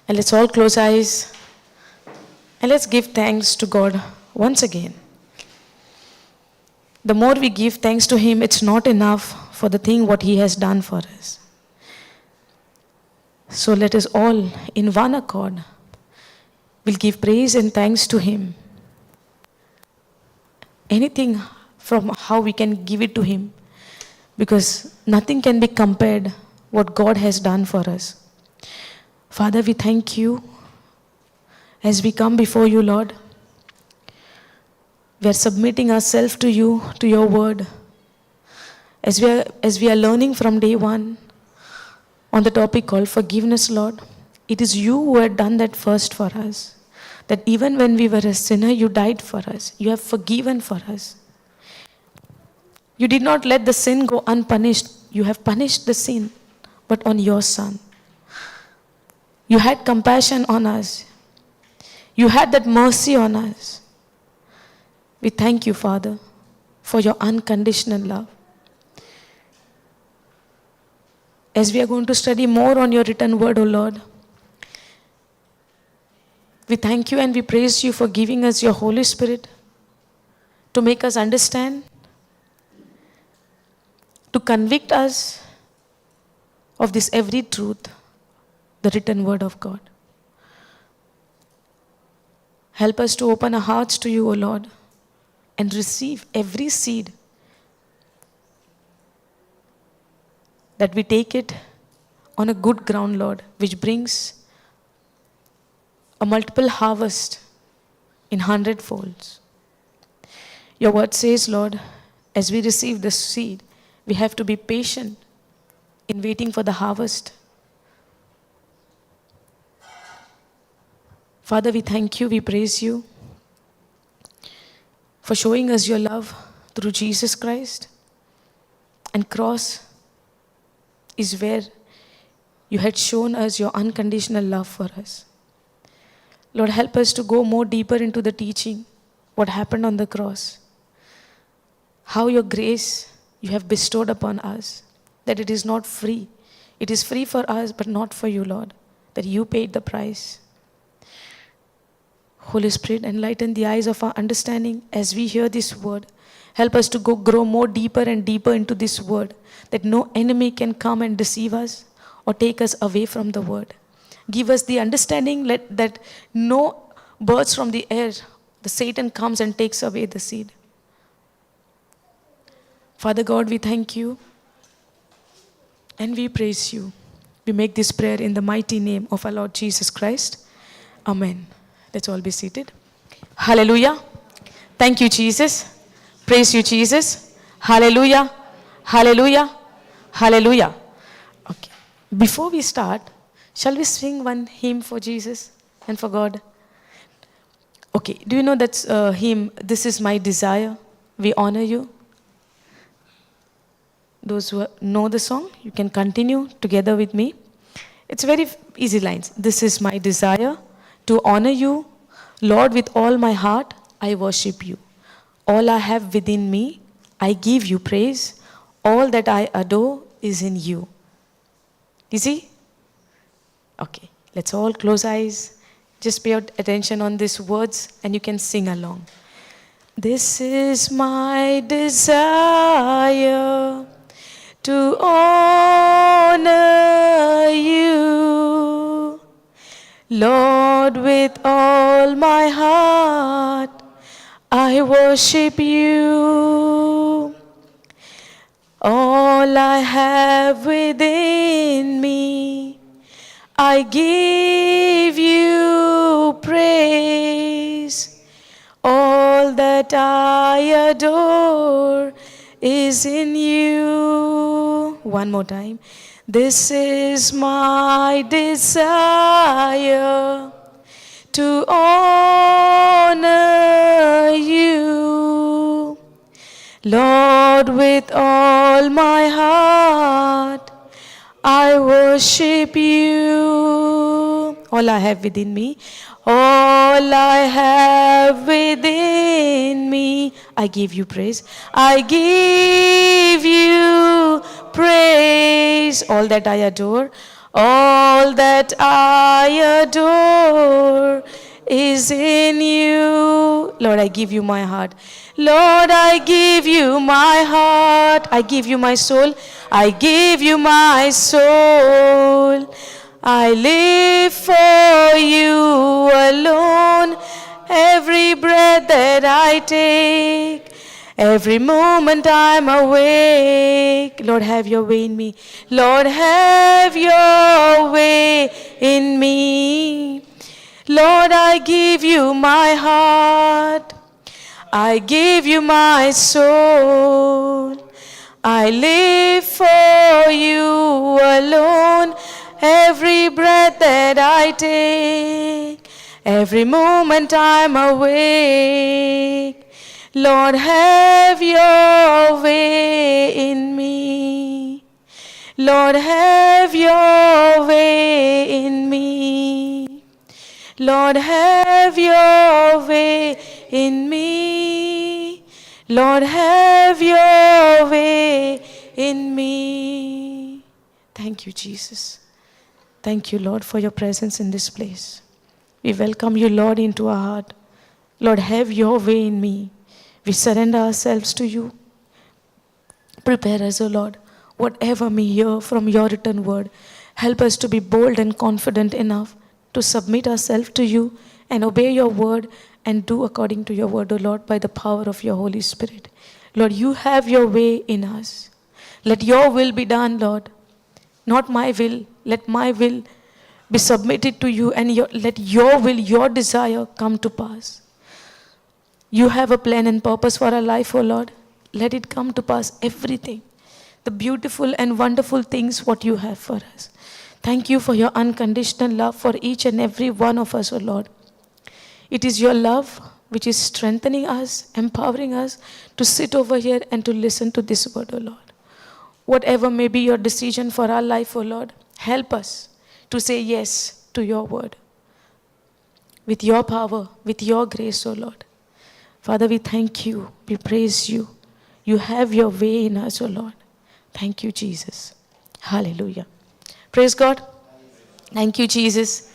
And let's all close eyes and let's give thanks to God once again. The more we give thanks to Him, it's not enough for the thing what He has done for us. So let us all, in one accord, will give praise and thanks to Him. Anything from how we can give it to Him, because nothing can be compared what God has done for us. Father, we thank You as we come before You, Lord. We are submitting ourselves to You, to Your word. As we are learning from day one on the topic called forgiveness, Lord, it is You who had done that first for us. That even when we were a sinner, You died for us. You have forgiven for us. You did not let the sin go unpunished. You have punished the sin, but on Your Son. You had compassion on us. You had that mercy on us. We thank You, Father, for Your unconditional love. As we are going to study more on Your written word, O Lord, we thank You and we praise You for giving us Your Holy Spirit to make us understand, to convict us of this every truth, the written word of God. Help us to open our hearts to You, O Lord, and receive every seed, that we take it on a good ground, Lord, which brings a multiple harvest in 100 folds. Your word says, Lord, as we receive the seed, we have to be patient in waiting for the harvest. Father, we thank You, we praise You for showing us Your love through Jesus Christ. And cross is where You had shown us Your unconditional love for us. Lord, help us to go more deeper into the teaching, what happened on the cross, how Your grace You have bestowed upon us, that it is not free. It is free for us, but not for You, Lord, that You paid the price. Holy Spirit, enlighten the eyes of our understanding as we hear this word. Help us to grow more deeper and deeper into this word, that no enemy can come and deceive us or take us away from the word. Give us the understanding that no birds from the air, the Satan comes and takes away the seed. Father God, we thank You and we praise You. We make this prayer in the mighty name of our Lord Jesus Christ. Amen. Let's all be seated. Hallelujah. Thank You, Jesus. Praise You, Jesus. Hallelujah. Hallelujah. Hallelujah. Okay. Before we start, shall we sing one hymn for Jesus and for God? Okay. Do you know that hymn, This Is My Desire? We honor You. Those who know the song, you can continue together with me. It's very easy lines. This is my desire, to honor You, Lord, with all my heart, I worship You. All I have within me, I give You praise. All that I adore is in You. Easy? Okay, let's all close eyes. Just pay attention on these words and you can sing along. This is my desire, to honor You, Lord, with all my heart, I worship You. All I have within me, I give You praise. All that I adore is in You. One more time. This is my desire, to honor You, Lord, with all my heart, I worship You. All I have within me, all I have within me, I give You praise. I give You praise. All that I adore, All that I adore is in you. Lord, I give you my heart. Lord, I give you my heart. I give you my soul. I give you my soul. I live for you alone. Every breath that I take, every moment I'm awake. Lord, have your way in me. Lord, have your way in me. Lord, I give you my heart. I give you my soul. I live for you alone. Every breath that I take, every moment I'm awake. Lord, have your way in me. Lord, have your way in me. Lord, have your way in me. Lord, have your way in me. Thank you, Jesus. Thank you, Lord, for your presence in this place. We welcome you, Lord, into our heart. Lord, have your way in me. We surrender ourselves to you. Prepare us, O Lord, whatever may hear from your written word. Help us to be bold and confident enough to submit ourselves to you and obey your word and do according to your word, O Lord, by the power of your Holy Spirit. Lord, you have your way in us. Let your will be done, Lord. Not my will. Let my will be submitted to you, and let your will, your desire come to pass. You have a plan and purpose for our life, O Lord. Let it come to pass, everything. The beautiful and wonderful things what you have for us. Thank you for your unconditional love for each and every one of us, O Lord. It is your love which is strengthening us, empowering us to sit over here and to listen to this word, O Lord. Whatever may be your decision for our life, O Lord, help us to say yes to your word. With your power, with your grace, O Lord. Father, we thank you. We praise you. You have your way in us, O Lord. Thank you, Jesus. Hallelujah. Praise God. Thank you, Jesus.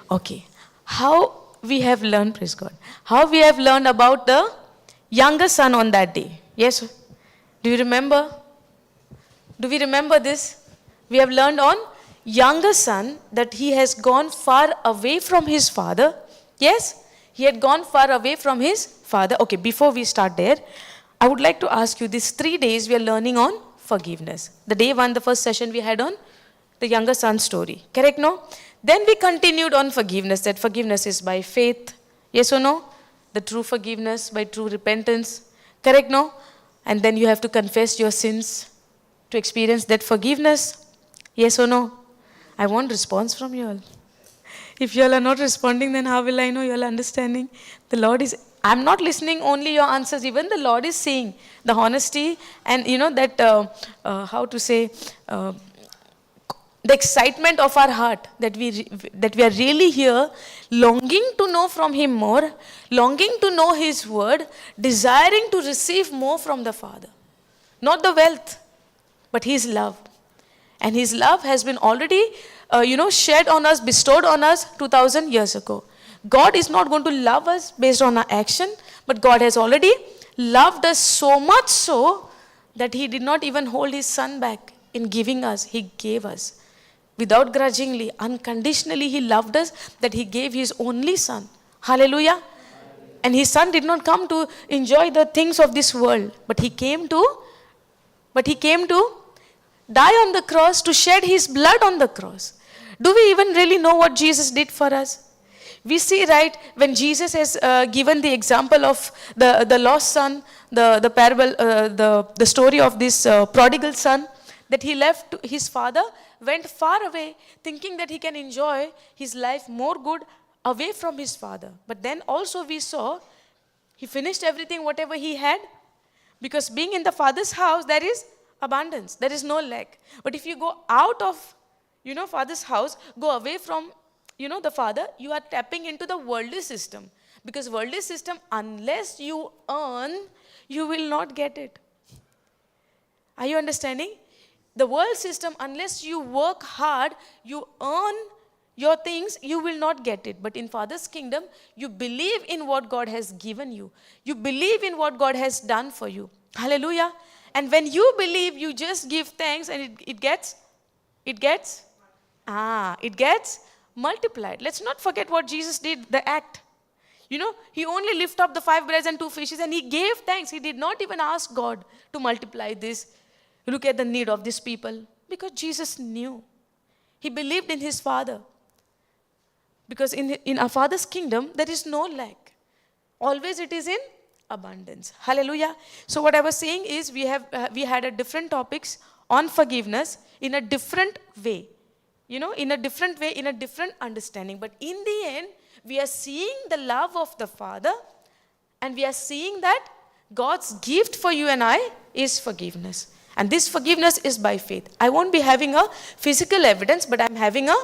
Okay. How we have learned, praise God, how we have learned about the younger son on that day. Yes? Do you remember? Do we remember this? We have learned on younger son that he has gone far away from his father. Yes? He had gone far away from his father. Okay, before we start there, I would like to ask you, these 3 days we are learning on forgiveness. The day one, the first session we had on the younger son story. Correct, no? Then we continued on forgiveness, that forgiveness is by faith. Yes or no? The true forgiveness by true repentance. Correct, no? And then you have to confess your sins to experience that forgiveness. Yes or no? I want response from you all. If you all are not responding, then how will I know you all understanding? The Lord is, I'm not listening only your answers, even the Lord is seeing the honesty and that, how to say, the excitement of our heart that we are really here, longing to know from Him more, longing to know His word, desiring to receive more from the Father. Not the wealth, but His love. And His love has been already, shed on us, bestowed on us 2000 years ago. God is not going to love us based on our action, but God has already loved us so much so that He did not even hold His Son back in giving us. He gave us. Without grudgingly, unconditionally, He loved us that He gave His only Son. Hallelujah. And His Son did not come to enjoy the things of this world, but He came to die on the cross, to shed His blood on the cross. Do we even really know what Jesus did for us? We see, right, when Jesus has given the example of the lost son, the parable, the story of this prodigal son, that he left his father, went far away, thinking that he can enjoy his life more good away from his father. But then also we saw, he finished everything, whatever he had, because being in the Father's house, there is abundance, there is no lack. But if you go out of, Father's house, go away from, the Father, you are tapping into the worldly system. Because worldly system, unless you earn, you will not get it. Are you understanding? The world system, unless you work hard, you earn your things, you will not get it. But in Father's kingdom, you believe in what God has given you. You believe in what God has done for you. Hallelujah. And when you believe, you just give thanks, and it gets multiplied. Let's not forget what Jesus did, the act. He only lifted up the 5 breads and 2 fishes, and he gave thanks. He did not even ask God to multiply this. Look at the need of these people. Because Jesus knew. He believed in his Father. Because in our Father's kingdom, there is no lack. Always it is in abundance. Hallelujah. So what I was saying is, we had a different topics on forgiveness in a different way. In a different way, in a different understanding. But in the end, we are seeing the love of the Father, and we are seeing that God's gift for you and I is forgiveness. And this forgiveness is by faith. I won't be having a physical evidence, but I'm having a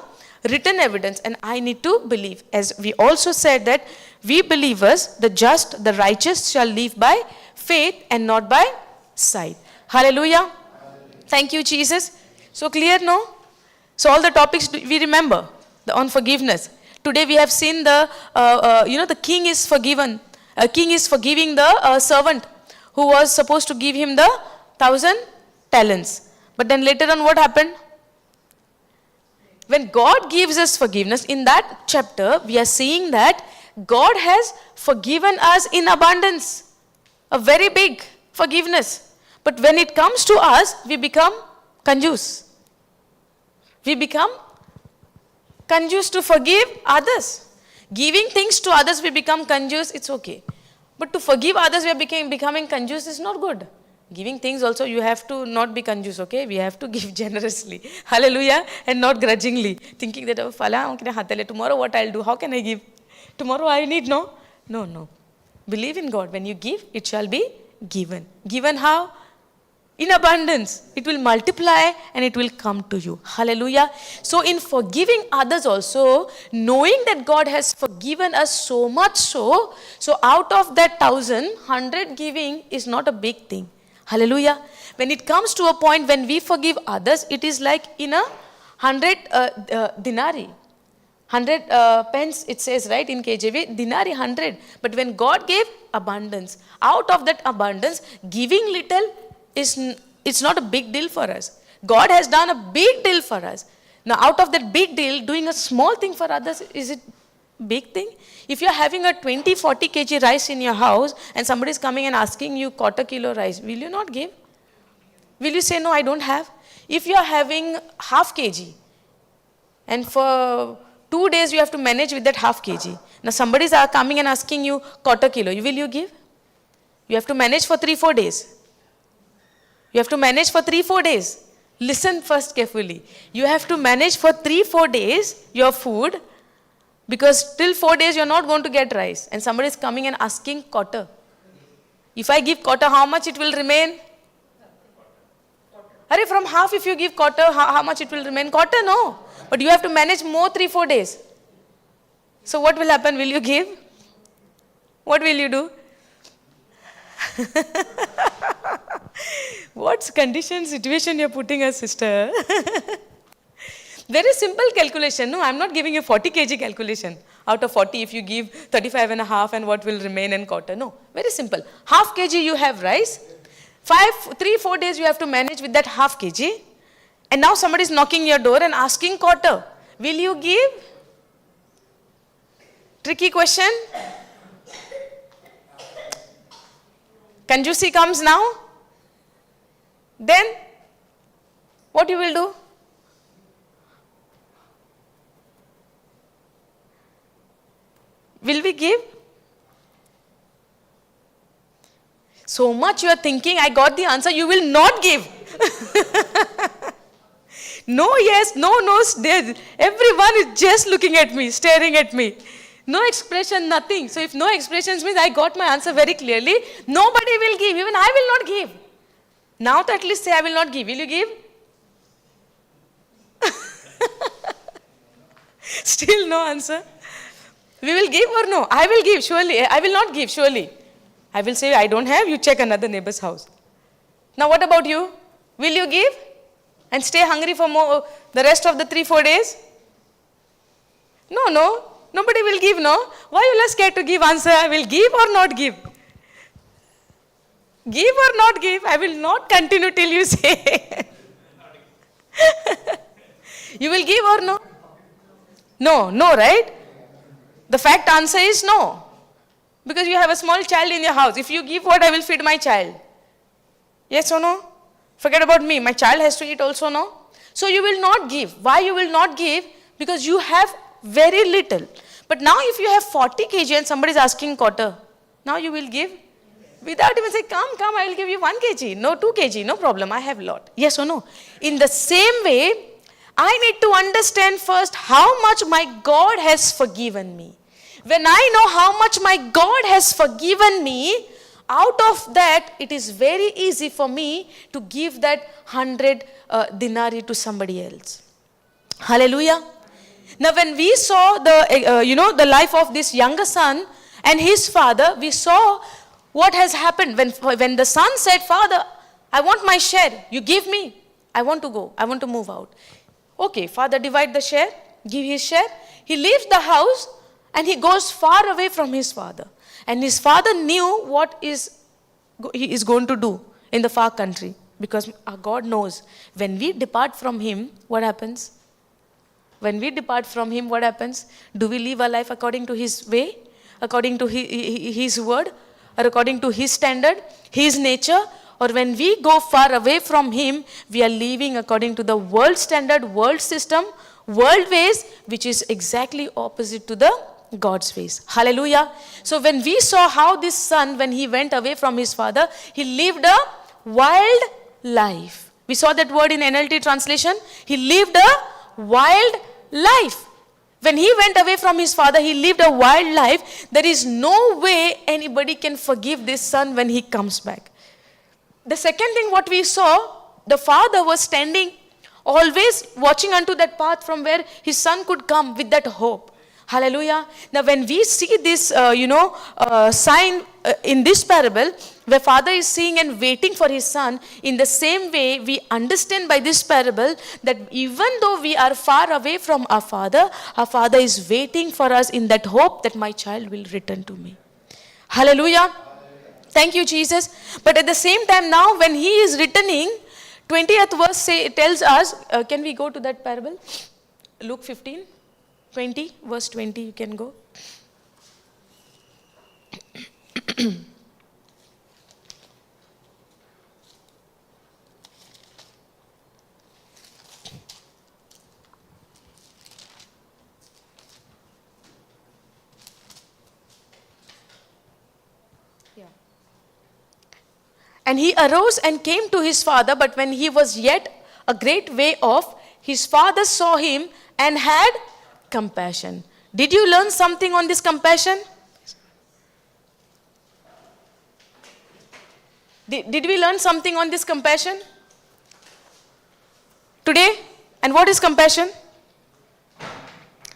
written evidence, and I need to believe. As we also said that we believers, the just, the righteous shall live by faith and not by sight. Hallelujah. Thank you, Jesus. So clear, no? So all the topics we remember on forgiveness. Today we have seen the king is forgiven. A king is forgiving the servant who was supposed to give him the 1,000 talents. But then later on, what happened? When God gives us forgiveness, in that chapter, we are seeing that God has forgiven us in abundance. A very big forgiveness. But when it comes to us, we become kanjus. We become kanjus to forgive others. Giving things to others, we become kanjus, it's okay. But to forgive others, we are becoming kanjus is not good. Giving things also, you have to not be kanjus, okay? We have to give generously. Hallelujah. And not grudgingly. Thinking that, tomorrow what I'll do? How can I give? Tomorrow I need, no? No. Believe in God. When you give, it shall be given. Given how? In abundance. It will multiply and it will come to you. Hallelujah. So in forgiving others also, knowing that God has forgiven us so much so out of that 1,100 giving is not a big thing. Hallelujah. When it comes to a point when we forgive others, it is like in a 100 dinari. 100 pence, it says, right, in KJV, dinari 100. But when God gave abundance, out of that abundance, giving little it's not a big deal for us. God has done a big deal for us. Now, out of that big deal, doing a small thing for others, is it big thing? If you're having a 20-40 kg rice in your house and somebody is coming and asking you quarter kilo rice, will you not give? Will you say, no, I don't have? If you're having half kg and for 2 days you have to manage with that half kg. Now, somebody is coming and asking you quarter kilo, will you give? You have to manage for 3-4 days. You have to manage for 3-4 days. Listen first carefully. You have to manage for 3-4 days your food, because till 4 days you are not going to get rice. And somebody is coming and asking quarter. If I give quarter, how much it will remain? From half if you give quarter, how much it will remain? Quarter, no. But you have to manage more 3-4 days. So what will happen? Will you give? What will you do? What condition, situation you're putting us, sister? Very simple calculation. No, I'm not giving you 40 kg calculation. Out of 40, if you give 35 and a half, and what will remain in quarter? No, very simple. Half kg you have rice. 3-4 days you have to manage with that half kg. And now somebody is knocking your door and asking quarter. Will you give? Tricky question. Kanjusi comes now. Then, what you will do? Will we give? So much you are thinking, I got the answer, you will not give. No, yes, no, everyone is just looking at me, staring at me. No expression, nothing. So if no expressions means I got my answer very clearly, nobody will give, even I will not give. Now to at least say I will not give. Will you give? Still no answer. We will give or no? I will give, surely. I will not give, surely. I will say I don't have, you check another neighbor's house. Now what about you? Will you give? and stay hungry for the rest of the 3-4 days? No. Nobody will give, no? Why you are scared to give answer? I will give or not give? Give or not give? I will not continue till you say. You will give or no? No, right? The fact answer is no. Because you have a small child in your house. If you give what, I will feed my child. Yes or no? Forget about me. My child has to eat also, no? So you will not give. Why you will not give? Because you have very little. But now if you have 40 kg and somebody is asking quarter, now you will give? Without even saying, come, I will give you 1 kg. No, 2 kg, no problem. I have a lot. Yes or no? In the same way, I need to understand first how much my God has forgiven me. When I know how much my God has forgiven me, out of that, it is very easy for me to give that 100 dinari to somebody else. Hallelujah. Now when we saw the life of this younger son and his father, we saw what has happened. When the son said, Father, I want my share, you give me. I want to go, I want to move out. Okay, father divide the share, give his share. He leaves the house and he goes far away from his father. And his father knew what he is going to do in the far country. Because our God knows, when we depart from him, what happens? When we depart from him, what happens? Do we live our life according to his way? According to his word? Or according to his standard? His nature? Or when we go far away from him, we are living according to the world standard, world system, world ways, which is exactly opposite to the God's ways. Hallelujah. So when we saw how this son, when he went away from his father, he lived a wild life. We saw that word in NLT translation. He lived a wild life. When he went away from his father, he lived a wild life. There is no way anybody can forgive this son when he comes back. The second thing what we saw, the father was standing, always watching unto that path from where his son could come with that hope. Hallelujah. Now when we see this, sign in this parable, where father is seeing and waiting for his son, in the same way we understand by this parable that even though we are far away from our father is waiting for us in that hope that my child will return to me. Hallelujah. Thank you, Jesus. But at the same time now when he is returning, 20th verse tells us, can we go to that parable? Luke 15. 20, verse 20, you can go. Yeah. And he arose and came to his father, but when he was yet a great way off, his father saw him and had compassion. Did you learn something on this compassion? Did we learn something on this compassion today? And what is compassion?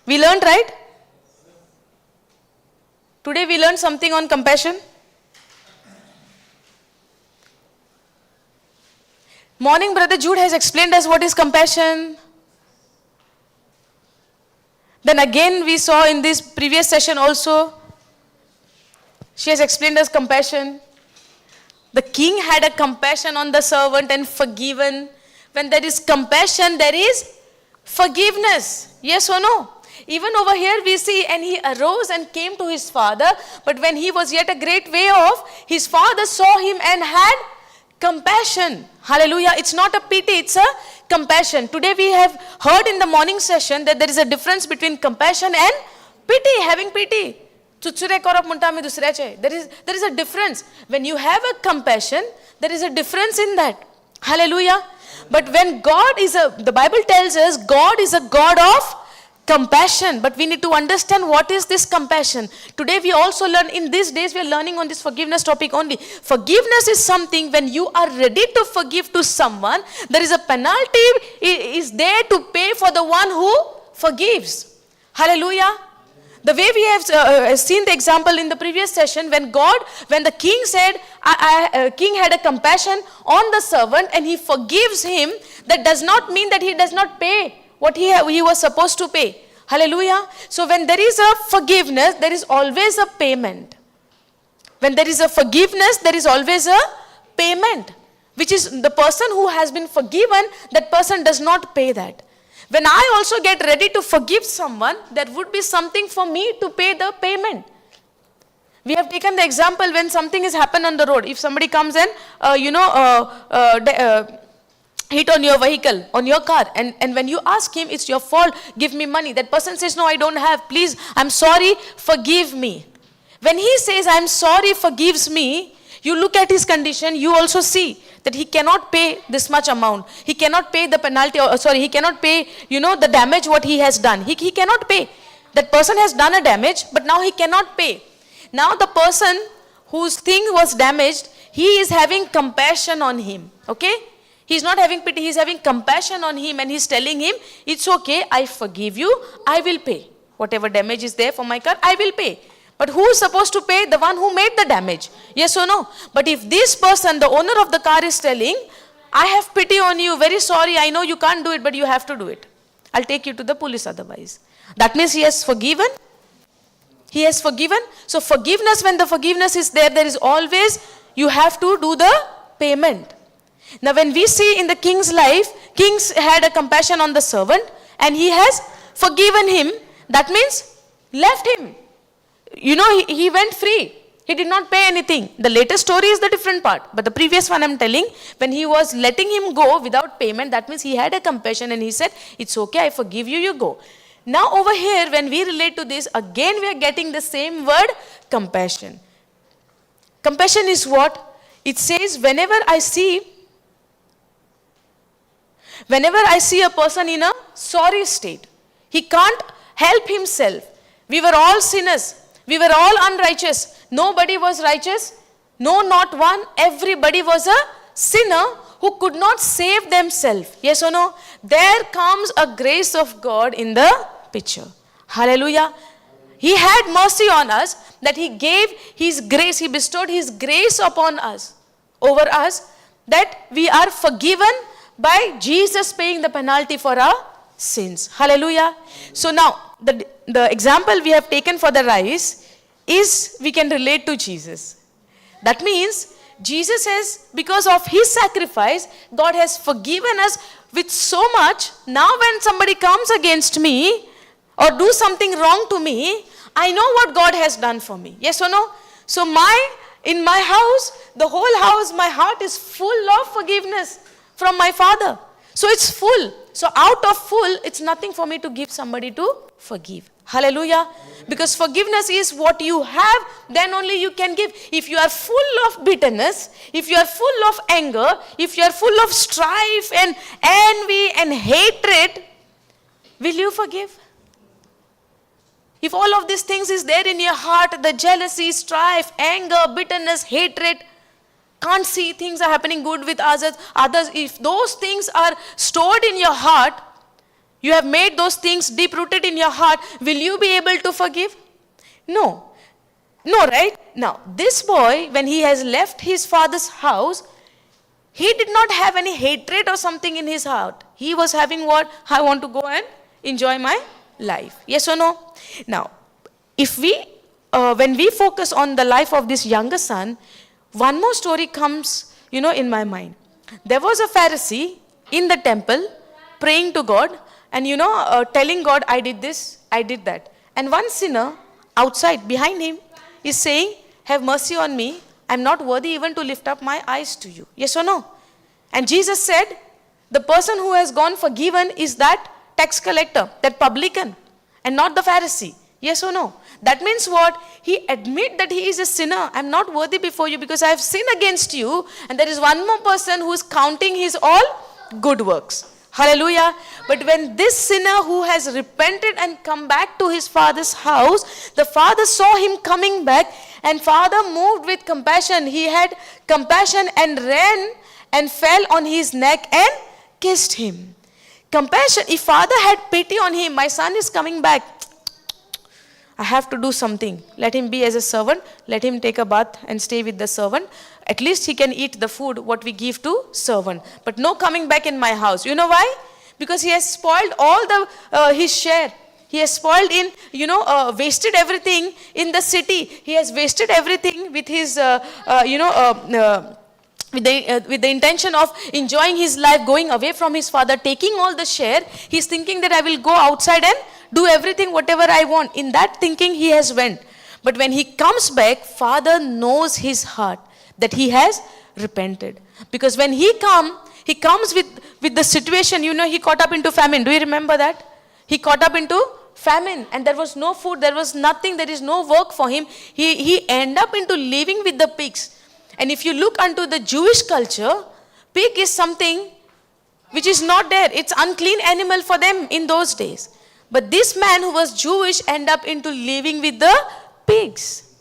We learned, right? Today we learned something on compassion. Morning, Brother Jude has explained us what is compassion. Then again we saw in this previous session also, she has explained us compassion. The king had a compassion on the servant and forgiven. When there is compassion, there is forgiveness. Yes or no? Even over here we see, and he arose and came to his father, but when he was yet a great way off, his father saw him and had compassion. Hallelujah. It's not a pity, it's a compassion. Today we have heard in the morning session that there is a difference between compassion and pity, having pity. There is a difference. When you have a compassion, there is a difference in that. Hallelujah. But when the Bible tells us God is a God of compassion, but we need to understand what is this compassion. Today we also learn, in these days we are learning on this forgiveness topic only. Forgiveness is something when you are ready to forgive to someone, there is a penalty is there to pay for the one who forgives. Hallelujah. The way we have seen the example in the previous session, when the king said, king had a compassion on the servant and he forgives him, That does not mean that he does not pay what he was supposed to pay. Hallelujah. So when there is a forgiveness, there is always a payment. When there is a forgiveness, there is always a payment. Which is the person who has been forgiven, that person does not pay that. When I also get ready to forgive someone, there would be something for me to pay the payment. We have taken the example when something has happened on the road. If somebody comes and, hit on your vehicle, on your car, and when you ask him, it's your fault, give me money. That person says, no, I don't have, please, I'm sorry, forgive me. When he says, I'm sorry, forgives me, you look at his condition, you also see that he cannot pay this much amount. He cannot pay the penalty, he cannot pay, the damage what he has done. He cannot pay. That person has done a damage, but now he cannot pay. Now the person whose thing was damaged, he is having compassion on him. Okay? He's not having pity, he's having compassion on him, and he's telling him, it's okay, I forgive you, I will pay. Whatever damage is there for my car, I will pay. But who is supposed to pay? The one who made the damage. Yes or no? But if this person, the owner of the car, is telling, I have pity on you, very sorry, I know you can't do it, but you have to do it. I'll take you to the police otherwise. That means he has forgiven. He has forgiven. So forgiveness, when the forgiveness is there, there is always, you have to do the payment. Now when we see in the king's life, king had a compassion on the servant and he has forgiven him. That means left him. He went free. He did not pay anything. The latest story is the different part. But the previous one I'm telling, when he was letting him go without payment, that means he had a compassion and he said, it's okay, I forgive you, you go. Now over here, when we relate to this, again we are getting the same word, compassion. Compassion is what? It says, whenever I see a person in a sorry state, he can't help himself. We were all sinners. We were all unrighteous. Nobody was righteous. No, not one. Everybody was a sinner who could not save themselves. Yes or no? There comes a grace of God in the picture. Hallelujah. He had mercy on us, that he gave his grace. He bestowed his grace upon us, over us, that we are forgiven by Jesus paying the penalty for our sins. Hallelujah. So now, the example we have taken for the rice is we can relate to Jesus. That means Jesus has, because of his sacrifice, God has forgiven us with so much. Now when somebody comes against me or do something wrong to me, I know what God has done for me. Yes or no? So in my house, the whole house, my heart is full of forgiveness from my Father. So it's full. So out of full, it's nothing for me to give somebody to forgive. Hallelujah. Because forgiveness is what you have, then only you can give. If you are full of bitterness, if you are full of anger, if you are full of strife and envy and hatred, will you forgive? If all of these things is there in your heart, the jealousy, strife, anger, bitterness, hatred, can't see things are happening good with others, if those things are stored in your heart, you have made those things deep-rooted in your heart, will you be able to forgive? No. No, right? Now, this boy, when he has left his father's house, he did not have any hatred or something in his heart. He was having what? I want to go and enjoy my life. Yes or no? Now, when we focus on the life of this younger son, one more story comes, in my mind. There was a Pharisee in the temple praying to God and, telling God, I did this, I did that. And one sinner outside, behind him, is saying, have mercy on me. I'm not worthy even to lift up my eyes to you. Yes or no? And Jesus said, the person who has gone forgiven is that tax collector, that publican, and not the Pharisee. Yes or no? That means what? He admit that he is a sinner. I'm not worthy before you because I have sinned against you. And there is one more person who is counting his all good works. Hallelujah. But when this sinner who has repented and come back to his father's house, the father saw him coming back and father moved with compassion. He had compassion and ran and fell on his neck and kissed him. Compassion. If father had pity on him, my son is coming back, I have to do something. Let him be as a servant. Let him take a bath and stay with the servant. At least he can eat the food what we give to servant. But no coming back in my house. You know why? Because he has spoiled all his share. He has spoiled wasted everything in the city. He has wasted everything with his, with the intention of enjoying his life, going away from his father, taking all the share. He's thinking that I will go outside and do everything, whatever I want. In that thinking, he has went. But when he comes back, father knows his heart, that he has repented. Because when he comes with the situation, he caught up into famine. Do you remember that? He caught up into famine, and there was no food, there was nothing, there is no work for him. He ended up into living with the pigs. And if you look unto the Jewish culture, pig is something which is not there. It's unclean animal for them in those days. But this man who was Jewish ended up into living with the pigs.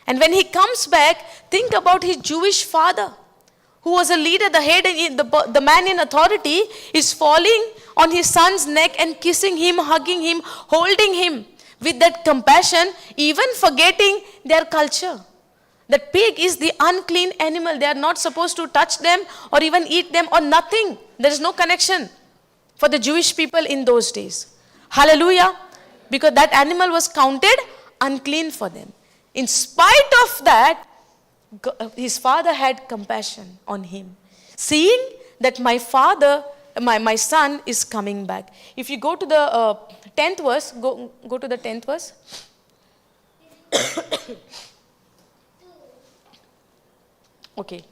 And when he comes back, think about his Jewish father, who was a leader, the head, and the man in authority is falling on his son's neck and kissing him, hugging him, holding him with that compassion, even forgetting their culture. That pig is the unclean animal. They are not supposed to touch them or even eat them or nothing. There is no connection for the Jewish people in those days. Hallelujah. Because that animal was counted unclean for them. In spite of that, his father had compassion on him, seeing that my son is coming back. If you go to the 10th verse, go to the 10th verse. Okay.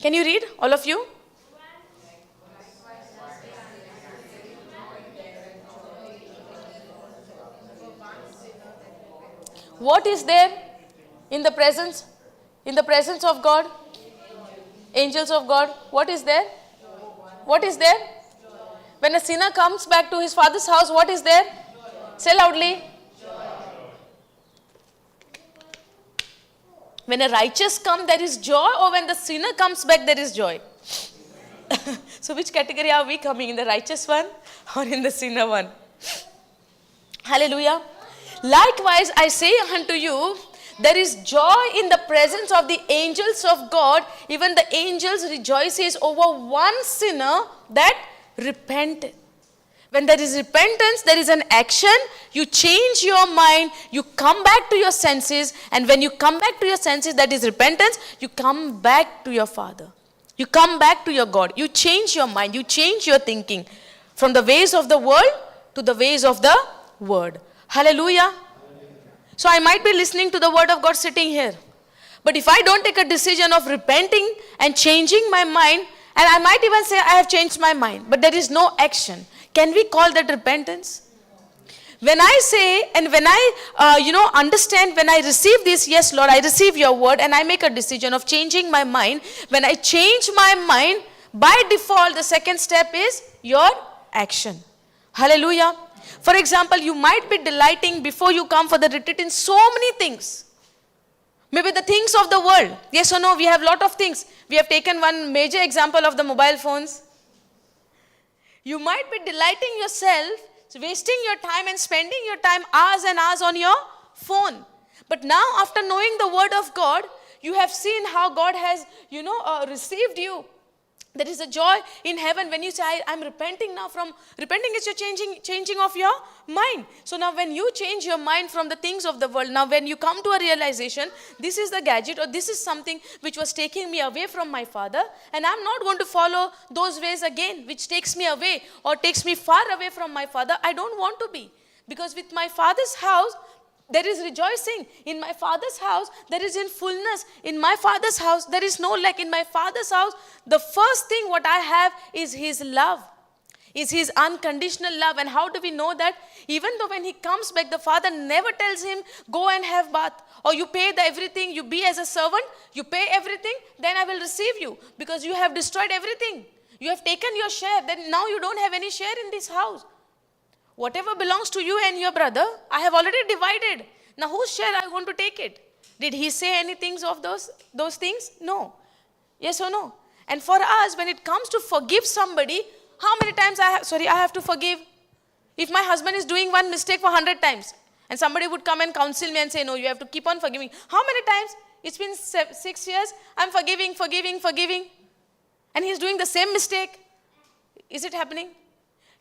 Can you read, all of you? What is there in the presence? In the presence of God? Angels of God. What is there? What is there? When a sinner comes back to his father's house, what is there? Say loudly. When a righteous comes, there is joy, or when the sinner comes back, there is joy? So which category are we coming? In the righteous one or in the sinner one? Hallelujah. Likewise, I say unto you, there is joy in the presence of the angels of God. Even the angels rejoices over one sinner that repented. When there is repentance, there is an action. You change your mind. You come back to your senses. And when you come back to your senses, that is repentance, you come back to your Father. You come back to your God. You change your mind. You change your thinking from the ways of the world to the ways of the Word. Hallelujah. So I might be listening to the Word of God sitting here. But if I don't take a decision of repenting and changing my mind, and I might even say I have changed my mind, but there is no action. Can we call that repentance? When I say, and when I, understand, when I receive this, yes, Lord, I receive your word, and I make a decision of changing my mind. When I change my mind, by default, the second step is your action. Hallelujah. For example, you might be delighting before you come for the retreat in so many things. Maybe the things of the world. Yes or no, we have a lot of things. We have taken one major example of the mobile phones. You might be delighting yourself, wasting your time and spending your time hours and hours on your phone. But now, after knowing the word of God, you have seen how God has, received you. There is a joy in heaven when you say, I'm repenting now from, repenting is your changing of your mind. So now when you change your mind from the things of the world, now when you come to a realization, this is the gadget or this is something which was taking me away from my Father, and I'm not going to follow those ways again, which takes me away or takes me far away from my Father. I don't want to be. Because with my Father's house, there is rejoicing. In my Father's house, there is in fullness. In my Father's house, there is no lack. In my Father's house, the first thing what I have is His love, is His unconditional love. And how do we know that? Even though when He comes back, the Father never tells him, go and have bath, or you pay everything, you be as a servant, you pay everything, then I will receive you, because you have destroyed everything. You have taken your share, then now you don't have any share in this house. Whatever belongs to you and your brother, I have already divided. Now whose share I want to take it? Did He say anything of those things? No. Yes or no? And for us, when it comes to forgive somebody, how many times I have to forgive? If my husband is doing one mistake for 100 times, and somebody would come and counsel me and say, no, you have to keep on forgiving. How many times It's been 6 years. I'm forgiving. And he's doing the same mistake. Is it happening?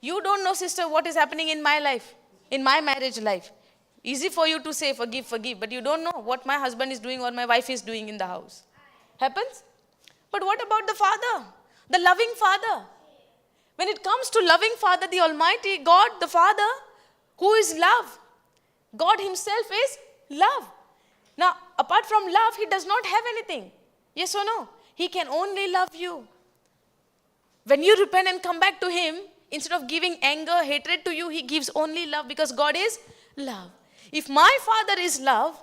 You don't know, sister, what is happening in my life, in my marriage life. Easy for you to say forgive, but you don't know what my husband is doing or my wife is doing in the house. Happens? But what about the Father? The loving Father. When it comes to loving Father, the Almighty God, the Father, who is love. God himself is love. Now, apart from love, he does not have anything. Yes or no? He can only love you. When you repent and come back to him, instead of giving anger, hatred to you, he gives only love, because God is love. If my Father is love,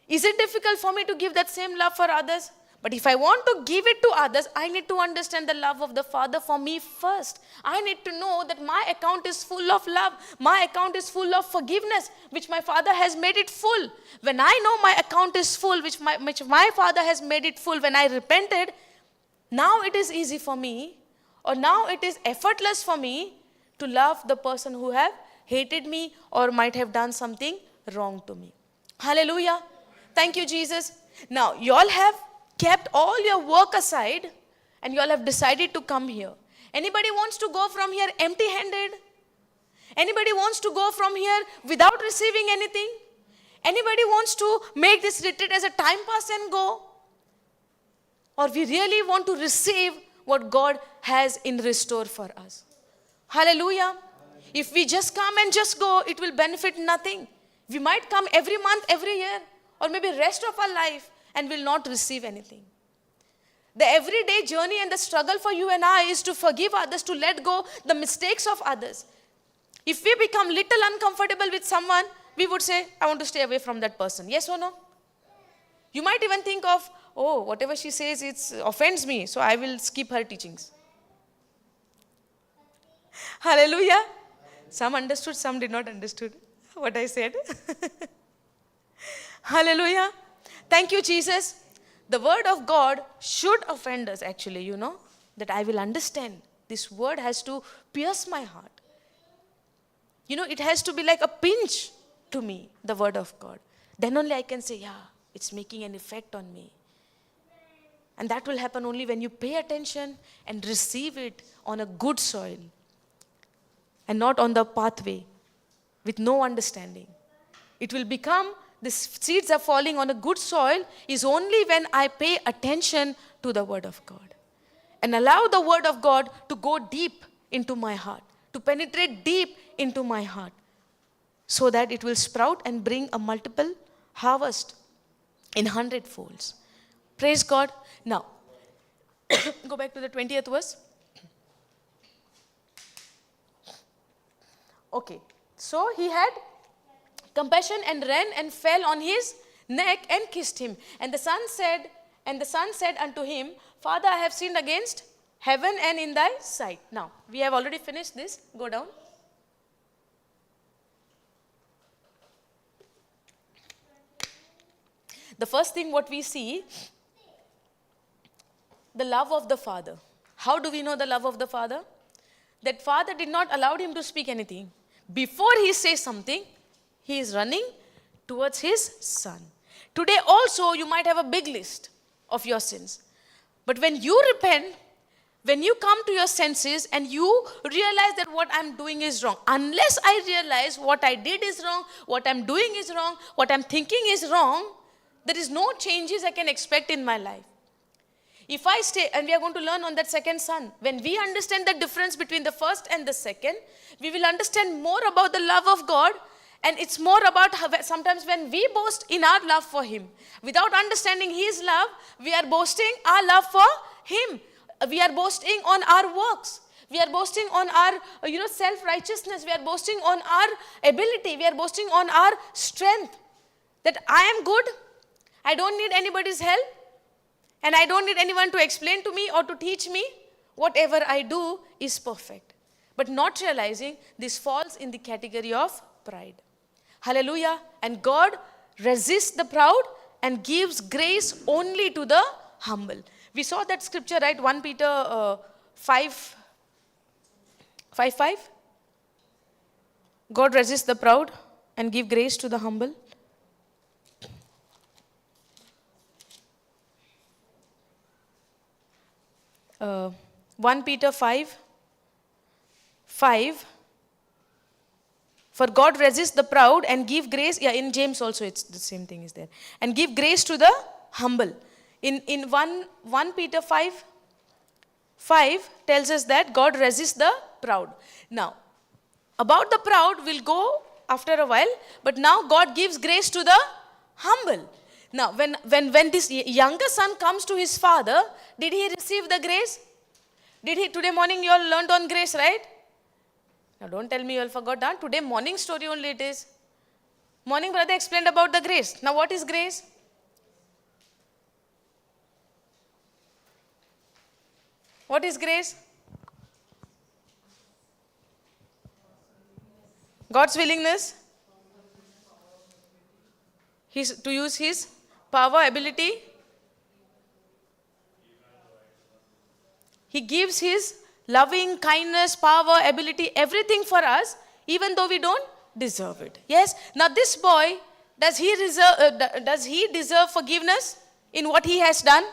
is it difficult for me to give that same love for others? But if I want to give it to others, I need to understand the love of the Father for me first. I need to know that my account is full of love. My account is full of forgiveness, which my Father has made it full. When I know my account is full, which my Father has made it full, when I repented, now it is easy for me, or now it is effortless for me to love the person who have hated me or might have done something wrong to me. Hallelujah. Thank you, Jesus. Now, you all have kept all your work aside and you all have decided to come here. Anybody wants to go from here empty-handed? Anybody wants to go from here without receiving anything? Anybody wants to make this retreat as a time pass and go? Or we really want to receive what God has in restore for us? Hallelujah. If we just come and just go, it will benefit nothing. We might come every month, every year, or maybe rest of our life, and will not receive anything. The everyday journey and the struggle for you and I is to forgive others, to let go the mistakes of others. If we become little uncomfortable with someone, we would say, I want to stay away from that person. Yes or no? You might even think of, oh, whatever she says, it offends me, so I will skip her teachings. Hallelujah. Some understood, some did not understood what I said. Hallelujah. Thank you, Jesus. The word of God should offend us, actually, that I will understand. This word has to pierce my heart. It has to be like a pinch to me, the word of God. Then only I can say, yeah, it's making an effect on me. And that will happen only when you pay attention and receive it on a good soil and not on the pathway with no understanding. It will become, the seeds are falling on a good soil is only when I pay attention to the word of God and allow the word of God to go deep into my heart, to penetrate deep into my heart, so that it will sprout and bring a multiple harvest in 100 folds. Praise God. Now, go back to the 20th verse. Okay, so he had compassion and ran and fell on his neck and kissed him. And the son said unto him, Father, I have sinned against heaven and in thy sight. Now, we have already finished this. Go down. The first thing what we see, the love of the Father. How do we know the love of the Father? That Father did not allow him to speak anything. Before he says something, he is running towards his son. Today also you might have a big list of your sins. But when you repent, when you come to your senses and you realize that what I'm doing is wrong, unless I realize what I did is wrong, what I'm doing is wrong, what I'm thinking is wrong, there is no changes I can expect in my life. If I stay, and we are going to learn on that second son, when we understand the difference between the first and the second, we will understand more about the love of God. And it's more about how sometimes when we boast in our love for him, without understanding his love, we are boasting our love for him. We are boasting on our works. We are boasting on our self-righteousness. We are boasting on our ability. We are boasting on our strength. That I am good. I don't need anybody's help. And I don't need anyone to explain to me or to teach me. Whatever I do is perfect. But not realizing this falls in the category of pride. Hallelujah. And God resists the proud and gives grace only to the humble. We saw that scripture, right? 1 Peter 5:5. God resists the proud and give grace to the humble. 1 Peter 5, 5. For God resists the proud and give grace. Yeah, in James also it's the same thing is there. And give grace to the humble. In 1 Peter 5, 5 tells us that God resists the proud. Now, about the proud we'll go after a while, but now God gives grace to the humble. Now, when this younger son comes to his father, did he receive the grace? Did he? Today morning you all learned on grace, right? Now, don't tell me you all forgot. Huh? Today morning story only it is. Morning brother explained about the grace. Now, what is grace? What is grace? God's willingness to use His power, ability. He gives His loving, kindness, power, ability, everything for us, even though we don't deserve it. Yes? Now this boy, does he deserve forgiveness in what he has done?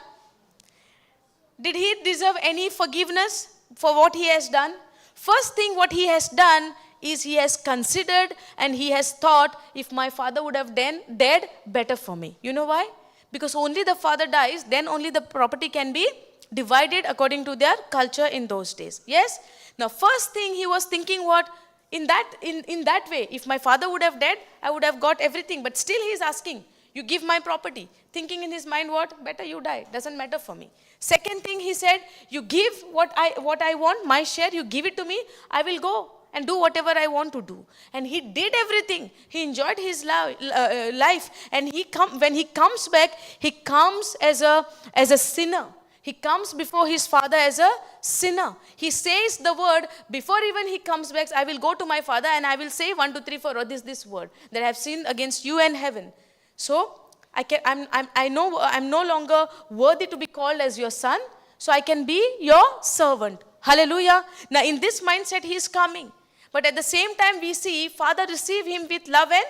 Did he deserve any forgiveness for what he has done? First thing what he has done is he has considered and he has thought, if my father would have died, better for me. You know why? Because only the father dies, then only the property can be divided according to their culture in those days. Yes? Now first thing he was thinking what? In that way, if my father would have died, I would have got everything. But still he is asking, you give my property. Thinking in his mind what? Better you die. Doesn't matter for me. Second thing he said, you give what I want, my share, you give it to me, I will go and do whatever I want to do. And he did everything. He enjoyed his life. And when he comes back, he comes as a sinner. He comes before his father as a sinner. He says the word, before even he comes back, I will go to my father and I will say 1, 2, 3, 4, or this word, that I have sinned against you and heaven. So, I know I'm no longer worthy to be called as your son, so I can be your servant. Hallelujah. Now in this mindset he is coming. But at the same time we see father receive him with love and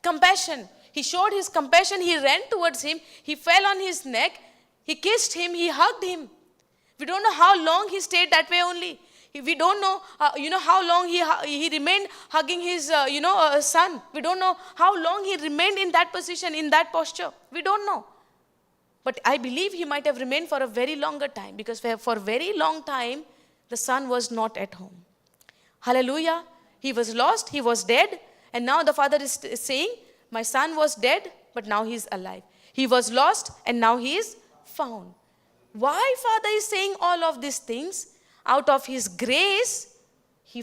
compassion. He showed his compassion, he ran towards him, he fell on his neck, he kissed him, he hugged him. We don't know how long he stayed that way only. We don't know, how long he remained hugging his, son. We don't know how long he remained in that position, in that posture. We don't know. But I believe he might have remained for a very longer time, because for a very long time, the son was not at home. Hallelujah. He was lost, he was dead. And now the father is saying, my son was dead, but now he is alive. He was lost, and now he is found. Why father is saying all of these things? Out of his grace, he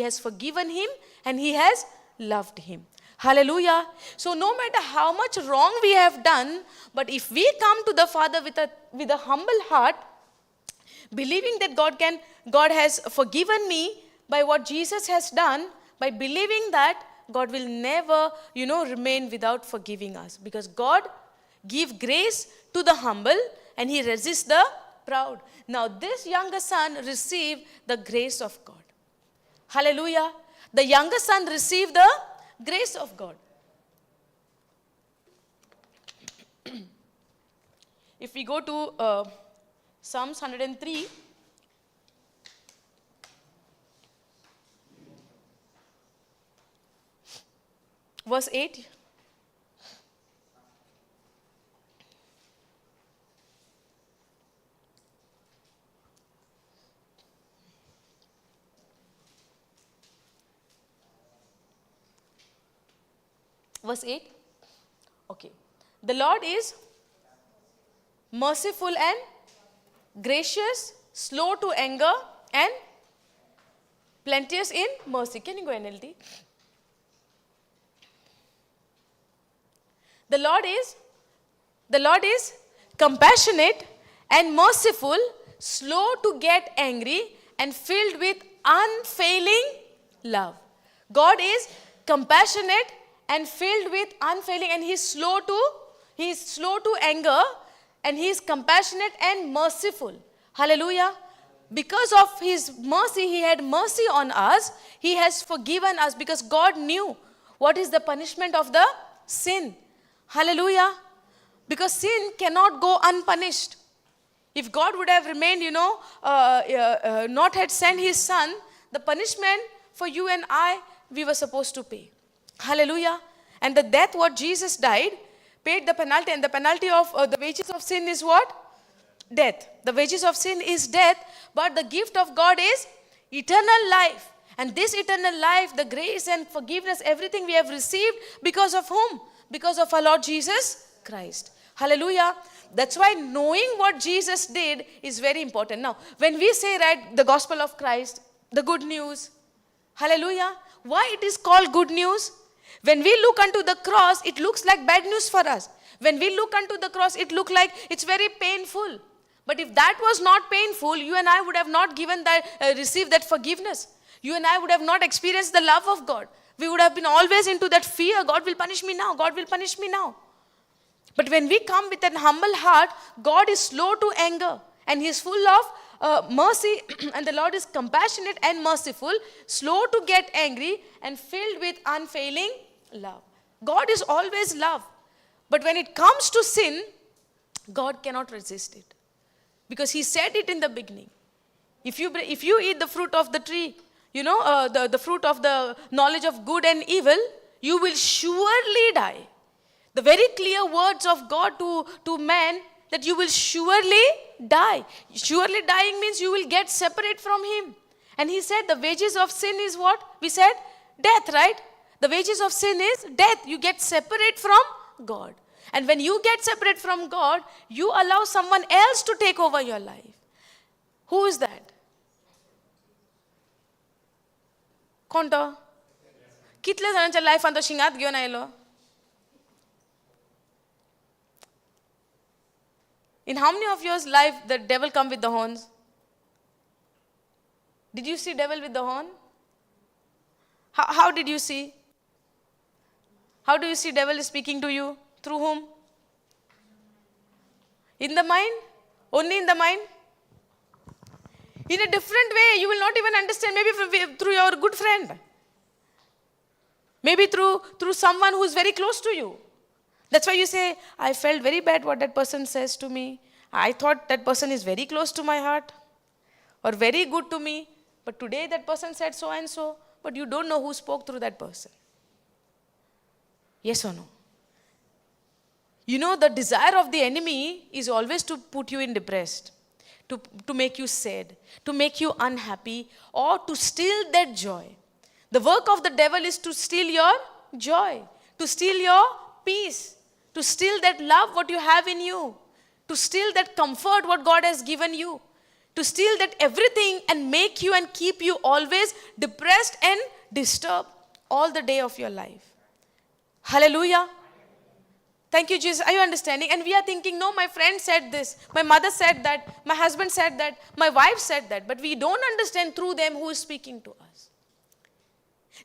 has forgiven him and he has loved him. Hallelujah. So no matter how much wrong we have done, but if we come to the Father with a humble heart, believing that God has forgiven me by what Jesus has done, by believing that, God will never, remain without forgiving us. Because God gives grace to the humble and he resists the proud. Now this younger son received the grace of God. Hallelujah. The younger son received the grace of God. If we go to Psalms 103, verse 8. Verse 8. Okay. The Lord is merciful and gracious, slow to anger, and plenteous in mercy. Can you go NLT? The Lord is compassionate and merciful, slow to get angry, and filled with unfailing love. God is compassionate and filled with unfailing, and He is slow to anger, and He is compassionate and merciful. Hallelujah. Because of His mercy, He had mercy on us. He has forgiven us, because God knew what is the punishment of the sin. Hallelujah. Because sin cannot go unpunished. If God would have remained, not had sent his son, the punishment for you and I, we were supposed to pay. Hallelujah. And the death what Jesus died, paid the penalty, and the penalty of the wages of sin is what? Death. The wages of sin is death, but the gift of God is eternal life. And this eternal life, the grace and forgiveness, everything we have received because of whom? Because of our Lord Jesus Christ. Hallelujah. That's why knowing what Jesus did is very important. Now, when we say, right, the gospel of Christ, the good news, hallelujah, why it is called good news? When we look unto the cross, it looks like bad news for us. When we look unto the cross, it looks like it's very painful. But if that was not painful, you and I would have not received that forgiveness. You and I would have not experienced the love of God. We would have been always into that fear. God will punish me now. God will punish me now. But when we come with an humble heart, God is slow to anger. And he is full of mercy. And the Lord is compassionate and merciful, slow to get angry, and filled with unfailing love. God is always love. But when it comes to sin, God cannot resist it. Because he said it in the beginning. If you eat the fruit of the tree, the fruit of the knowledge of good and evil, you will surely die. The very clear words of God to man, that you will surely die. Surely dying means you will get separate from him. And he said the wages of sin is what? We said death, right? The wages of sin is death. You get separate from God. And when you get separate from God, you allow someone else to take over your life. Who is that? कोणतं? कितल्या जणांच्या लाईफान तो शिंगात घेऊन आयलो? In how many of your life the devil come with the horns? Did you see devil with the horn? How did you see? How do you see devil is speaking to you? Through whom? In the mind? Only in the mind? In a different way, you will not even understand. Maybe through your good friend. Maybe through someone who is very close to you. That's why you say, I felt very bad what that person says to me. I thought that person is very close to my heart or very good to me. But today that person said so and so. But you don't know who spoke through that person. Yes or no? The desire of the enemy is always to put you in depressed, to make you sad, to make you unhappy, or to steal that joy. The work of the devil is to steal your joy, to steal your peace, to steal that love what you have in you, to steal that comfort what God has given you, to steal that everything and make you and keep you always depressed and disturbed all the day of your life. Hallelujah. Thank you, Jesus. Are you understanding? And we are thinking, no, my friend said this, my mother said that, my husband said that, my wife said that, but we don't understand through them who is speaking to us.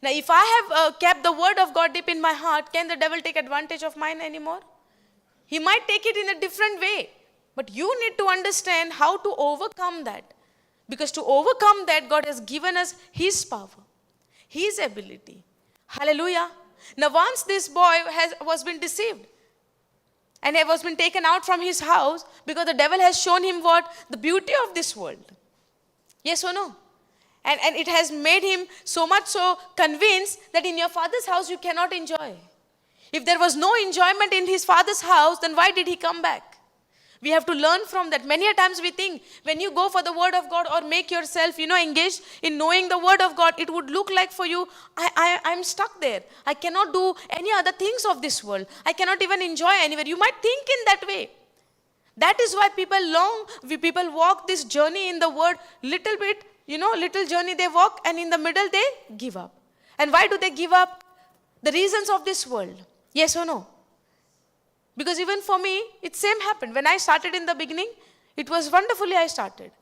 Now, if I have kept the word of God deep in my heart, can the devil take advantage of mine anymore? He might take it in a different way. But you need to understand how to overcome that. Because to overcome that, God has given us his power, his ability. Hallelujah. Now, once this boy was been deceived and he was been taken out from his house because the devil has shown him what? The beauty of this world. Yes or no? And it has made him so much so convinced that in your father's house you cannot enjoy. If there was no enjoyment in his father's house, then why did he come back? We have to learn from that. Many a times we think when you go for the word of God or make yourself, engaged in knowing the word of God, it would look like for you, I'm stuck there. I cannot do any other things of this world. I cannot even enjoy anywhere. You might think in that way. That is why people walk this journey in the word little bit, little journey they walk, and in the middle they give up. And why do they give up? The reasons of this world. Yes or no? Because even for me, it same happened. When I started in the beginning, it was wonderfully I started.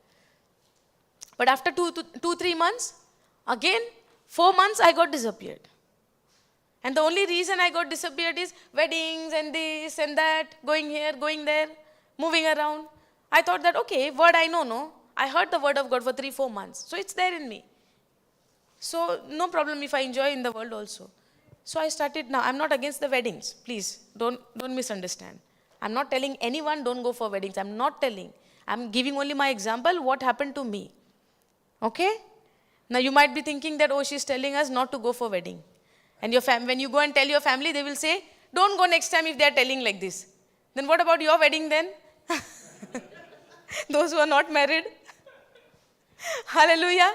But after 3 months, again, 4 months I got disappeared. And the only reason I got disappeared is weddings and this and that, going here, going there, moving around. I thought that, okay, word I know, no. I heard the word of God for 3-4 months. So it's there in me. So no problem if I enjoy in the world also. So I started now. I'm not against the weddings. Please, don't misunderstand. I'm not telling anyone don't go for weddings. I'm not telling. I'm giving only my example, what happened to me. Okay? Now you might be thinking that, oh, she's telling us not to go for wedding. And when you go and tell your family, they will say, don't go next time if they are telling like this. Then what about your wedding then? Those who are not married. Hallelujah.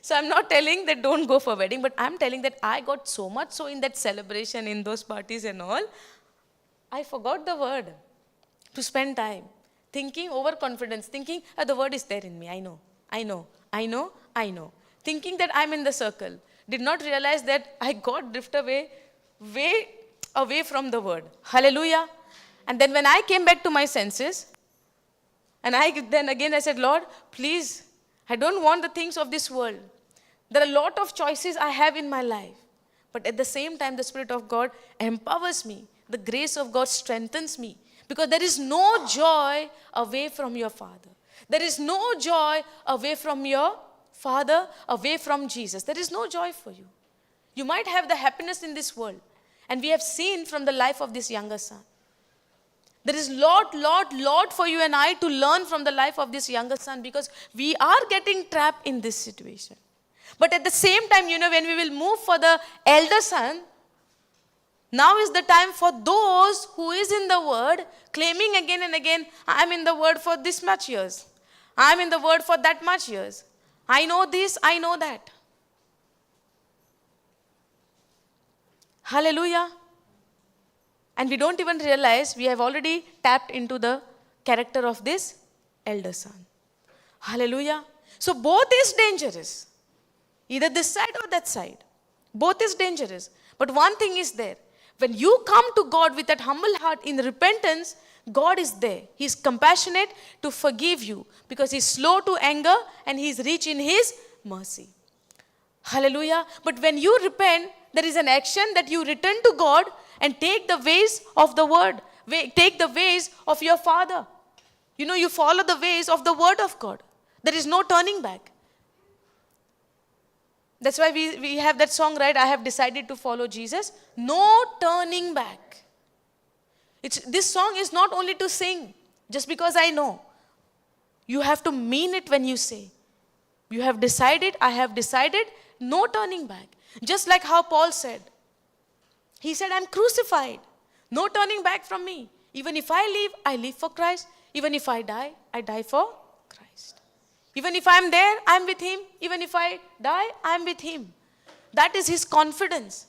So I'm not telling that don't go for wedding, but I'm telling that I got so much so in that celebration, in those parties and all, I forgot the word to spend time. Thinking overconfidence, thinking the word is there in me, I know. Thinking that I'm in the circle. Did not realize that I got drifted way away from the word. Hallelujah. And then when I came back to my senses, and then again I said, Lord, please, I don't want the things of this world. There are a lot of choices I have in my life. But at the same time, the Spirit of God empowers me. The grace of God strengthens me. Because there is no joy away from your Father. There is no joy away from your Father, away from Jesus. There is no joy for you. You might have the happiness in this world. And we have seen from the life of this younger son. There is lot for you and I to learn from the life of this younger son, because we are getting trapped in this situation. But at the same time, when we will move for the elder son, now is the time for those who is in the word, claiming again and again, I am in the word for this much years. I am in the word for that much years. I know this, I know that. Hallelujah. And we don't even realize we have already tapped into the character of this elder son. Hallelujah. So both is dangerous. Either this side or that side. Both is dangerous. But one thing is there. When you come to God with that humble heart in repentance, God is there. He is compassionate to forgive you, because He is slow to anger and He is rich in His mercy. Hallelujah. But when you repent, there is an action that you return to God and take the ways of the word. Take the ways of your Father. You follow the ways of the word of God. There is no turning back. That's why we have that song, right? I have decided to follow Jesus. No turning back. This song is not only to sing just because I know. You have to mean it when you say. You have decided, I have decided, no turning back. Just like how Paul said. He said, I'm crucified. No turning back from me. Even if I live for Christ. Even if I die for Christ. Even if I'm there, I'm with Him. Even if I die, I'm with Him. That is his confidence.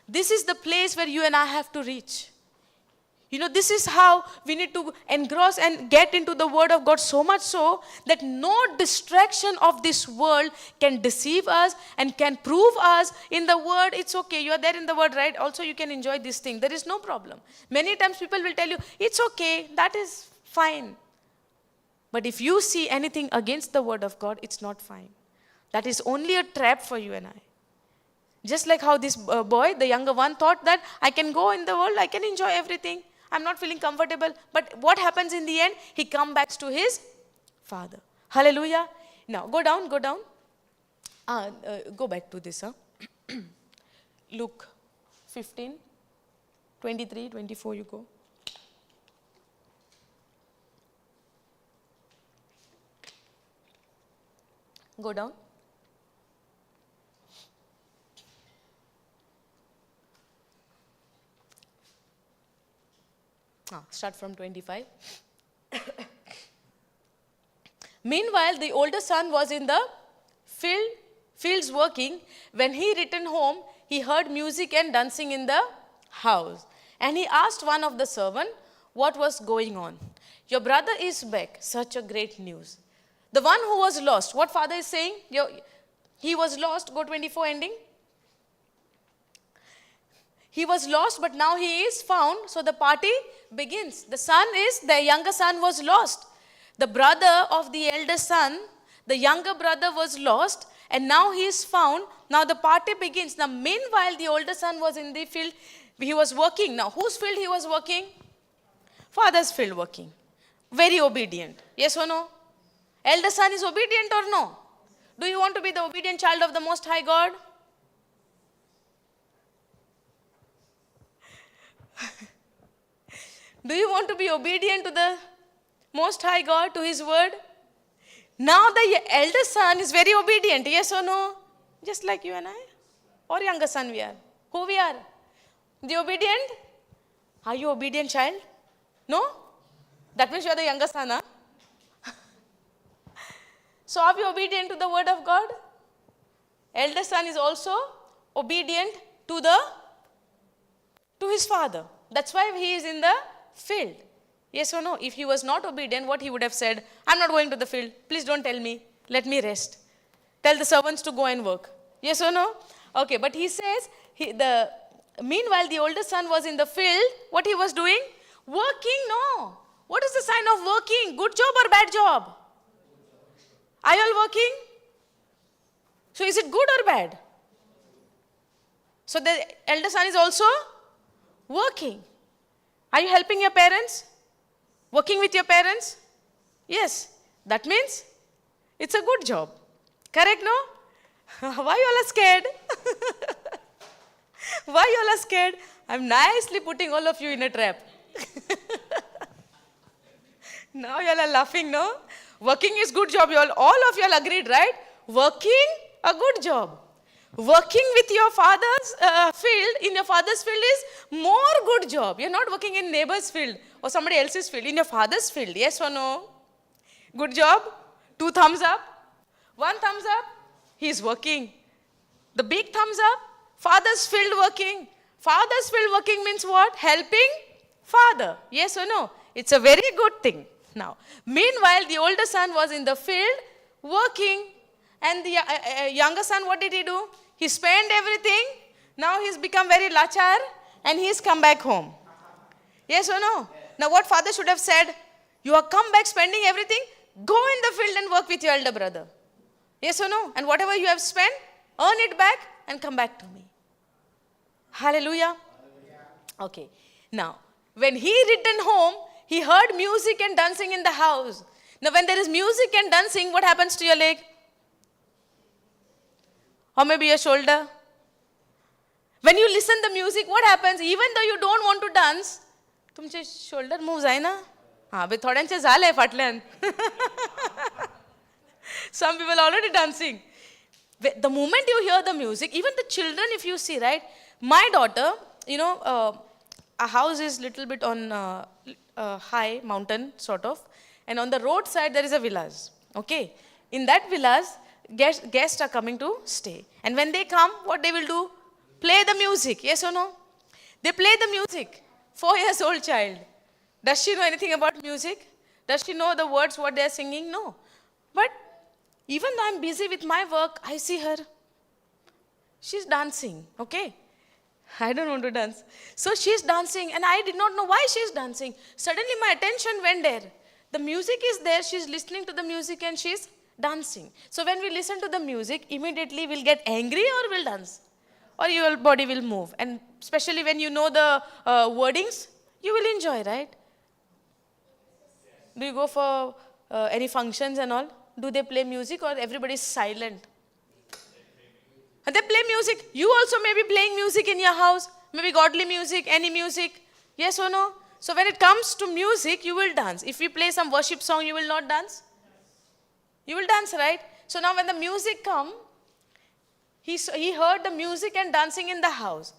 This is the place where you and I have to reach. This is how we need to engross and get into the Word of God, so much so that no distraction of this world can deceive us and can prove us in the Word. It's okay, you are there in the Word, right? Also, you can enjoy this thing. There is no problem. Many times people will tell you, it's okay, that is fine. But if you see anything against the Word of God, it's not fine. That is only a trap for you and I. Just like how this boy, the younger one, thought that I can go in the world, I can enjoy everything. I'm not feeling comfortable. But what happens in the end? He comes back to his father. Hallelujah. Now, go down. Go back to this. Luke 15, 23, 24, you go. Go down. Start from 25. Meanwhile, the older son was in the fields working. When he returned home, he heard music and dancing in the house. And he asked one of the servants what was going on. Your brother is back. Such a great news. The one who was lost. What father is saying? He was lost. Go 24 ending. He was lost, but now he is found. So the party begins. The younger son was lost. The brother of the elder son, the younger brother was lost, and now he is found. Now the party begins. Now meanwhile, the older son was in the field. He was working. Now whose field he was working? Father's field working. Very obedient. Yes or no? Elder son is obedient or no? Do you want to be the obedient child of the Most High God? Do you want to be obedient to the Most High God, to His word. Now the elder son is very obedient, yes or no? Just like you and I. Or younger son we are. Who we are? The obedient? Are you obedient child? No? That means you are the younger son, huh? So are we obedient to the word of God? Elder son is also obedient to his father. That's why he is in the field. Yes or no? If he was not obedient, what he would have said? I'm not going to the field. Please don't tell me. Let me rest. Tell the servants to go and work. Yes or no? Okay, but he says, meanwhile the older son was in the field. What he was doing? Working, no. What is the sign of working? Good job or bad job? Are you all working? So is it good or bad? So the elder son is also working. Are you helping your parents? Working with your parents? Yes. That means it's a good job. Correct, no? Why you all are scared? Why you all are scared? I'm nicely putting all of you in a trap. Now you all are laughing, no? Working is good job. All of you all agreed, right? Working, a good job. Working with your father's field, in your father's field is more good job. You're not working in neighbor's field or somebody else's field, in your father's field. Yes or no? Good job? 2 thumbs up? 1 thumbs up? He's working. The big thumbs up? Father's field working. Father's field working means what? Helping father. Yes or no? It's a very good thing. Now, meanwhile, the older son was in the field working, and the younger son, what did he do? He spent everything. Now he's become very lachar, and he's come back home. Yes or no? Now, what father should have said? You have come back spending everything. Go in the field and work with your elder brother. Yes or no? And whatever you have spent, earn it back and come back to me. Hallelujah. Okay. Now, when he returned home, he heard music and dancing in the house. Now, when there is music and dancing, what happens to your leg? Or maybe your shoulder? When you listen to the music, what happens? Even though you don't want to dance, तुमचे shoulder moves आहे ना? हाँ, बे थोड्यांचे झाले फाटल्यान. Some people are already dancing. The moment you hear the music, even the children, if you see, right? My daughter, our house is little bit on high mountain, sort of. And on the roadside, there is a villas. Okay? In that villas, guests are coming to stay. And when they come, what they will do? Play the music. Yes or no? They play the music. 4 years old child. Does she know anything about music? Does she know the words, what they are singing? No. But even though I'm busy with my work, I see her. She's dancing. Okay? I don't want to dance. So she's dancing, and I did not know why she's dancing. Suddenly my attention went there. The music is there, she's listening to the music and she's dancing. So when we listen to the music, immediately we'll get angry or we'll dance. Or your body will move. And especially when you know the wordings, you will enjoy, right? Do you go for any functions and all? Do they play music or everybody is silent? And they play music. You also may be playing music in your house. Maybe godly music, any music. Yes or no? So when it comes to music, you will dance. If we play some worship song, you will not dance? You will dance, right? So now when the music come, he heard the music and dancing in the house.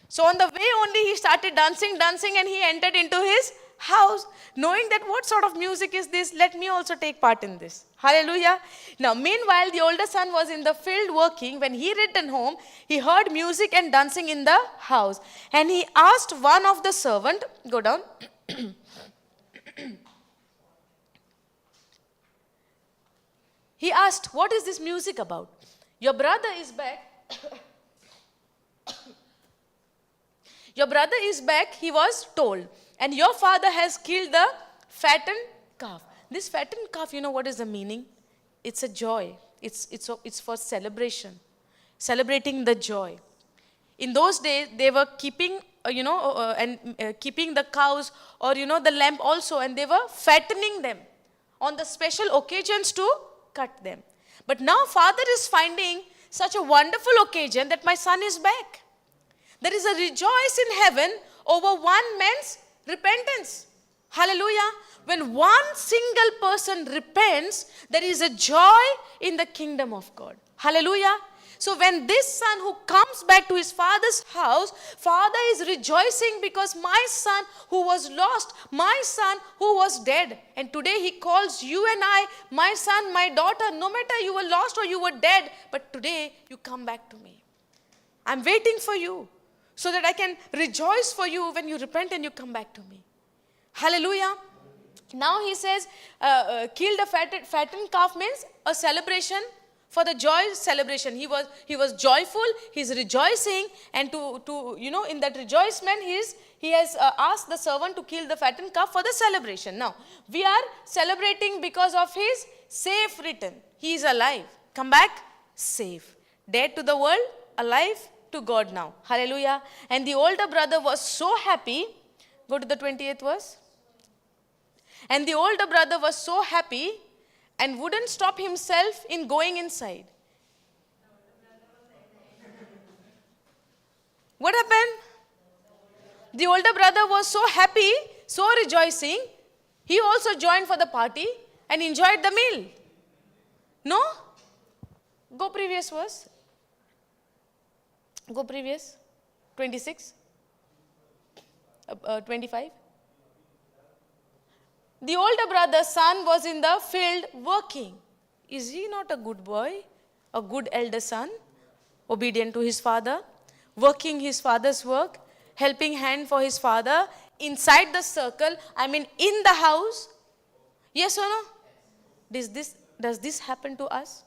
So on the way only he started dancing, and he entered into his house, knowing that what sort of music is this? Let me also take part in this. Hallelujah. Now, meanwhile, the older son was in the field working. When he returned home, he heard music and dancing in the house. And he asked one of the servant, go down. He asked, what is this music about? Your brother is back. Your brother is back, he was told. And your father has killed the fattened calf. This fattened calf, you know what is the meaning? It's a joy. It's for celebration. Celebrating the joy. In those days, they were keeping, keeping the cows or, the lamb also. And they were fattening them on the special occasions to cut them. But now father is finding such a wonderful occasion that my son is back. There is a rejoice in heaven over one man's repentance. Hallelujah. When one single person repents, there is a joy in the kingdom of God. Hallelujah. So when this son who comes back to his father's house, father is rejoicing because my son who was lost, my son who was dead. And today he calls you and I, my son, my daughter, no matter you were lost or you were dead, but today you come back to me. I'm waiting for you so that I can rejoice for you when you repent and you come back to me. Hallelujah. Now he says, killed a fattened calf means a celebration for the joy celebration. He was joyful, he's rejoicing, and to in that rejoicement he has asked the servant to kill the fattened calf for the celebration. Now, we are celebrating because of his safe return. He is alive. Come back, safe. Dead to the world, alive to God now. Hallelujah. And the older brother was so happy. Go to the 28th verse. And the older brother was so happy and wouldn't stop himself in going inside. What happened? The older brother was so happy, so rejoicing. He also joined for the party and enjoyed the meal. No? Go previous verse. Go previous. 26. 25. The older brother's son was in the field working. Is he not a good boy? A good elder son? Obedient to his father? Working his father's work? Helping hand for his father? Inside the circle? I mean in the house? Yes or no? Does this happen to us?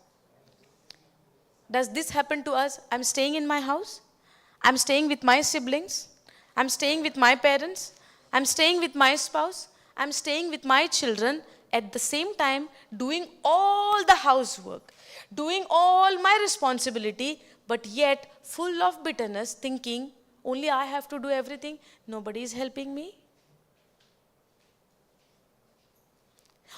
Does this happen to us? I'm staying in my house. I'm staying with my siblings. I'm staying with my parents. I'm staying with my spouse. I'm staying with my children, at the same time doing all the housework, doing all my responsibility, but yet full of bitterness, thinking only I have to do everything. Nobody is helping me.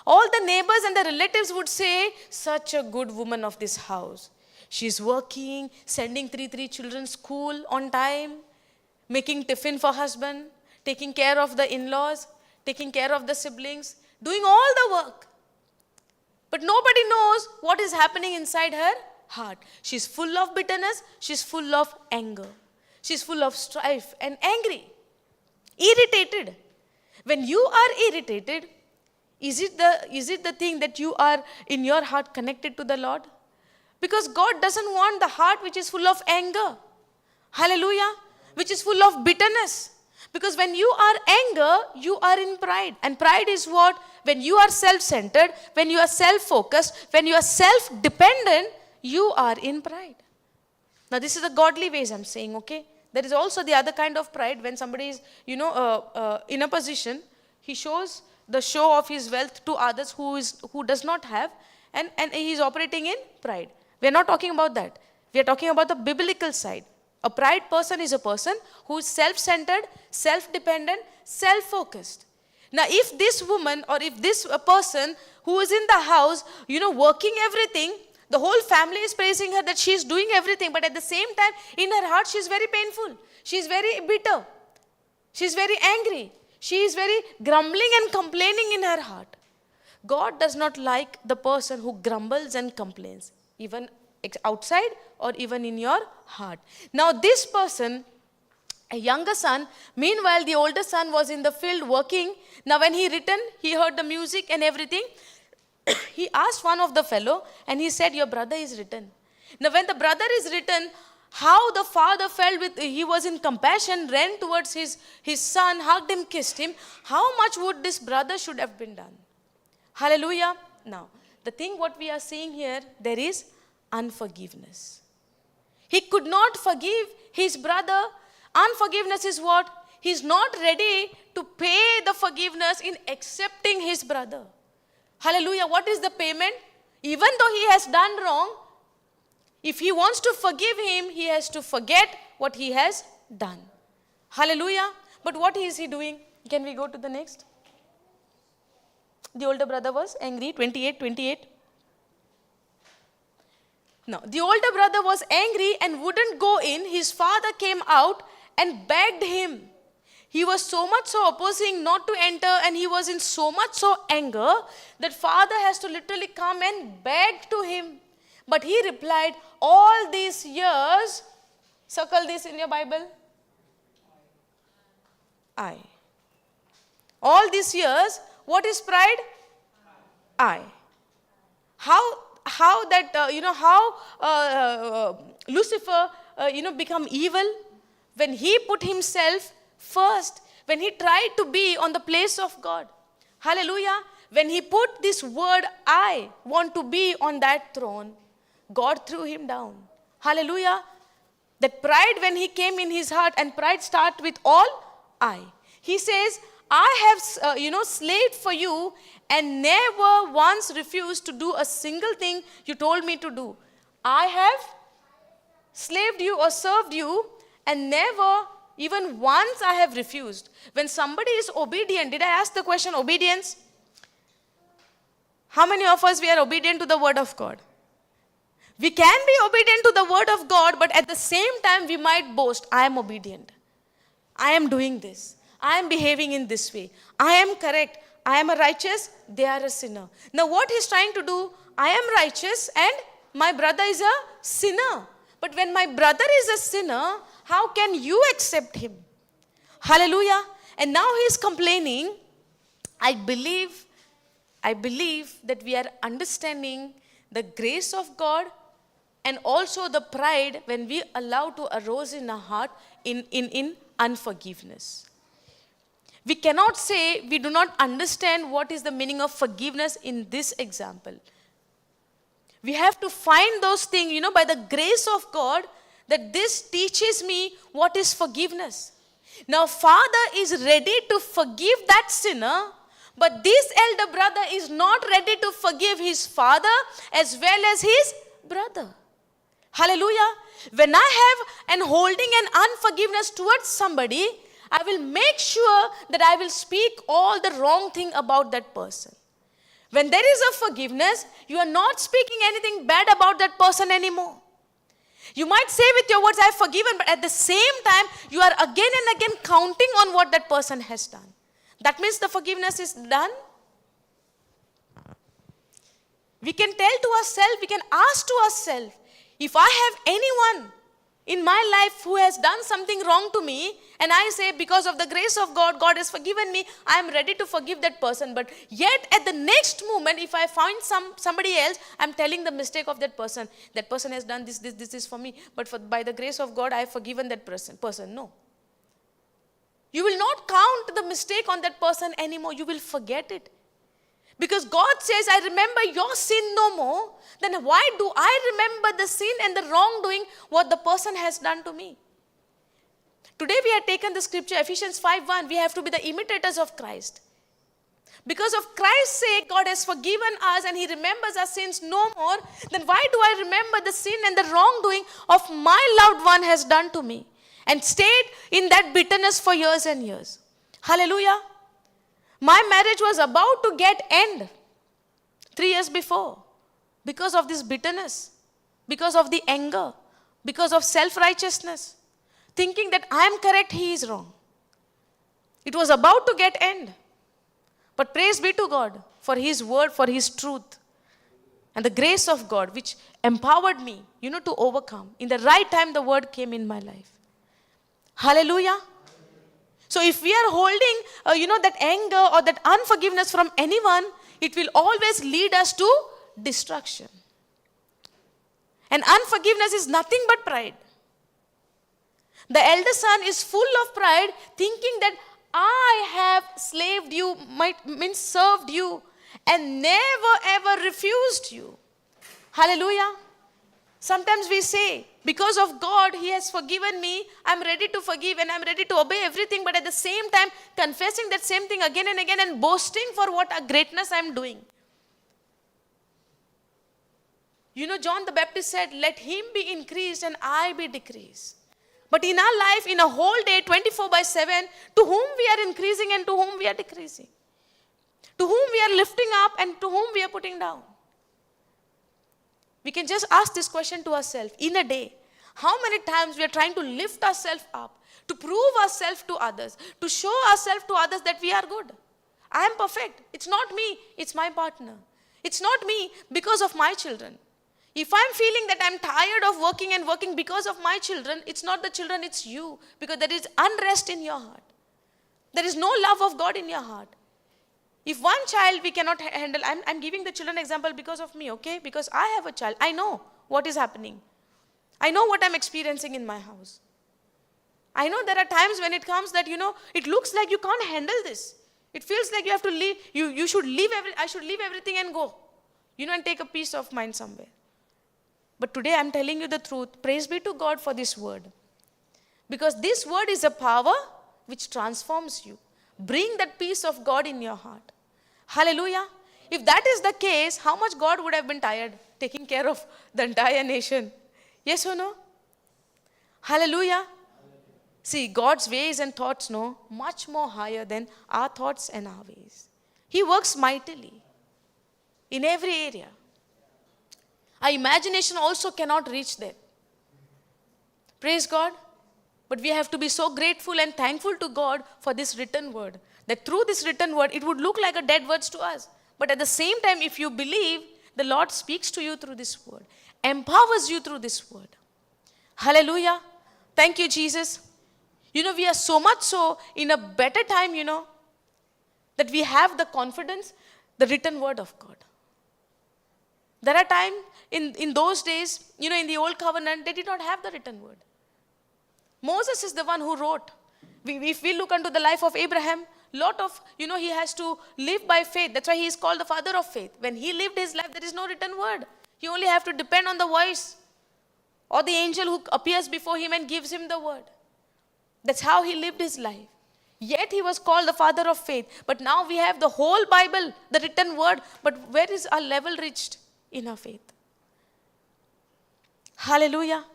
All the neighbors and the relatives would say, such a good woman of this house. She's working, sending three children school on time, making tiffin for husband, taking care of the in-laws, taking care of the siblings, doing all the work. But nobody knows what is happening inside her heart. She's full of bitterness. She's full of anger. She's full of strife and angry, irritated. When you are irritated, is it the thing that you are in your heart connected to the Lord? Because God doesn't want the heart which is full of anger. Hallelujah. Which is full of bitterness. Because when you are anger, you are in pride. And pride is what? When you are self-centered, when you are self-focused, when you are self-dependent, you are in pride. Now this is the godly ways I'm saying, okay? There is also the other kind of pride when somebody is, in a position, he shows the show of his wealth to others who does not have, and he is operating in pride. We are not talking about that. We are talking about the biblical side. A pride person is a person who is self-centered, self-dependent, self-focused. Now, if this woman or if this person who is in the house, working everything, the whole family is praising her that she is doing everything, but at the same time, in her heart, she is very painful. She is very bitter. She is very angry. She is very grumbling and complaining in her heart. God does not like the person who grumbles and complains, even outside or even in your heart. Now this person, a younger son, meanwhile the older son was in the field working. Now when he returned, he heard the music and everything. He asked one of the fellow and he said, your brother is returned. Now when the brother is returned, how the father felt he was in compassion, ran towards his son, hugged him, kissed him. How much would this brother should have been done? Hallelujah. Now, the thing what we are seeing here, there is unforgiveness. He could not forgive his brother. Unforgiveness is what? He's not ready to pay the forgiveness in accepting his brother. Hallelujah. What is the payment? Even though he has done wrong, if he wants to forgive him, he has to forget what he has done. Hallelujah. But what is he doing? Can we go to the next? The older brother was angry. 28. Now, the older brother was angry and wouldn't go in. His father came out and begged him, He was so much so opposing not to enter, and he was in so much so anger that father has to literally come and beg to him. But he replied, all these years, circle this in your Bible. I. All these years, what is pride? I. How that, Lucifer, become evil? When he put himself first, when he tried to be on the place of God. Hallelujah. When he put this word, I want to be on that throne, God threw him down. Hallelujah. That pride, when he came in his heart, and pride start with all I. He says, I have, slaved for you and never once refused to do a single thing you told me to do. I have slaved you or served you and never even once I have refused. When somebody is obedient, did I ask the question, obedience? How many of us we are obedient to the word of God? We can be obedient to the word of God, but at the same time we might boast, I am obedient. I am doing this. I am behaving in this way. I am correct. I am a righteous. They are a sinner. Now what he's trying to do, I am righteous and my brother is a sinner. But when my brother is a sinner, how can you accept him? Hallelujah. And now he is complaining. I believe that we are understanding the grace of God and also the pride when we allow to arise in our heart in unforgiveness. We cannot say we do not understand what is the meaning of forgiveness in this example. We have to find those things, by the grace of God, that this teaches me what is forgiveness. Now, father is ready to forgive that sinner, but this elder brother is not ready to forgive his father as well as his brother. Hallelujah. When I have an holding an unforgiveness towards somebody, I will make sure that I will speak all the wrong thing about that person. When there is a forgiveness, you are not speaking anything bad about that person anymore. You might say with your words, I have forgiven, but at the same time, you are again and again counting on what that person has done. That means the forgiveness is done. We can tell to ourselves, we can ask to ourselves, if I have anyone in my life who has done something wrong to me, and I say, because of the grace of God, God has forgiven me, I am ready to forgive that person. But yet, at the next moment, if I find somebody else, I am telling the mistake of that person. That person has done this is for me. But by the grace of God, I have forgiven that person. No. You will not count the mistake on that person anymore. You will forget it. Because God says, I remember your sin no more. Then why do I remember the sin and the wrongdoing what the person has done to me? Today we have taken the scripture, Ephesians 5:1. We have to be the imitators of Christ. Because of Christ's sake, God has forgiven us and he remembers our sins no more. Then why do I remember the sin and the wrongdoing of my loved one has done to me? And stayed in that bitterness for years and years. Hallelujah. My marriage was about to get end 3 years before. Because of this bitterness. Because of the anger. Because of self-righteousness. Thinking that I am correct, he is wrong. It was about to get end. But praise be to God for his word, for his truth. And the grace of God which empowered me, to overcome. In the right time the word came in my life. Hallelujah. So if we are holding, that anger or that unforgiveness from anyone, it will always lead us to destruction. And unforgiveness is nothing but pride. The elder son is full of pride, thinking that I have slaved you, means served you, and never ever refused you. Hallelujah. Sometimes we say, because of God, he has forgiven me, I'm ready to forgive and I'm ready to obey everything, but at the same time, confessing that same thing again and again and boasting for what a greatness I'm doing. John the Baptist said, let him be increased and I be decreased. But in our life, in a whole day, 24/7, to whom we are increasing and to whom we are decreasing. To whom we are lifting up and to whom we are putting down. We can just ask this question to ourselves. In a day, how many times we are trying to lift ourselves up? to prove ourselves to others, to show ourselves to others that we are good. I am perfect. It's not me, it's my partner. It's not me because of my children. If I'm feeling that I'm tired of working and working because of my children, it's not the children, it's you. Because there is unrest in your heart. There is no love of God in your heart. If one child we cannot handle, I'm giving the children example because of me, okay? Because I have a child. I know what is happening. I know what I'm experiencing in my house. I know there are times when it comes that, it looks like you can't handle this. It feels like you have to leave, you should leave I should leave everything and go, and take a peace of mind somewhere. But today I'm telling you the truth. Praise be to God for this word. Because this word is a power which transforms you. Bring that peace of God in your heart. Hallelujah. If that is the case, how much God would have been tired taking care of the entire nation? Yes or no? Hallelujah. See, God's ways and thoughts, much more higher than our thoughts and our ways. He works mightily in every area. Our imagination also cannot reach there. Praise God. But we have to be so grateful and thankful to God for this written word. That through this written word, it would look like a dead words to us. But at the same time, if you believe, the Lord speaks to you through this word. Empowers you through this word. Hallelujah. Thank you, Jesus. We are so much so in a better time, that we have the confidence, the written word of God. There are times in those days, in the old covenant, they did not have the written word. Moses is the one who wrote. If we look into the life of Abraham, he has to live by faith. That's why he is called the father of faith. When he lived his life, there is no written word. He only have to depend on the voice or the angel who appears before him and gives him the word. That's how he lived his life. Yet he was called the father of faith. But now we have the whole Bible, the written word. But where is our level reached in our faith? Hallelujah.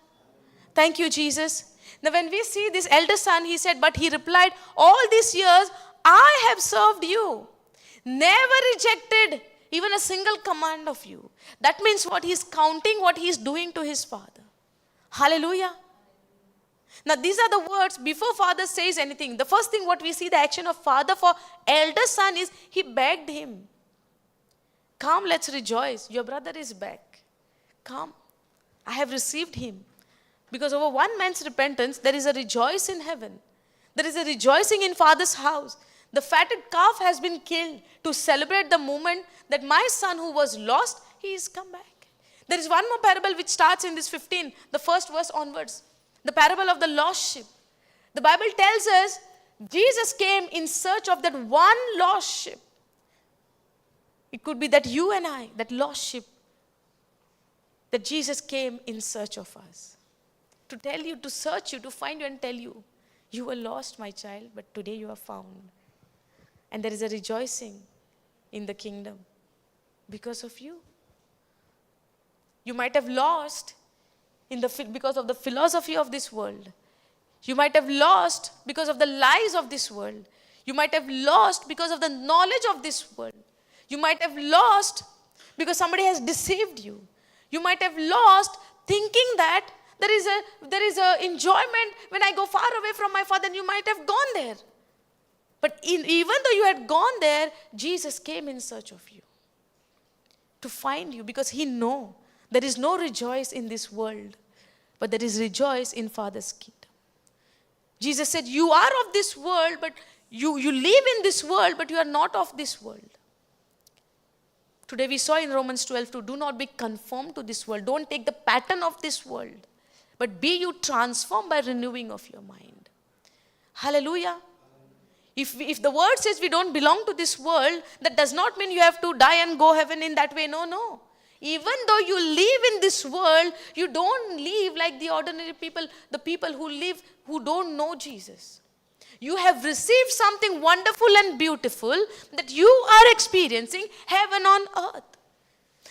Thank you, Jesus. Now when we see this elder son, he said, but he replied, all these years I have served you. Never rejected even a single command of you. That means what? He's counting what he's doing to his father. Hallelujah. Now these are the words before father says anything. The first thing what we see the action of father for elder son is he begged him. Come, let's rejoice. Your brother is back. Come. I have received him. Because over one man's repentance, there is a rejoice in heaven. There is a rejoicing in Father's house. The fatted calf has been killed to celebrate the moment that my son who was lost, he is come back. There is one more parable which starts in this 15, the first verse onwards. The parable of the lost sheep. The Bible tells us Jesus came in search of that one lost sheep. It could be that you and I, that lost sheep, that Jesus came in search of us. To tell you, to search you, to find you and tell you, you were lost, my child, but today you are found. And there is a rejoicing in the kingdom because of you. You might have lost because of the philosophy of this world. You might have lost because of the lies of this world. You might have lost because of the knowledge of this world. You might have lost because somebody has deceived you. You might have lost thinking that there is a enjoyment when I go far away from my father, and you might have gone there. But even though you had gone there, Jesus came in search of you to find you, because he knows there is no rejoice in this world, but there is rejoice in Father's kingdom. Jesus said, you are of this world, but you live in this world, but you are not of this world. Today we saw in Romans 12 to do not be conformed to this world. Don't take the pattern of this world, but be you transformed by renewing of your mind. Hallelujah. If the word says we don't belong to this world, that does not mean you have to die and go heaven in that way. No. Even though you live in this world, you don't live like the ordinary people, the people who don't know Jesus. You have received something wonderful and beautiful that you are experiencing heaven on earth.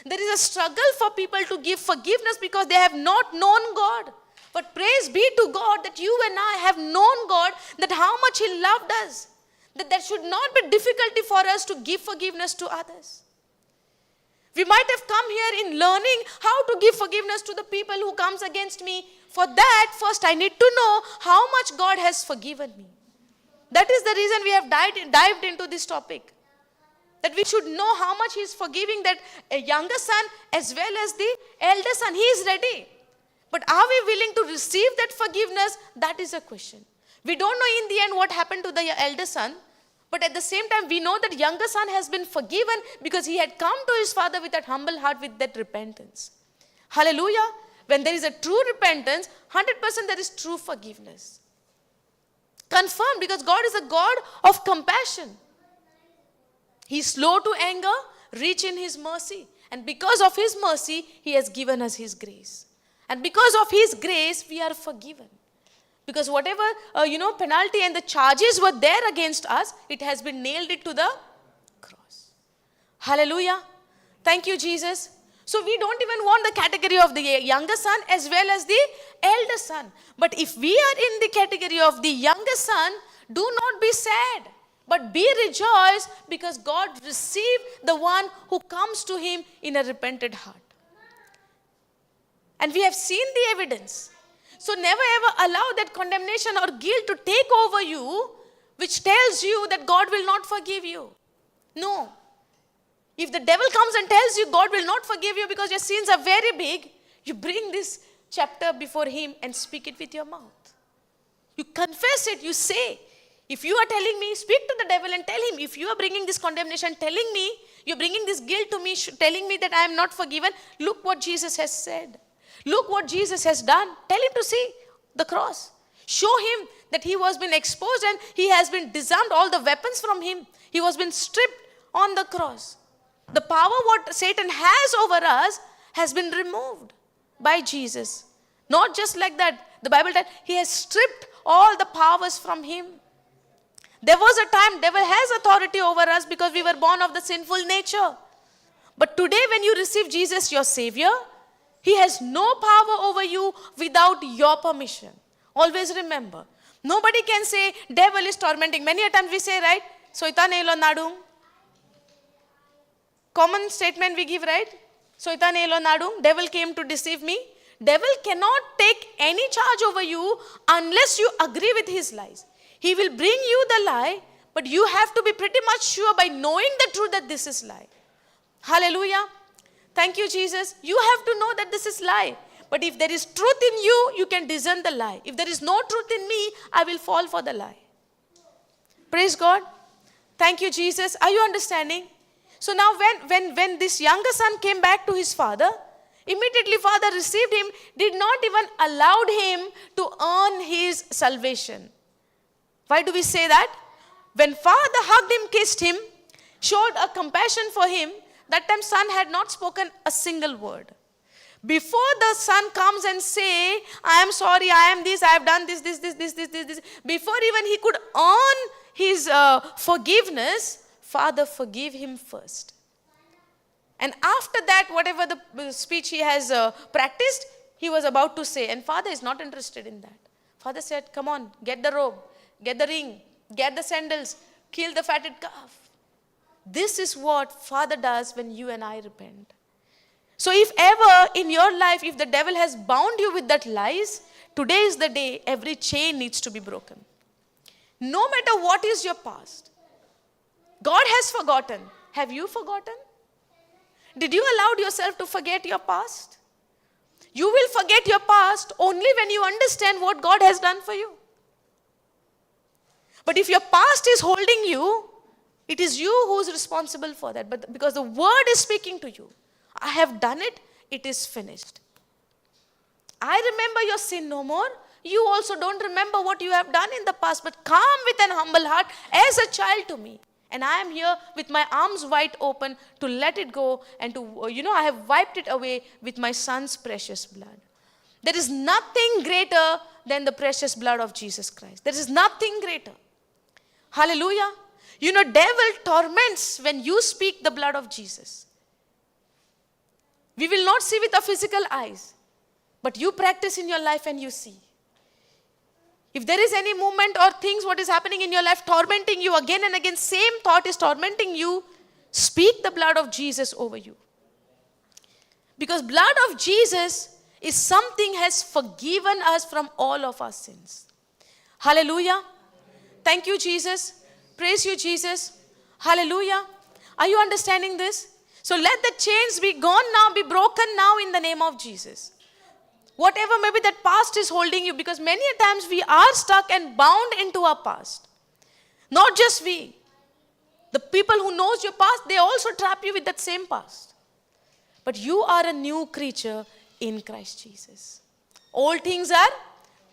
There is a struggle for people to give forgiveness because they have not known God. But praise be to God that you and I have known God, that how much he loved us. That there should not be difficulty for us to give forgiveness to others. We might have come here in learning how to give forgiveness to the people who comes against me. For that, first I need to know how much God has forgiven me. That is the reason we have dived into this topic. That we should know how much He is forgiving that a younger son as well as the elder son. He is ready. But are we willing to receive that forgiveness? That is a question. We don't know in the end what happened to the elder son. But at the same time, we know that younger son has been forgiven because he had come to his father with that humble heart, with that repentance. Hallelujah. When there is a true repentance, 100% there is true forgiveness. Confirmed, because God is a God of compassion. He is slow to anger, rich in His mercy. And because of His mercy, He has given us His grace. And because of His grace, we are forgiven. Because whatever, penalty and the charges were there against us, it has been nailed it to the cross. Hallelujah. Thank you, Jesus. So we don't even want the category of the younger son as well as the elder son. But if we are in the category of the younger son, do not be sad, but be rejoiced, because God received the one who comes to Him in a repentant heart. And we have seen the evidence. So never ever allow that condemnation or guilt to take over you, which tells you that God will not forgive you. No. If the devil comes and tells you God will not forgive you because your sins are very big, you bring this chapter before Him and speak it with your mouth. You confess it, you say. If you are telling me, speak to the devil and tell him. If you are bringing this condemnation, telling me, you're bringing this guilt to me, telling me that I am not forgiven, look what Jesus has said. Look what Jesus has done. Tell him to see the cross. Show him that he was been exposed and he has been disarmed, all the weapons from him. He was been stripped on the cross. The power what Satan has over us has been removed by Jesus. Not just like that. The Bible tells He has stripped all the powers from him. There was a time devil has authority over us because we were born of the sinful nature. But today when you receive Jesus your Savior, He has no power over you without your permission. Always remember. Nobody can say devil is tormenting. Many a times we say, right? Soita nelo nadung. Common statement we give, right? Soita nelo nadung. Devil came to deceive me. Devil cannot take any charge over you unless you agree with his lies. He will bring you the lie, but you have to be pretty much sure by knowing the truth that this is lie. Hallelujah. Thank you, Jesus. You have to know that this is lie. But if there is truth in you, you can discern the lie. If there is no truth in me, I will fall for the lie. Praise God. Thank you, Jesus. Are you understanding? So now when this younger son came back to his father, immediately father received him, did not even allow him to earn his salvation. Why do we say that? When father hugged him, kissed him, showed a compassion for him, that time son had not spoken a single word. Before the son comes and say, I am sorry, I am this, I have done this. Before even he could earn his forgiveness, father forgive him first. And after that, whatever the speech he has practiced, he was about to say. And father is not interested in that. Father said, come on, get the robe, get the ring, get the sandals, kill the fatted calf. This is what Father does when you and I repent. So if ever in your life, if the devil has bound you with that lies, today is the day every chain needs to be broken. No matter what is your past. God has forgotten. Have you forgotten? Did you allow yourself to forget your past? You will forget your past only when you understand what God has done for you. But if your past is holding you, it is you who is responsible for that. But because the word is speaking to you, I have done it, it is finished. I remember your sin no more. You also don't remember what you have done in the past, but come with an humble heart as a child to me. And I am here with my arms wide open to let it go and to, I have wiped it away with my son's precious blood. There is nothing greater than the precious blood of Jesus Christ. There is nothing greater. Hallelujah. Devil torments when you speak the blood of Jesus. We will not see with our physical eyes, but you practice in your life and you see. If there is any movement or things what is happening in your life tormenting you again and again, same thought is tormenting you, speak the blood of Jesus over you. Because blood of Jesus is something has forgiven us from all of our sins. Hallelujah. Thank you, Jesus. Praise you, Jesus. Hallelujah. Are you understanding this? So let the chains be gone now, be broken now in the name of Jesus. Whatever maybe that past is holding you, because many times we are stuck and bound into our past. Not just we. The people who knows your past, they also trap you with that same past. But you are a new creature in Christ Jesus. All things are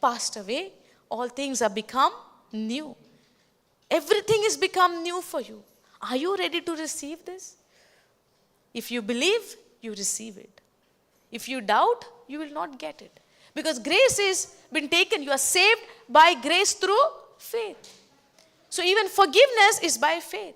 passed away. All things are become new. Everything is become new for you. Are you ready to receive this? If you believe, you receive it. If you doubt, you will not get it. Because grace is been taken. You are saved by grace through faith. So even forgiveness is by faith.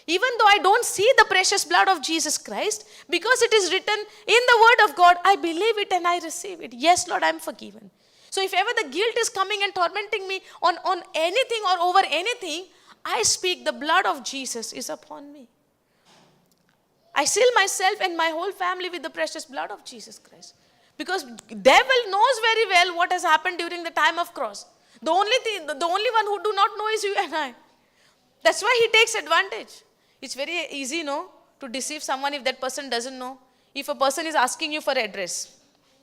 Even though I don't see the precious blood of Jesus Christ, because it is written in the word of God, I believe it and I receive it. Yes, Lord, I am forgiven. So if ever the guilt is coming and tormenting me on anything or over anything, I speak the blood of Jesus is upon me. I seal myself and my whole family with the precious blood of Jesus Christ. Because devil knows very well what has happened during the time of cross. The only one who do not know is you and I. That's why he takes advantage. It's very easy, to deceive someone if that person doesn't know. If a person is asking you for address,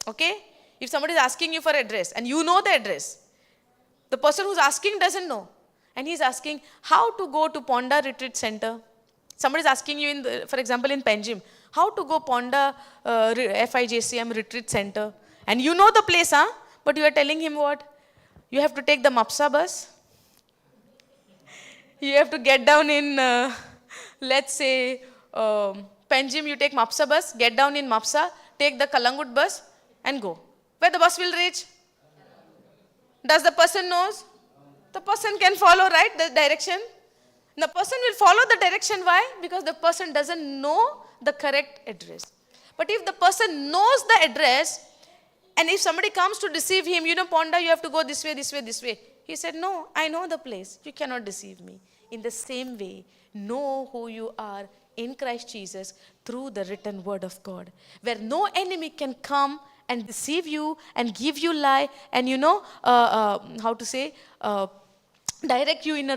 okay? If somebody is asking you for address and you know the address, the person who's asking doesn't know. And he's asking how to go to Ponda Retreat Center. Somebody is asking you, for example, in Panjim, how to go Ponda FIJCM Retreat Center. And you know the place, but you are telling him what? You have to take the Mapsa bus. You have to get down in, let's say, Panjim, you take Mapsa bus, get down in Mapsa, take the Kalangut bus and go. Where the bus will reach? Does the person knows? The person can follow, right, the direction? The person will follow the direction. Why? Because the person doesn't know the correct address. But if the person knows the address, and if somebody comes to deceive him, Ponda, you have to go this way, this way, this way. He said, no, I know the place. You cannot deceive me. In the same way, know who you are in Christ Jesus through the written word of God. Where no enemy can come and deceive you and give you lie and direct you in a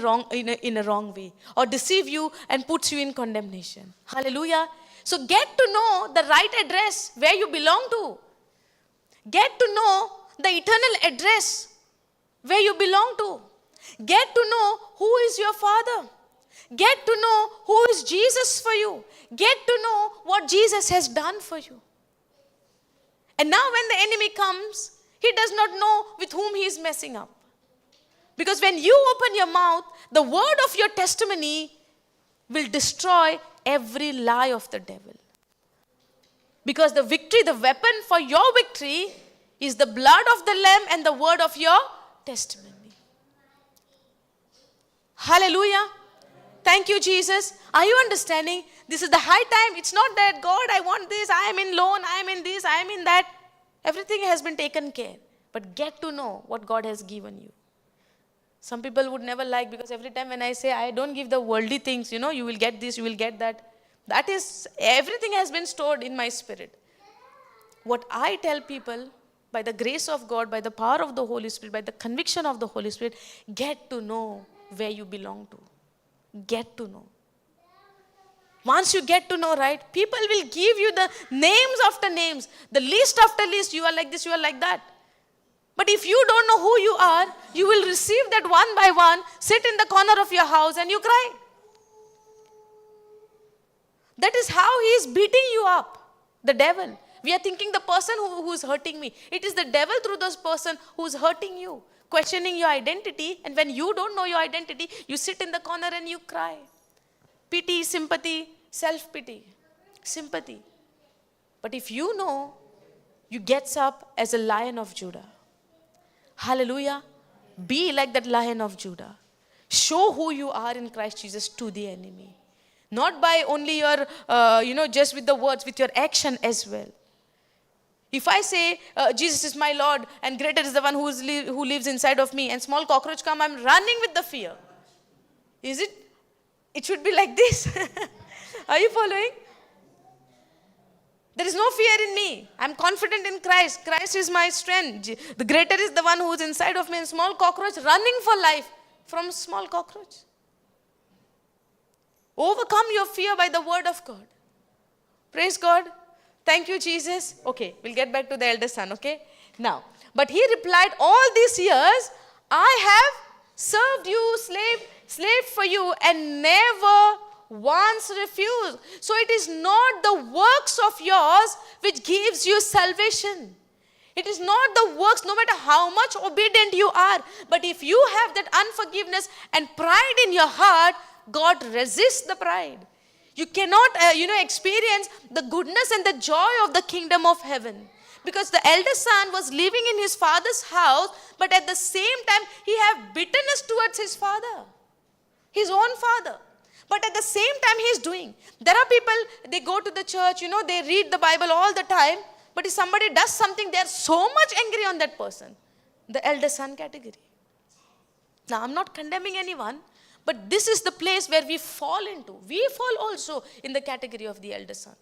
wrong way, or deceive you and puts you in condemnation. Hallelujah. So get to know the right address where you belong to. Get to know the eternal address where you belong to. Get to know who is your Father. Get to know who is Jesus for you. Get to know what Jesus has done for you. And now when the enemy comes, he does not know with whom he is messing up. Because when you open your mouth, the word of your testimony will destroy every lie of the devil. Because the victory, the weapon for your victory is the blood of the Lamb and the word of your testimony. Hallelujah. Thank you, Jesus. Are you understanding? This is the high time. It's not that, God, I want this, I am in loan, I am in this, I am in that. Everything has been taken care. But get to know what God has given you. Some people would never like, because every time when I say, I don't give the worldly things, you will get this, you will get that. That is, everything has been stored in my spirit. What I tell people, by the grace of God, by the power of the Holy Spirit, by the conviction of the Holy Spirit, get to know where you belong to. Get to know. Once you get to know, right, people will give you the names after names, the list after list. You are like this, you are like that. But if you don't know who you are, you will receive that one by one, sit in the corner of your house and you cry. That is how he is beating you up, the devil. We are thinking the person who is hurting me. It is the devil through this person who is hurting you, questioning your identity. And when you don't know your identity, you sit in the corner and you cry. Pity, sympathy, self-pity, sympathy. But if you know, you get up as a Lion of Judah. Hallelujah. Be like that Lion of Judah. Show who you are in Christ Jesus to the enemy. Not by only your, just with the words, with your action as well. If I say, Jesus is my Lord and greater is the one who lives inside of me, and small cockroach come, I'm running with the fear. Is it? It should be like this. Are you following? There is no fear in me. I'm confident in Christ. Christ is my strength. The greater is the one who is inside of me. And small cockroach running for life from small cockroach. Overcome your fear by the word of God. Praise God. Thank you, Jesus. Okay, we'll get back to the elder son, okay? Now, but he replied, all these years, I have served you, slave for you, and never once refused. So it is not the works of yours which gives you salvation. It is not the works, no matter how much obedient you are. But if you have that unforgiveness and pride in your heart, God resists the pride. You cannot, experience the goodness and the joy of the kingdom of heaven. Because the elder son was living in his father's house, but at the same time, he had bitterness towards his father, his own father. But at the same time, he is doing. There are people, they go to the church, they read the Bible all the time, but if somebody does something, they are so much angry on that person. The elder son category. Now, I'm not condemning anyone, but this is the place where we fall into. We fall also in the category of the elder son.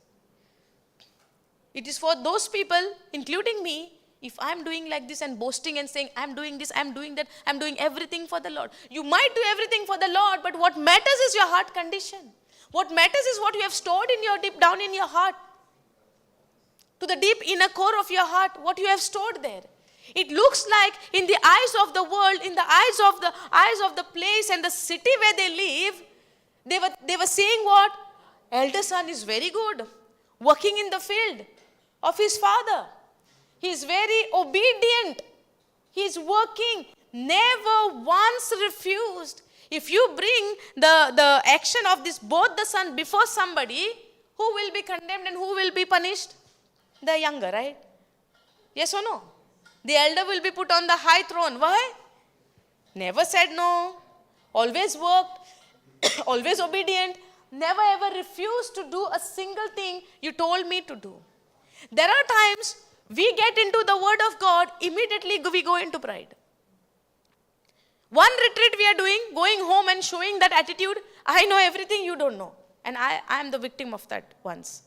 It is for those people, including me, if I'm doing like this and boasting and saying, I'm doing this, I'm doing that, I'm doing everything for the Lord. You might do everything for the Lord, but what matters is your heart condition. What matters is what you have stored in your deep down in your heart. To the deep inner core of your heart, what you have stored there. It looks like in the eyes of the world, in the eyes of the place and the city where they live, they were saying what? Elder son is very good, working in the field of his father. He is very obedient. He is working, never once refused. If you bring the action of this, both the son before somebody, who will be condemned and who will be punished? The younger, right? Yes or no? The elder will be put on the high throne. Why? Never said no. Always worked. Always obedient. Never ever refused to do a single thing you told me to do. There are times we get into the word of God, immediately we go into pride. One retreat we are doing, going home and showing that attitude, I know everything you don't know. And I am the victim of that once.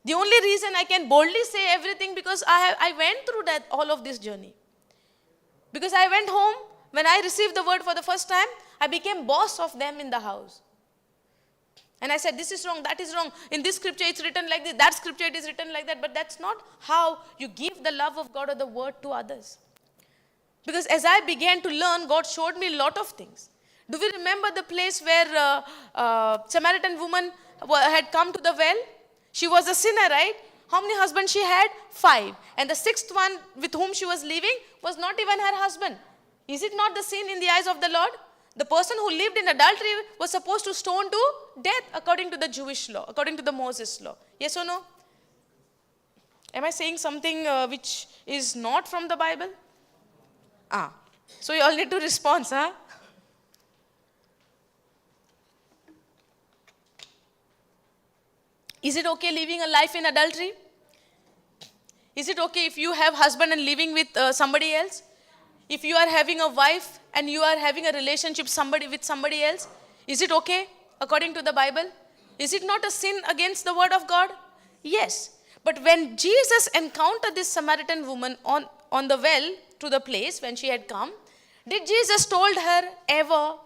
The only reason I can boldly say everything because I went through that all of this journey. Because I went home, when I received the word for the first time, I became boss of them in the house. And I said, this is wrong, that is wrong. In this scripture it's written like this, that scripture it is written like that. But that's not how you give the love of God or the word to others. Because as I began to learn, God showed me a lot of things. Do we remember the place where Samaritan woman had come to the well? She was a sinner, right? How many husbands she had? 5. And the 6th one with whom she was living was not even her husband. Is it not the sin in the eyes of the Lord? The person who lived in adultery was supposed to stone to death according to the Jewish law, according to the Moses law. Yes or no? Am I saying something which is not from the Bible? So you all need to respond, huh? Is it okay living a life in adultery? Is it okay if you have husband and living with somebody else? If you are having a wife and you are having a relationship with somebody else, is it okay according to the Bible? Is it not a sin against the word of God? Yes. But when Jesus encountered this Samaritan woman on the well to the place when she had come, did Jesus told her ever,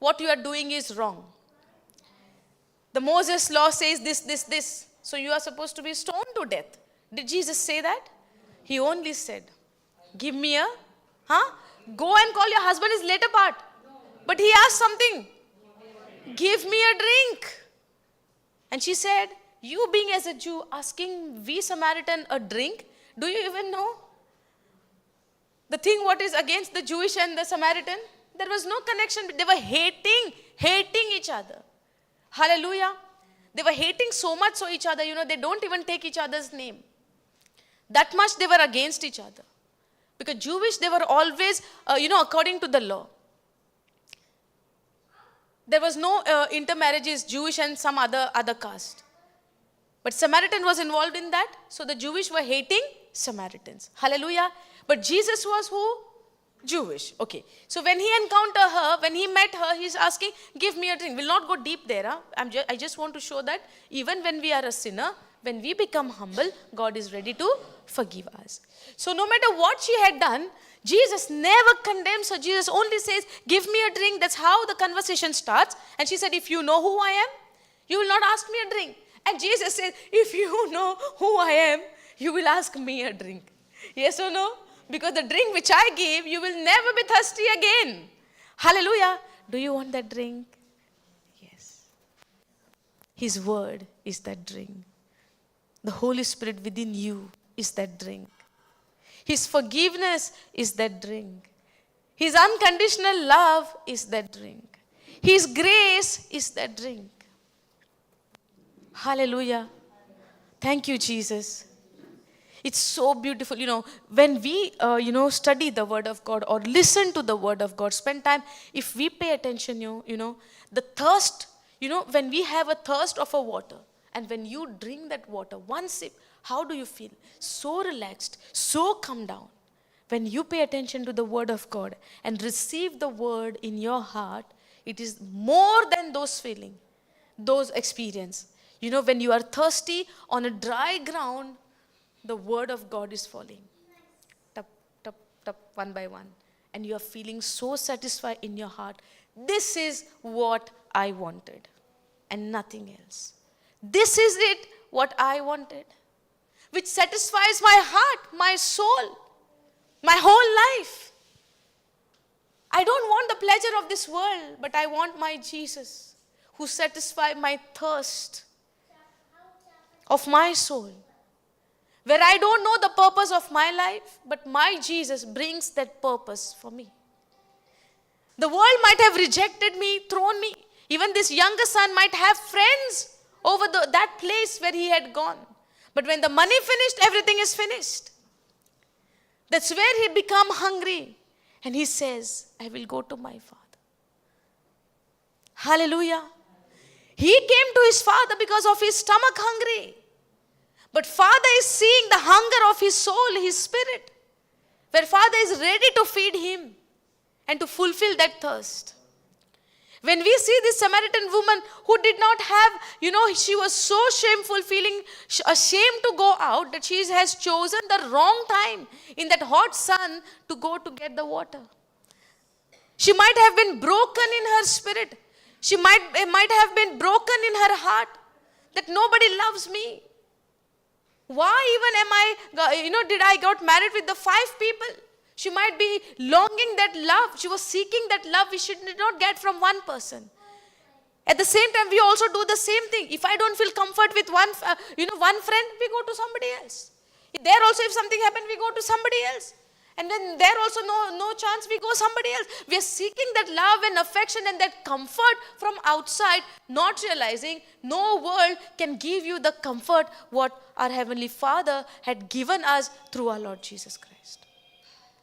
what you are doing is wrong? The Moses law says this. So you are supposed to be stoned to death. Did Jesus say that? He only said, give me a, go and call your husband is later part. But he asked something. Give me a drink. And she said, you being as a Jew asking we Samaritan a drink, do you even know? The thing what is against the Jewish and the Samaritan, there was no connection. They were hating each other. Hallelujah. They were hating so much so each other, they don't even take each other's name. That much they were against each other. Because Jewish, they were always, according to the law. There was no intermarriages, Jewish and some other caste. But Samaritan was involved in that. So the Jewish were hating Samaritans. Hallelujah. But Jesus was who? Jewish. Okay. So when he encountered her, when he met her, he's asking, give me a drink. We'll not go deep there. Huh? I just want to show that even when we are a sinner, when we become humble, God is ready to forgive us. So no matter what she had done, Jesus never condemns her. Jesus only says, give me a drink. That's how the conversation starts. And she said, if you know who I am, you will not ask me a drink. And Jesus said, if you know who I am, you will ask me a drink. Yes or no? Because the drink which I give, you will never be thirsty again. Hallelujah. Do you want that drink? Yes. His word is that drink. The Holy Spirit within you is that drink. His forgiveness is that drink. His unconditional love is that drink. His grace is that drink. Hallelujah. Thank you, Jesus. It's so beautiful. When we, study the Word of God or listen to the Word of God, spend time, if we pay attention, the thirst, when we have a thirst of a water, and when you drink that water, one sip, how do you feel? So relaxed, so calm down. When you pay attention to the Word of God and receive the Word in your heart, it is more than those feelings, those experiences. When you are thirsty on a dry ground, the Word of God is falling. Tap, tap, tap, one by one. And you are feeling so satisfied in your heart. This is what I wanted and nothing else. This is it, what I wanted, which satisfies my heart, my soul, my whole life. I don't want the pleasure of this world, but I want my Jesus, who satisfies my thirst of my soul. Where I don't know the purpose of my life, but my Jesus brings that purpose for me. The world might have rejected me, thrown me. Even this younger son might have friends over that place where he had gone. But when the money finished, everything is finished. That's where he become hungry. And he says, I will go to my father. Hallelujah. He came to his father because of his stomach hungry. But Father is seeing the hunger of his soul, his spirit. Where Father is ready to feed him and to fulfill that thirst. When we see this Samaritan woman who did not have, she was so shameful, feeling ashamed to go out, that she has chosen the wrong time in that hot sun to go to get the water. She might have been broken in her spirit. She might have been broken in her heart that nobody loves me. Why even did I got married with the 5 people? She might be longing that love. She was seeking that love which she did not get from one person. At the same time, we also do the same thing. If I don't feel comfort with one friend, we go to somebody else. There also, if something happened, we go to somebody else. And then there also no chance, we go somebody else. We are seeking that love and affection and that comfort from outside, not realizing no world can give you the comfort what our Heavenly Father had given us through our Lord Jesus Christ.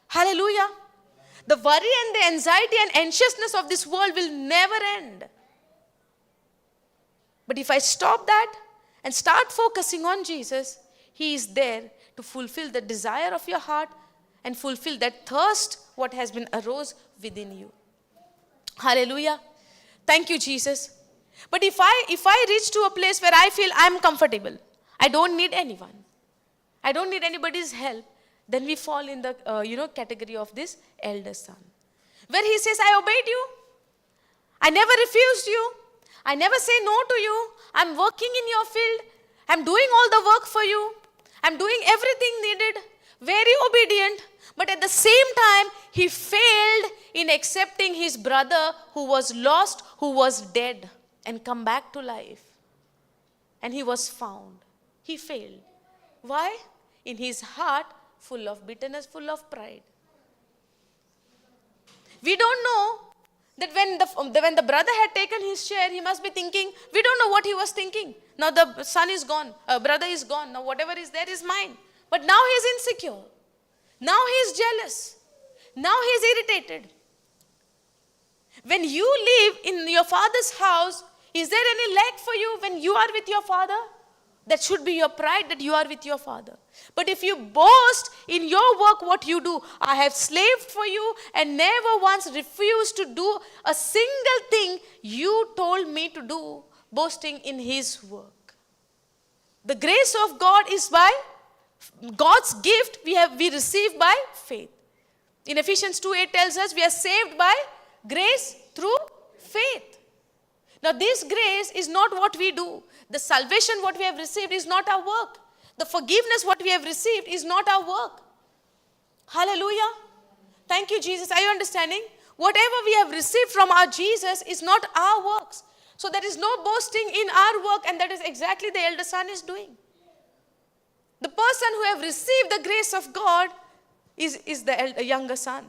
Hallelujah. The worry and the anxiety and anxiousness of this world will never end. But if I stop that and start focusing on Jesus, He is there to fulfill the desire of your heart and fulfill that thirst what has been arose within you. Hallelujah. Thank you, Jesus. But if I reach to a place where I feel I'm comfortable, I don't need anyone, I don't need anybody's help, then we fall in the category of this elder son, where he says, I obeyed you, I never refused you, I never say no to you, I'm working in your field, I'm doing all the work for you, I'm doing everything needed, very obedient. But at the same time, he failed in accepting his brother who was lost, who was dead, and come back to life. And he was found. He failed. Why? In his heart, full of bitterness, full of pride. We don't know that when the brother had taken his share, he must be thinking, we don't know what he was thinking. Now the son is gone, brother is gone, now whatever is there is mine. But now he is insecure. Now he is jealous. Now he is irritated. When you live in your father's house, is there any lack for you when you are with your father? That should be your pride that you are with your Father. But if you boast in your work, what you do, I have slaved for you and never once refused to do a single thing you told me to do, boasting in His work. The grace of God is by God's gift we receive by faith. In Ephesians 2:8 tells us we are saved by grace through faith. Now this grace is not what we do. The salvation what we have received is not our work. The forgiveness what we have received is not our work. Hallelujah. Thank you, Jesus. Are you understanding? Whatever we have received from our Jesus is not our works. So there is no boasting in our work, and that is exactly the elder son is doing. The person who have received the grace of God is the younger son.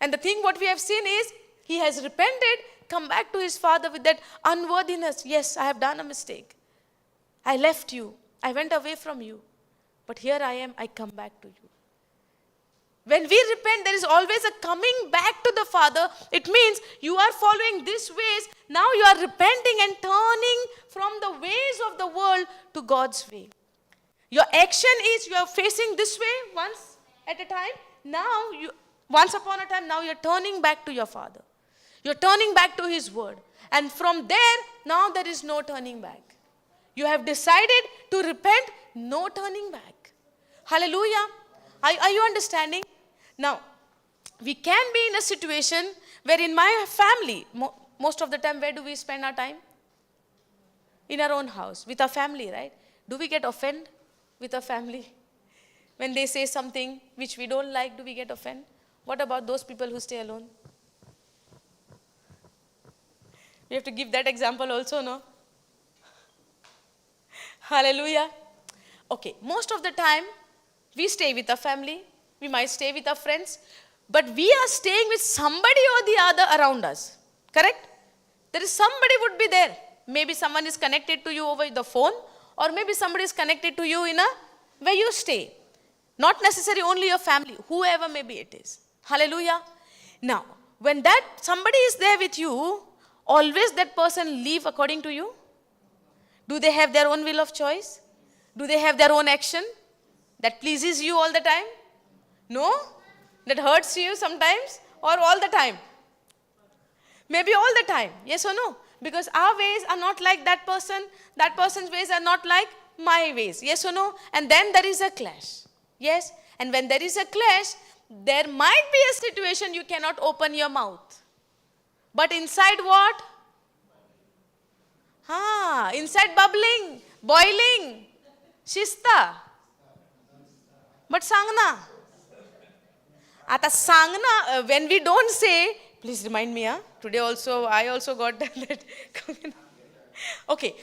And the thing what we have seen is he has repented, come back to his father with that unworthiness. Yes, I have done a mistake. I left you. I went away from you. But here I am, I come back to you. When we repent, there is always a coming back to the Father. It means you are following these ways. Now you are repenting and turning from the ways of the world to God's way. Your action is you are facing this way once at a time. Now, once upon a time, now you are turning back to your Father. You are turning back to His word. And from there, now there is no turning back. You have decided to repent, no turning back. Hallelujah. Are you understanding? Now, we can be in a situation where in my family, most of the time, where do we spend our time? In our own house, with our family, right? Do we get offended with our family? When they say something which we don't like, do we get offended? What about those people who stay alone? We have to give that example also, no? Hallelujah. Okay, most of the time, we stay with our family. We might stay with our friends. But we are staying with somebody or the other around us. Correct? There is somebody would be there. Maybe someone is connected to you over the phone. Or maybe somebody is connected to you in where you stay. Not necessarily only your family. Whoever maybe it is. Hallelujah. Now, when that somebody is there with you, always that person live according to you? Do they have their own will of choice? Do they have their own action that pleases you all the time? No? That hurts you sometimes or all the time? Maybe all the time. Yes or no? Because our ways are not like that person's ways are not like my ways. Yes or no? And then there is a clash. Yes? And when there is a clash, there might be a situation you cannot open your mouth. But inside what? Inside bubbling, boiling, shista. But sangna. Ata sangna, when we don't say, please remind me, today also, I also got that. Okay,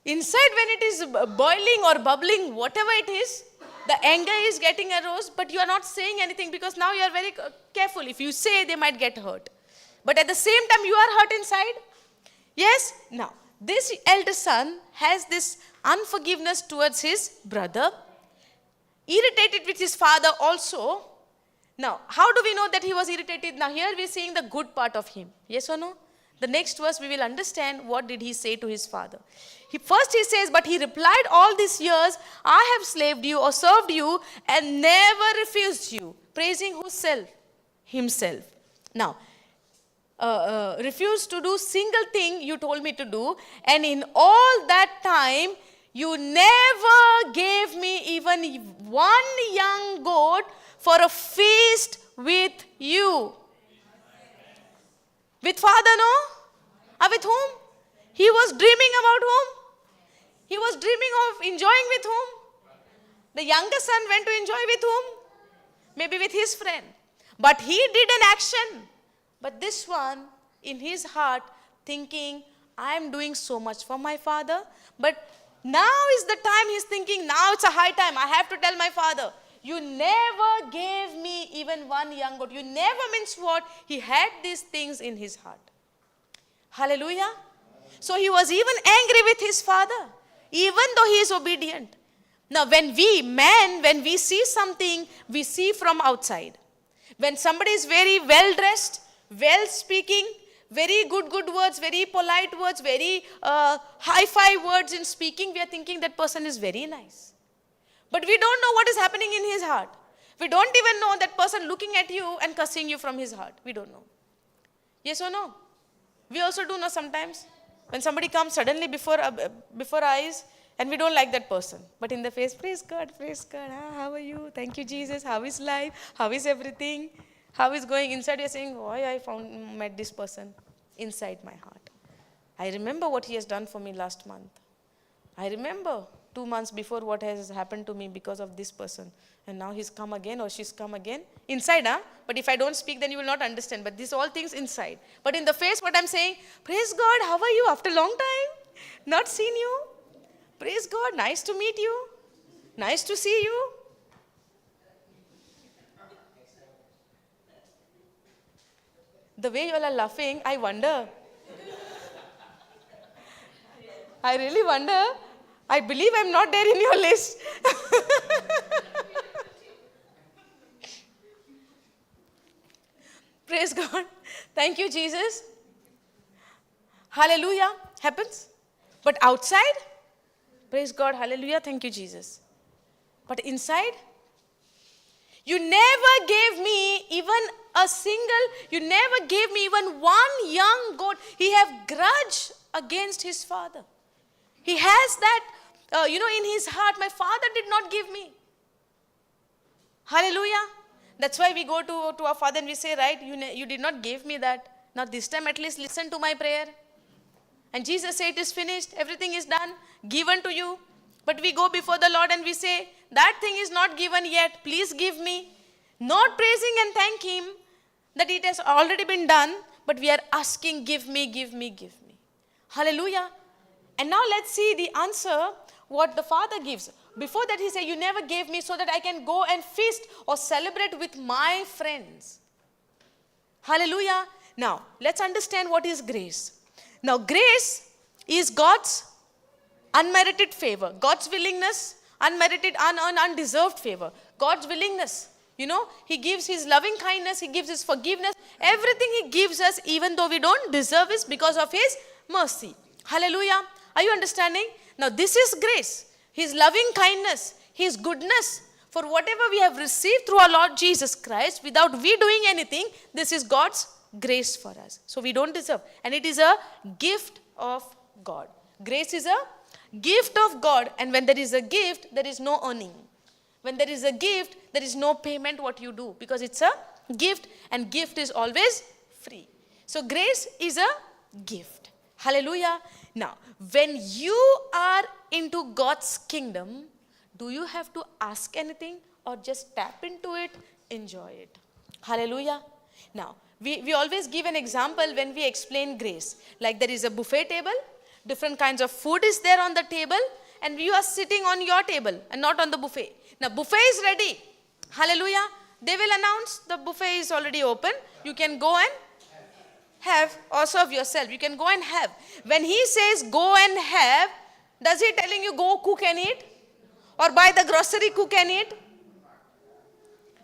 inside when it is boiling or bubbling, whatever it is, the anger is getting aroused, but you are not saying anything because now you are very careful. If you say, they might get hurt. But at the same time, you are hurt inside. Yes? Now, this elder son has this unforgiveness towards his brother, irritated with his father also. Now, how do we know that he was irritated? Now, here we are seeing the good part of him. Yes or no? The next verse, we will understand what did he say to his father. First he says, but he replied, all these years, I have slaved you or served you and never refused you. Praising whoself? Himself. Now, refused to do single thing you told me to do, and in all that time you never gave me even one young goat for a feast with you. With father, no? Or with whom? He was dreaming about whom? He was dreaming of enjoying with whom? The younger son went to enjoy with whom? Maybe with his friend. But he did an action. But this one, in his heart, thinking, I am doing so much for my father. But now is the time he's thinking, now it's a high time. I have to tell my father, you never gave me even one young goat. You never means what? He had these things in his heart. Hallelujah. So he was even angry with his father, even though he is obedient. Now when we see something, we see from outside. When somebody is very well dressed, well speaking, very good words, very polite words, very high-five words in speaking, we are thinking that person is very nice. But we don't know what is happening in his heart. We don't even know that person looking at you and cursing you from his heart. We don't know. Yes or no? We also do know sometimes. When somebody comes suddenly before eyes, and we don't like that person. But in the face, praise God, how are you? Thank you, Jesus. How is life? How is everything? How is going? Inside you're saying, why I met this person inside my heart. I remember what he has done for me last month. I remember 2 months before what has happened to me because of this person. And now he's come again or she's come again. Inside, But if I don't speak, then you will not understand. But these all things inside. But in the face, what I'm saying, praise God, how are you? After a long time, not seen you. Praise God, nice to meet you. Nice to see you. The way you all are laughing, I wonder. I really wonder. I believe I'm not there in your list. Praise God. Thank you, Jesus. Hallelujah. Happens. But outside, praise God. Hallelujah. Thank you, Jesus. But inside, you never gave me even you never gave me even one young goat. He have grudge against his father. He has that, in his heart, my father did not give me. Hallelujah. That's why we go to our father and we say, right, you did not give me that. Now this time at least listen to my prayer. And Jesus said, it is finished. Everything is done, given to you. But we go before the Lord and we say, that thing is not given yet. Please give me. Not praising and thank him that it has already been done. But we are asking, give me, give me, give me. Hallelujah. And now let's see the answer, what the Father gives. Before that he said, you never gave me so that I can go and feast or celebrate with my friends. Hallelujah. Now, let's understand what is grace. Now, grace is God's unmerited favor. God's willingness, unmerited, unearned, undeserved favor. God's willingness. He gives his loving kindness, he gives his forgiveness. Everything he gives us, even though we don't deserve it, because of his mercy. Hallelujah. Are you understanding? Now this is grace. His loving kindness, his goodness. For whatever we have received through our Lord Jesus Christ, without we doing anything, this is God's grace for us. So we don't deserve. And it is a gift of God. Grace is a gift of God. And when there is a gift, there is no earning. When there is a gift, there is no payment what you do. Because it's a gift, and gift is always free. So grace is a gift. Hallelujah. Now, when you are into God's kingdom, do you have to ask anything or just tap into it, enjoy it? Hallelujah. Now, we always give an example when we explain grace. Like there is a buffet table, different kinds of food is there on the table, and you are sitting on your table and not on the buffet. Now, buffet is ready. Hallelujah. They will announce the buffet is already open. You can go and have or serve yourself. You can go and have. When he says go and have, does he telling you go cook and eat? Or buy the grocery, cook and eat?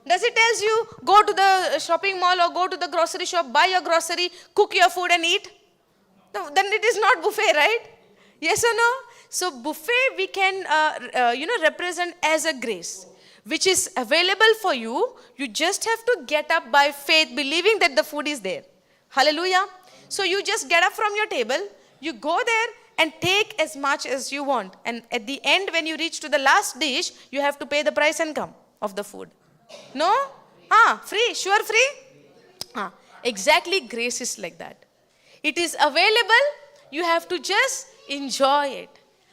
Does it tells you go to the shopping mall or go to the grocery shop, buy your grocery, cook your food and eat? No, then it is not buffet, right? Yes or no? So buffet we can represent as a grace, which is available for you. You just have to get up by faith, believing that the food is there. Hallelujah. So you just get up from your table, you go there and take as much as you want. And at the end, when you reach to the last dish, you have to pay the price and come of the food. No? Free. Sure free? Exactly, grace is like that. It is available. You have to just enjoy it.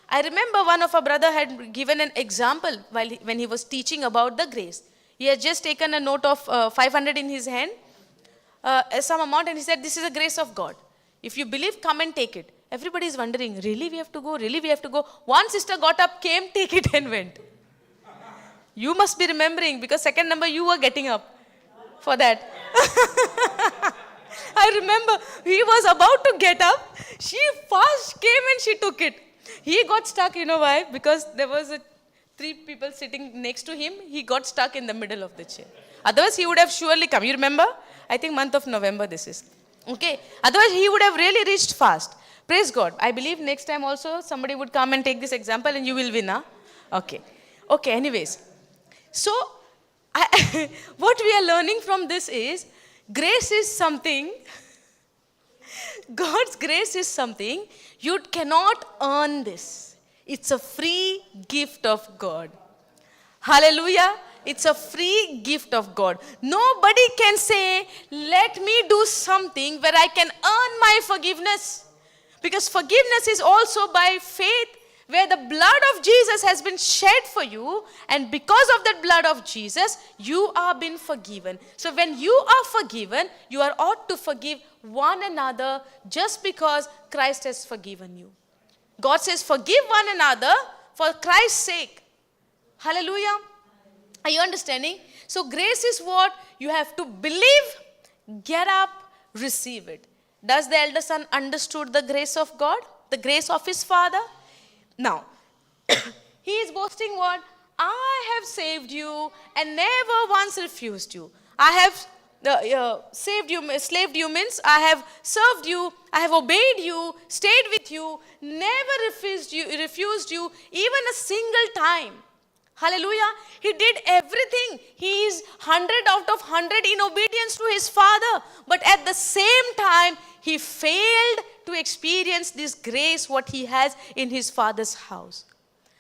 I remember one of our brother had given an example when he was teaching about the grace. He had just taken a note of 500 in his hand, some amount, and he said, this is the grace of God. If you believe, come and take it. Everybody is wondering, really we have to go? Really we have to go? One sister got up, came, take it and went. You must be remembering, because second number you were getting up for that. I remember he was about to get up. She fast came and she took it. He got stuck, you know why? Because there was 3 people sitting next to him. He got stuck in the middle of the chair. Otherwise he would have surely come. You remember? I think month of November this is. Okay. Otherwise, he would have really reached fast. Praise God. I believe next time also somebody would come and take this example and you will win. Huh? Okay. Okay. Anyways. So, what we are learning from this is grace is something, God's grace is something you cannot earn this. It's a free gift of God. Hallelujah. It's a free gift of God. Nobody can say, let me do something where I can earn my forgiveness. Because forgiveness is also by faith, where the blood of Jesus has been shed for you, and because of that blood of Jesus, you are being forgiven. So when you are forgiven, you are ought to forgive one another just because Christ has forgiven you. God says, forgive one another for Christ's sake. Hallelujah. Are you understanding? So grace is what? You have to believe, get up, receive it. Does the elder son understood the grace of God? The grace of his father? Now, he is boasting what? I have saved you and never once refused you. I have saved you, slaved you means I have served you, I have obeyed you, stayed with you, never refused you even a single time. Hallelujah. He did everything. He is 100 out of 100 in obedience to his father. But at the same time, he failed to experience this grace what he has in his father's house.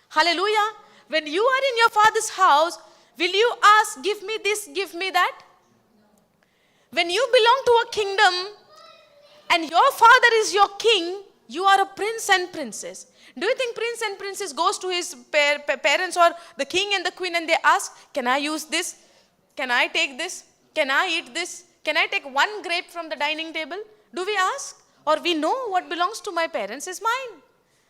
Hallelujah. When you are in your father's house, will you ask, give me this, give me that? When you belong to a kingdom and your father is your king, you are a prince and princess. Do you think prince and princess goes to his parents or the king and the queen and they ask, can I use this? Can I take this? Can I eat this? Can I take one grape from the dining table? Do we ask? Or we know what belongs to my parents is mine.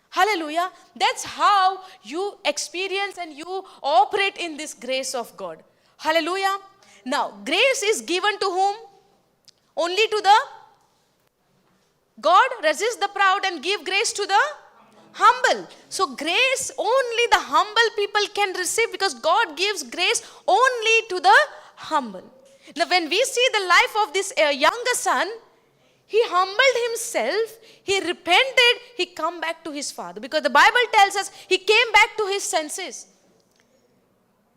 Hallelujah. That's how you experience and you operate in this grace of God. Hallelujah. Now, grace is given to whom? Only to the God resists the proud and give grace to the humble. So grace only the humble people can receive because God gives grace only to the humble. Now when we see the life of this younger son, he humbled himself, he repented, he come back to his father. Because the Bible tells us he came back to his senses.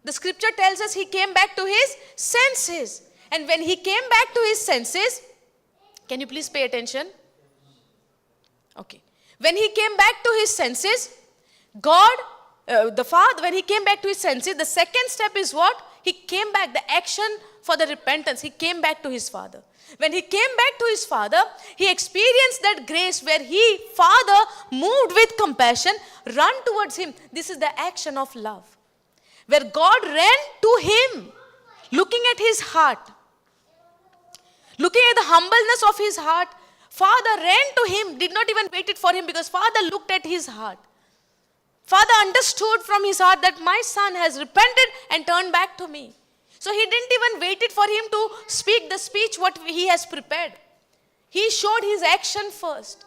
The scripture tells us he came back to his senses. And when he came back to his senses, can you please pay attention? Okay. When he came back to his senses, God, the father, when he came back to his senses, the second step is what? He came back, the action for the repentance. He came back to his father. When he came back to his father, he experienced that grace where father moved with compassion, run towards him. This is the action of love. Where God ran to him, looking at his heart, looking at the humbleness of his heart. Father ran to him, did not even wait it for him because father looked at his heart. Father understood from his heart that my son has repented and turned back to me. So he didn't even wait it for him to speak the speech what he has prepared. He showed his action first.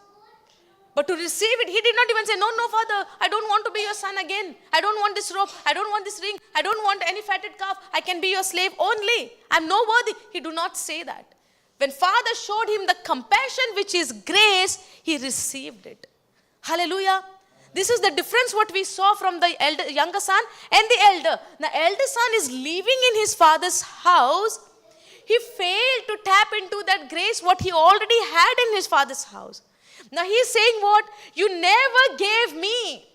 But to receive it, he did not even say, no, father, I don't want to be your son again. I don't want this robe. I don't want this ring. I don't want any fatted calf. I can be your slave only. I'm no worthy. He do not say that. When father showed him the compassion which is grace, he received it. Hallelujah. This is the difference what we saw from the younger son and the elder. The elder son is living in his father's house. He failed to tap into that grace what he already had in his father's house. Now he is saying what? You never gave me.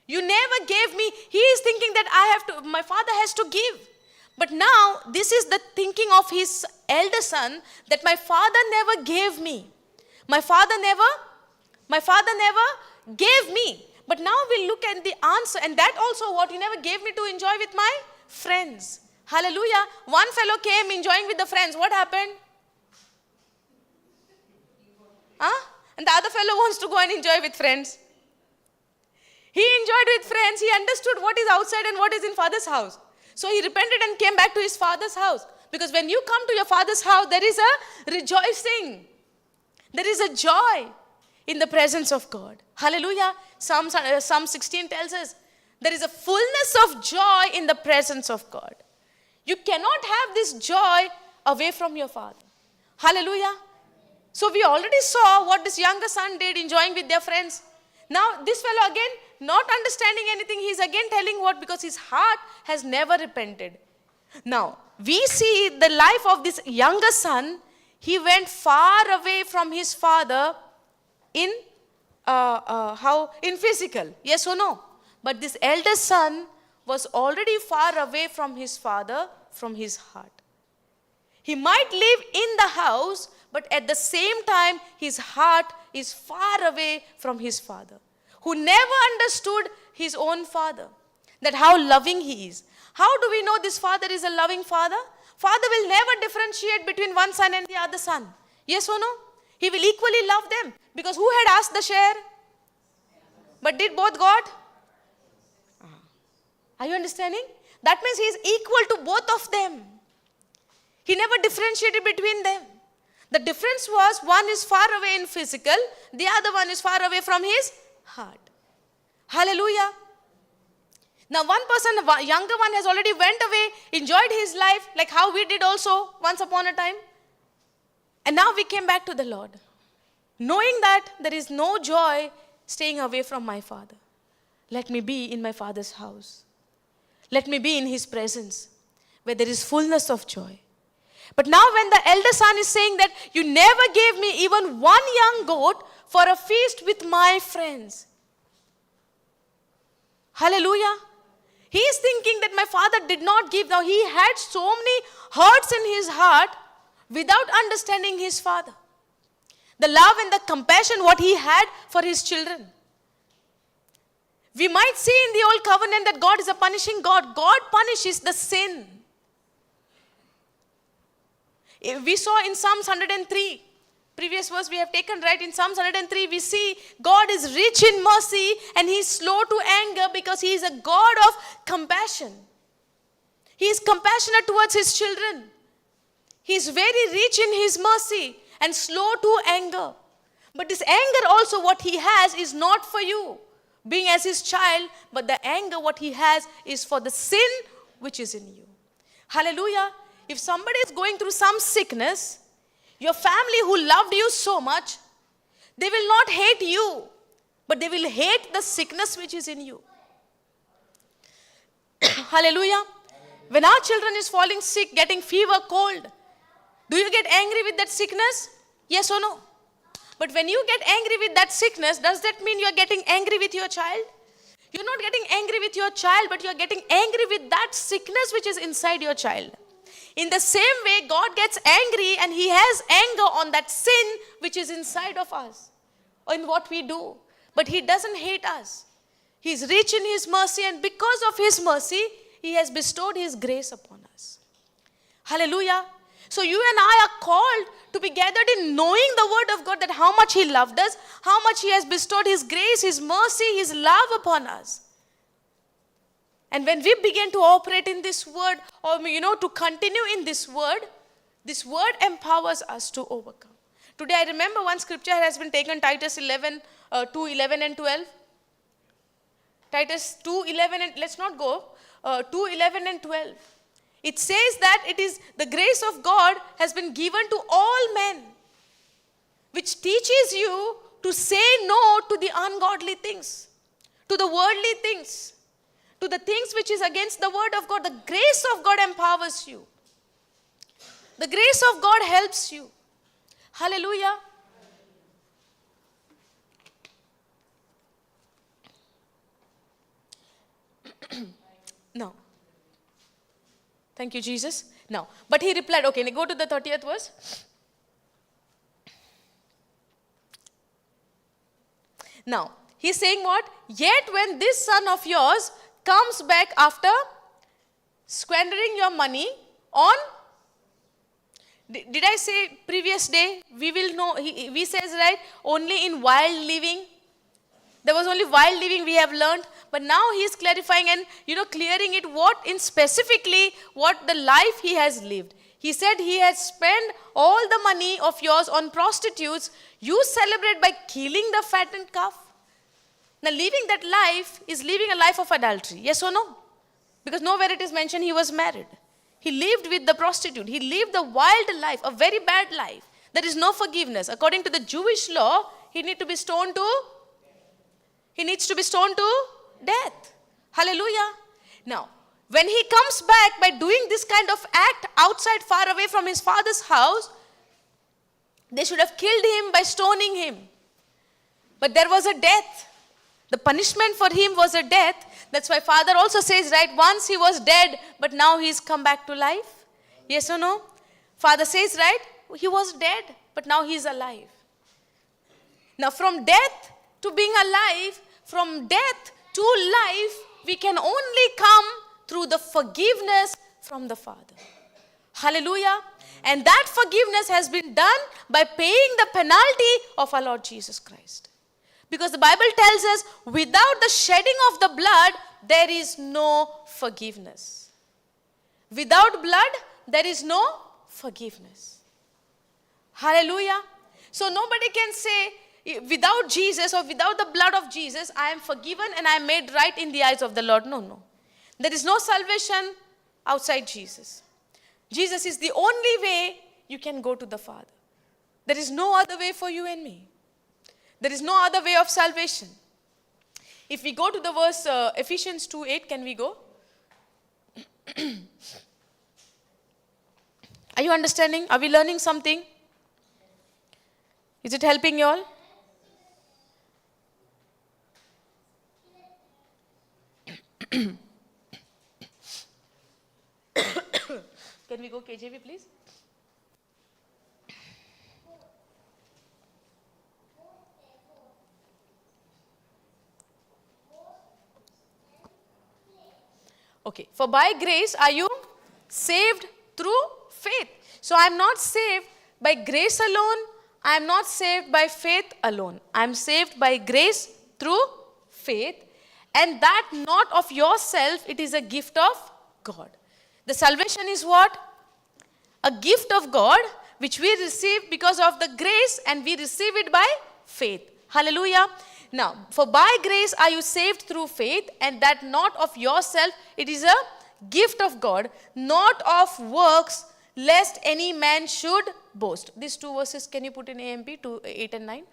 You never gave me. He is thinking that my father has to give. But now, this is the thinking of his elder son, that my father never gave me. My father never gave me. But now we'll look at the answer, and that also what? He never gave me to enjoy with my friends. Hallelujah. One fellow came enjoying with the friends. What happened? And the other fellow wants to go and enjoy with friends. He enjoyed with friends. He understood what is outside and what is in father's house. So he repented and came back to his father's house. Because when you come to your father's house, there is a rejoicing. There is a joy in the presence of God. Hallelujah. Psalm 16 tells us, there is a fullness of joy in the presence of God. You cannot have this joy away from your father. Hallelujah. So we already saw what this younger son did, enjoying with their friends. Now this fellow again, not understanding anything, he's again telling what? Because his heart has never repented. Now, we see the life of this younger son. He went far away from his father in in physical. Yes or no? But this elder son was already far away from his father, from his heart. He might live in the house, but at the same time, his heart is far away from his father, who never understood his own father, that how loving he is. How do we know this father is a loving father? Father will never differentiate between one son and the other son. Yes or no? He will equally love them. Because who had asked the share? But did both God? Are you understanding? That means he is equal to both of them. He never differentiated between them. The difference was one is far away in physical, the other one is far away from his heart. Hallelujah. Now one person, a younger one, has already went away, enjoyed his life, like how we did also once upon a time. And now we came back to the Lord, knowing that there is no joy staying away from my Father. Let me be in my Father's house. Let me be in his presence, where there is fullness of joy. But now when the elder son is saying that you never gave me even one young goat for a feast with my friends. Hallelujah. He is thinking that my father did not give. Now he had so many hurts in his heart without understanding his father. The love and the compassion what he had for his children. We might see in the old covenant that God is a punishing God. God punishes the sin. We saw in Psalms 103, previous verse we have taken, right? In Psalms 103, we see God is rich in mercy and he is slow to anger because he is a God of compassion. He is compassionate towards his children. He is very rich in his mercy and slow to anger. But this anger also what he has is not for you, being as his child, but the anger what he has is for the sin which is in you. Hallelujah. If somebody is going through some sickness, your family who loved you so much, they will not hate you, but they will hate the sickness which is in you. Hallelujah. When our children is falling sick, getting fever, cold, do you get angry with that sickness? Yes or no? But when you get angry with that sickness, does that mean you are getting angry with your child? You're not getting angry with your child, but you are getting angry with that sickness which is inside your child. In the same way, God gets angry and he has anger on that sin which is inside of us, or in what we do. But he doesn't hate us. He is rich in his mercy, and because of his mercy, he has bestowed his grace upon us. Hallelujah. So you and I are called to be gathered in knowing the word of God, that how much he loved us, how much he has bestowed his grace, his mercy, his love upon us. And when we begin to operate in this word, or to continue in this word empowers us to overcome. Today I remember one scripture has been taken, Titus 11, 2, 11 and 12. Titus 2, 11 and, let's not go, 2, 11 and 12. It says that it is the grace of God has been given to all men, which teaches you to say no to the ungodly things, to the worldly things, to the things which is against the word of God. The grace of God empowers you. The grace of God helps you. Hallelujah. Now, thank you, Jesus. Now, but he replied, okay, go to the 30th verse. Now, he's saying what? Yet when this son of yours comes back after squandering your money on, did I say previous day, we will know, we says right, only in wild living. There was only wild living we have learned, but now he is clarifying and clearing it, what in specifically what the life he has lived. He said he has spent all the money of yours on prostitutes. You celebrate by killing the fattened calf. Now living that life is living a life of adultery. Yes or no? Because nowhere it is mentioned he was married. He lived with the prostitute. He lived the wild life, a very bad life. there is no forgiveness. According to the Jewish law, he needs to be stoned to death. Hallelujah. Now, when he comes back by doing this kind of act outside, far away from his father's house, they should have killed him by stoning him. But there was a death. The punishment for him was a death. That's why Father also says, right, once he was dead, but now he's come back to life. Yes or no? Father says, right, he was dead, but now he's alive. Now from death to being alive, from death to life, we can only come through the forgiveness from the Father. Hallelujah. And that forgiveness has been done by paying the penalty of our Lord Jesus Christ. Because the Bible tells us, without the shedding of the blood, there is no forgiveness. Without blood, there is no forgiveness. Hallelujah. So nobody can say, without Jesus or without the blood of Jesus, I am forgiven and I am made right in the eyes of the Lord. No. There is no salvation outside Jesus. Jesus is the only way you can go to the Father. There is no other way for you and me. There is no other way of salvation. If we go to the verse Ephesians 2:8, can we go? Are you understanding? Are we learning something? Is it helping you all? Can we go KJV, please? Okay. For by grace are you saved through faith. So I am not saved by grace alone. I am not saved by faith alone. I am saved by grace through faith. And that not of yourself, it is a gift of God. The salvation is what? A gift of God, which we receive because of the grace, and we receive it by faith. Hallelujah. Now, for by grace are you saved through faith, and that not of yourself, it is a gift of God, not of works, lest any man should boast. These two verses, can you put in AMP, 8 and 9?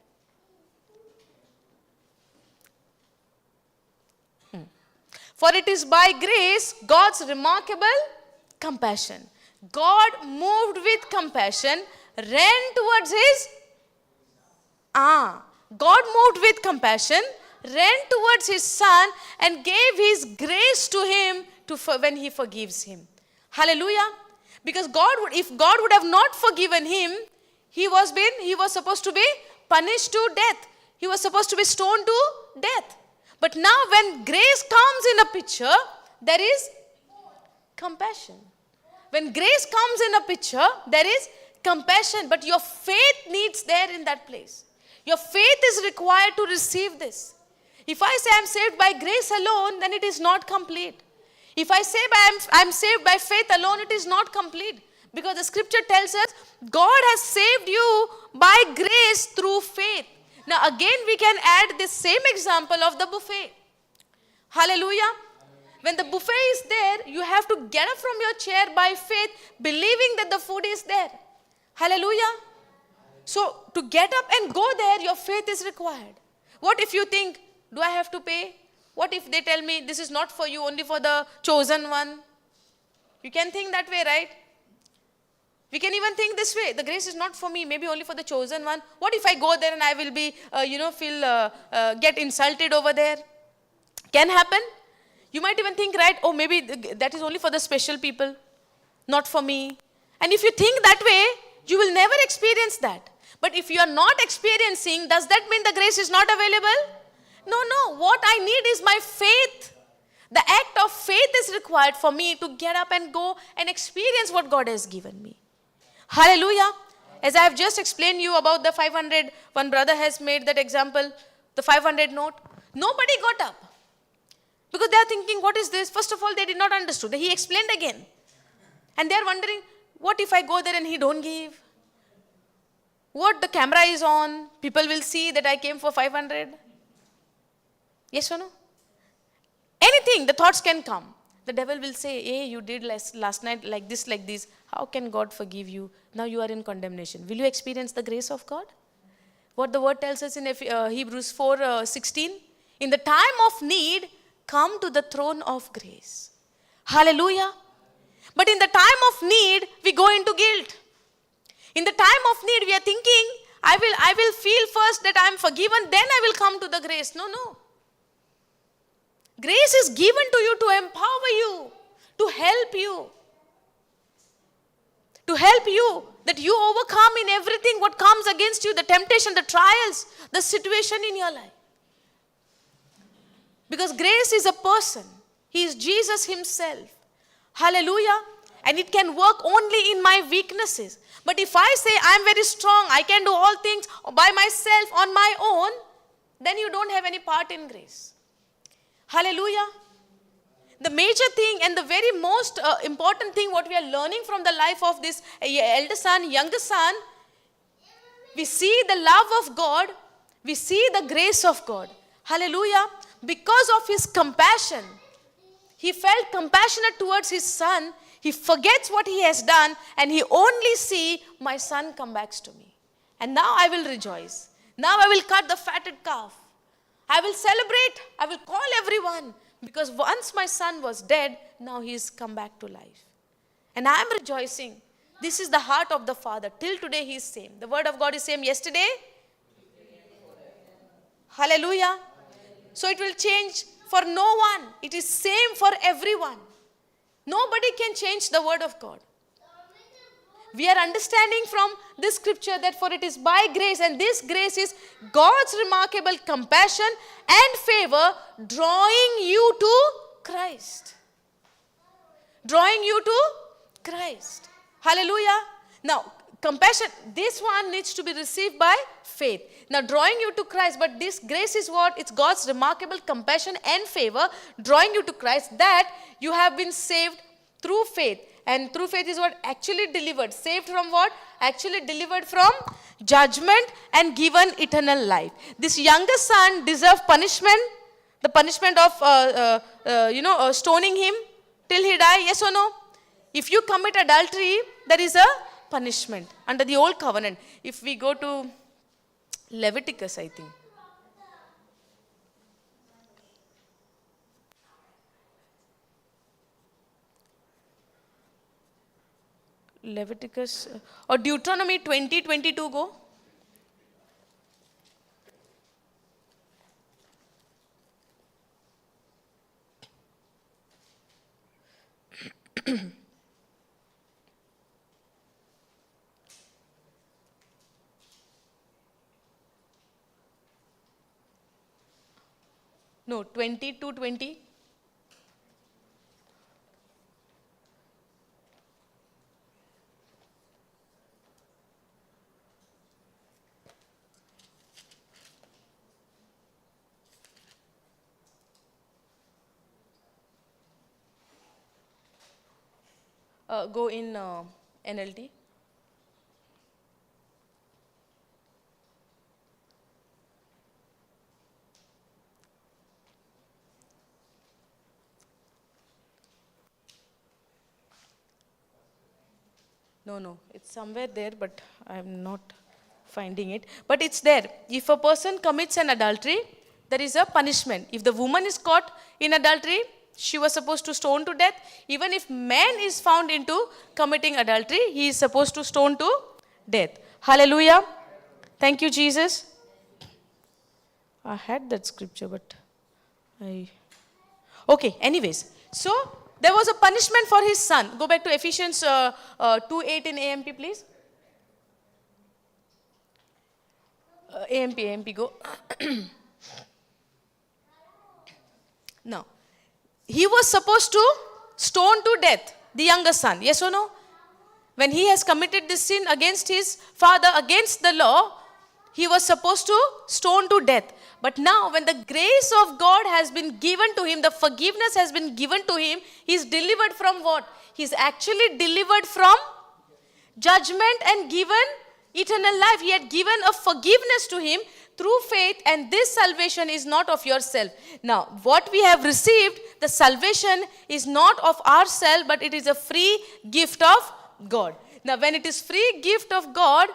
For it is by grace, God's remarkable compassion. God moved with compassion, ran towards his... God moved with compassion, ran towards his son, and gave his grace to him when he forgives him. Hallelujah. Because if God would have not forgiven him, he was supposed to be punished to death. He was supposed to be stoned to death. But now when grace comes in a picture, there is compassion. When grace comes in a picture, there is compassion. But your faith needs there in that place. Your faith is required to receive this. If I say I'm saved by grace alone, then it is not complete. If I say I'm saved by faith alone, it is not complete. Because the scripture tells us, God has saved you by grace through faith. Now again we can add this same example of the buffet. Hallelujah. When the buffet is there, you have to get up from your chair by faith, believing that the food is there. Hallelujah. So to get up and go there, your faith is required. What if you think, do I have to pay? What if they tell me, this is not for you, only for the chosen one? You can think that way, right? We can even think this way, the grace is not for me, maybe only for the chosen one. What if I go there and I will be, get insulted over there? Can happen. You might even think, right, oh, maybe that is only for the special people, not for me. And if you think that way, you will never experience that. But if you are not experiencing, does that mean the grace is not available? No. What I need is my faith. The act of faith is required for me to get up and go and experience what God has given me. Hallelujah. As I have just explained you about the 500, one brother has made that example, the 500 note. Nobody got up. Because they are thinking, what is this? First of all, they did not understand. He explained again. And they are wondering, what if I go there and he don't give? What, the camera is on, people will see that I came for 500. Yes or no? Anything, the thoughts can come. The devil will say, hey, you did last night like this. How can God forgive you? Now you are in condemnation. Will you experience the grace of God? What the word tells us in Hebrews 4:16. In the time of need, come to the throne of grace. Hallelujah. But in the time of need, we go into guilt. In the time of need, we are thinking, I will feel first that I am forgiven, then I will come to the grace. No, no. Grace is given to you to empower you, to help you. To help you, that you overcome in everything what comes against you, the temptation, the trials, the situation in your life. Because grace is a person. He is Jesus himself. Hallelujah. And it can work only in my weaknesses. But if I say I am very strong, I can do all things by myself on my own, then you don't have any part in grace. Hallelujah. The major thing and the very most important thing what we are learning from the life of this elder son, younger son, we see the love of God, we see the grace of God. Hallelujah. Because of his compassion, he felt compassionate towards his son. He forgets what he has done and he only see my son come back to me. And now I will rejoice. Now I will cut the fatted calf. I will celebrate. I will call everyone. Because once my son was dead, now he is come back to life. And I am rejoicing. This is the heart of the Father. Till today he is same. The word of God is same yesterday. Hallelujah. So it will change for no one. It is same for everyone. Nobody can change the word of God. We are understanding from this scripture that for it is by grace, and this grace is God's remarkable compassion and favor drawing you to Christ. Drawing you to Christ. Hallelujah. Now, compassion, this one needs to be received by faith. Now, drawing you to Christ, but this grace is what? It's God's remarkable compassion and favor drawing you to Christ, that you have been saved through faith. And through faith is what? Actually delivered. Saved from what? Actually delivered from judgment and given eternal life. This younger son deserved punishment. The punishment of, stoning him till he die. Yes or no? If you commit adultery, there is a punishment under the old covenant. If we go to Leviticus, I think. Leviticus or Deuteronomy 20:22 go. No, 20:20. Go in NLT. No, it's somewhere there, but I'm not finding it. But it's there. If a person commits an adultery, there is a punishment. If the woman is caught in adultery, she was supposed to stone to death. Even if man is found into committing adultery, he is supposed to stone to death. Hallelujah. Thank you, Jesus. I had that scripture, but Okay, anyways. So, there was a punishment for his son. Go back to Ephesians 2:8 in AMP, please. AMP, go. Now, he was supposed to stone to death the younger son. Yes or no? When he has committed this sin against his father, against the law, he was supposed to stone to death. But now, when the grace of God has been given to him, the forgiveness has been given to him, he is delivered from what? He is actually delivered from judgment and given eternal life. He had given a forgiveness to him through faith, and this salvation is not of yourself. Now, what we have received, the salvation is not of ourselves, but it is a free gift of God. Now, when it is free gift of God,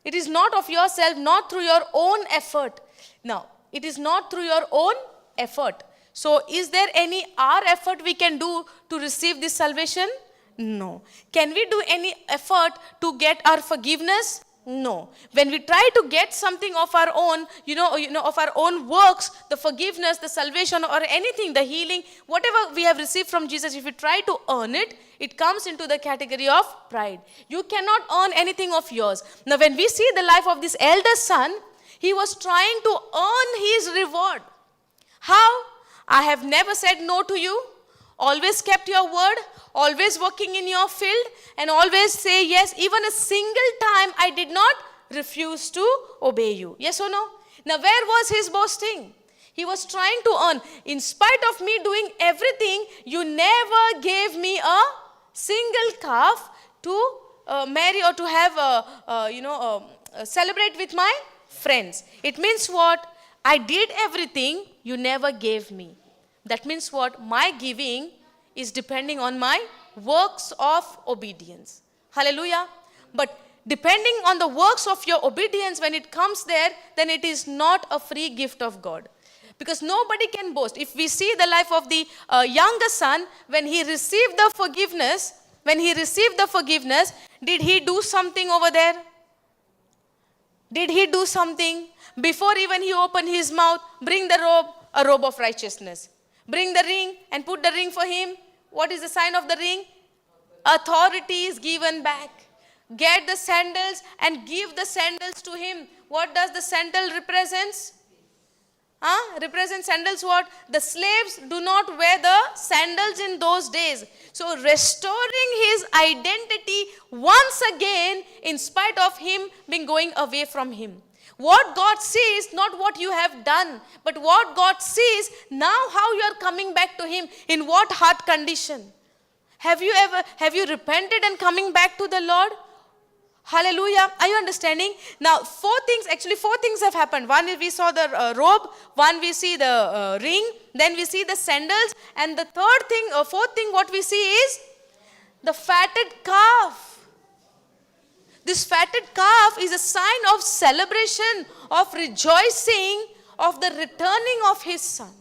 it is not of yourself, not through your own effort. Now, it is not through your own effort. So, is there any our effort we can do to receive this salvation? No. Can we do any effort to get our forgiveness? No. When we try to get something of our own, of our own works, the forgiveness, the salvation, or anything, the healing, whatever we have received from Jesus, if we try to earn it, it comes into the category of pride. You cannot earn anything of yours. Now, when we see the life of this elder son, he was trying to earn his reward. How? I have never said no to you, always kept your word, always working in your field, and always say yes. Even a single time I did not refuse to obey you. Yes or no? Now, where was his boasting? He was trying to earn. In spite of me doing everything, you never gave me a single calf to marry or to have, celebrate with my friends. It means what? I did everything, you never gave me. That means what? My giving is depending on my works of obedience. Hallelujah. But depending on the works of your obedience, when it comes there, then it is not a free gift of God. Because nobody can boast. If we see the life of the younger son, when he received the forgiveness, did he do something over there? Did he do something? Before even he opened his mouth, bring the robe, a robe of righteousness. Bring the ring and put the ring for him. What is the sign of the ring? Authority is given back. Get the sandals and give the sandals to him. What does the sandal represent? Represent sandals what? The slaves do not wear the sandals in those days. So restoring his identity once again in spite of him being going away from him. What God sees, not what you have done, but what God sees, now how you are coming back to him, in what heart condition. Have you repented and coming back to the Lord? Hallelujah. Are you understanding? Now, four things have happened. One is we saw the robe, one we see the ring, then we see the sandals, and the fourth thing what we see is the fatted calf. This fatted calf is a sign of celebration, of rejoicing, of the returning of his son.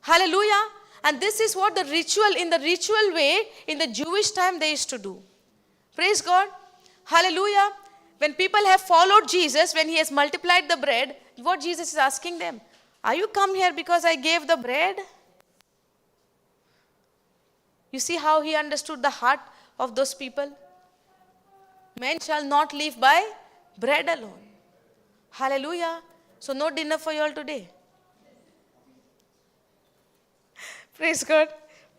Hallelujah. And this is what in the ritual way, in the Jewish time they used to do. Praise God. Hallelujah. When people have followed Jesus, when he has multiplied the bread, what Jesus is asking them? Are you come here because I gave the bread? You see how he understood the heart of those people? Men shall not live by bread alone. Hallelujah. So no dinner for you all today. Praise God.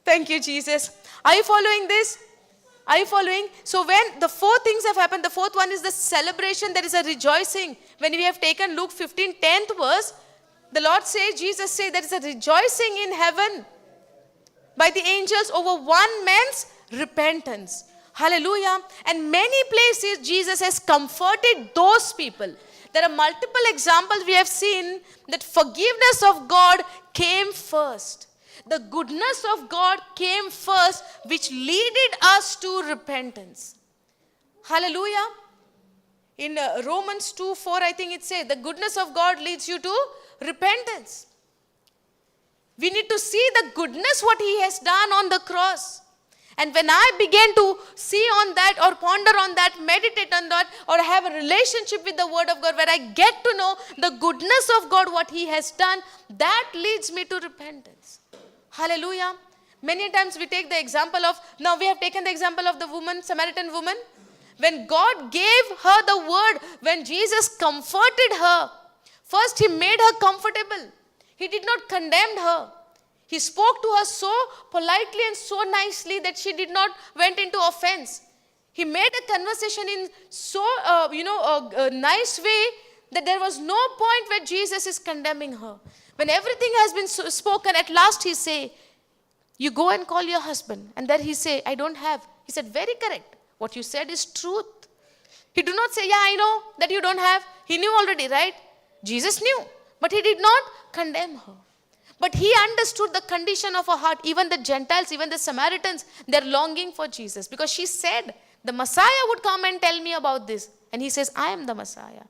Thank you, Jesus. Are you following this? Are you following? So when the four things have happened, the fourth one is the celebration. There is a rejoicing. When we have taken Luke 15, 10th verse, the Lord says, Jesus says, there is a rejoicing in heaven by the angels over one man's repentance. Hallelujah. And many places Jesus has comforted those people. There are multiple examples we have seen that forgiveness of God came first. The goodness of God came first, which leaded us to repentance. Hallelujah. In Romans 2:4, I think it says, the goodness of God leads you to repentance. We need to see the goodness what he has done on the cross. And when I began to see on that or ponder on that, meditate on that, or have a relationship with the word of God where I get to know the goodness of God, what he has done, that leads me to repentance. Hallelujah. Many times we take the example of, now we have taken the example of the woman, Samaritan woman. When God gave her the word, when Jesus comforted her, first he made her comfortable. He did not condemn her. He spoke to her so politely and so nicely that she did not went into offense. He made a conversation in so, a nice way that there was no point where Jesus is condemning her. When everything has been spoken, at last he say, you go and call your husband. And then he say, I don't have. He said, very correct. What you said is truth. He did not say, yeah, I know that you don't have. He knew already, right? Jesus knew. But he did not condemn her. But he understood the condition of her heart. Even the Gentiles, even the Samaritans, they're longing for Jesus. Because she said, the Messiah would come and tell me about this. And he says, I am the Messiah.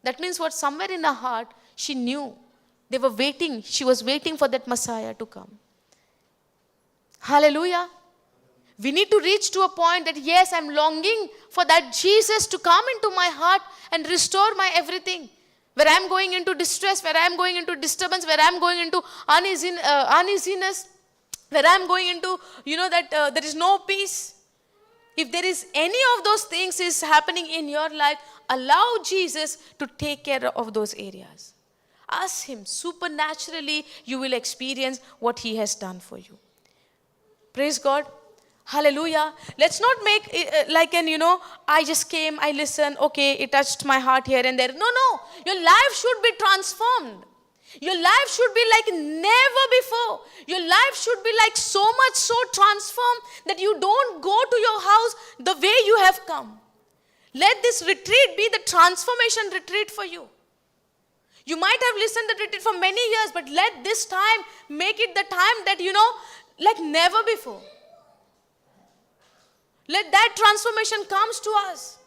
That means what? Somewhere in her heart, she knew. They were waiting. She was waiting for that Messiah to come. Hallelujah. We need to reach to a point that, yes, I'm longing for that Jesus to come into my heart and restore my everything. Where I'm going into distress, where I'm going into disturbance, where I'm going into uneasiness, where I'm going into, that there is no peace. If there is any of those things is happening in your life, allow Jesus to take care of those areas. Ask him. Supernaturally, you will experience what he has done for you. Praise God. Hallelujah. Let's not make it like I just came, I listened, okay, it touched my heart here and there. No. Your life should be transformed. Your life should be like never before. Your life should be like so much so transformed that you don't go to your house the way you have come. Let this retreat be the transformation retreat for you. You might have listened to the retreat for many years, but let this time make it the time that, like never before. Let that transformation comes to us.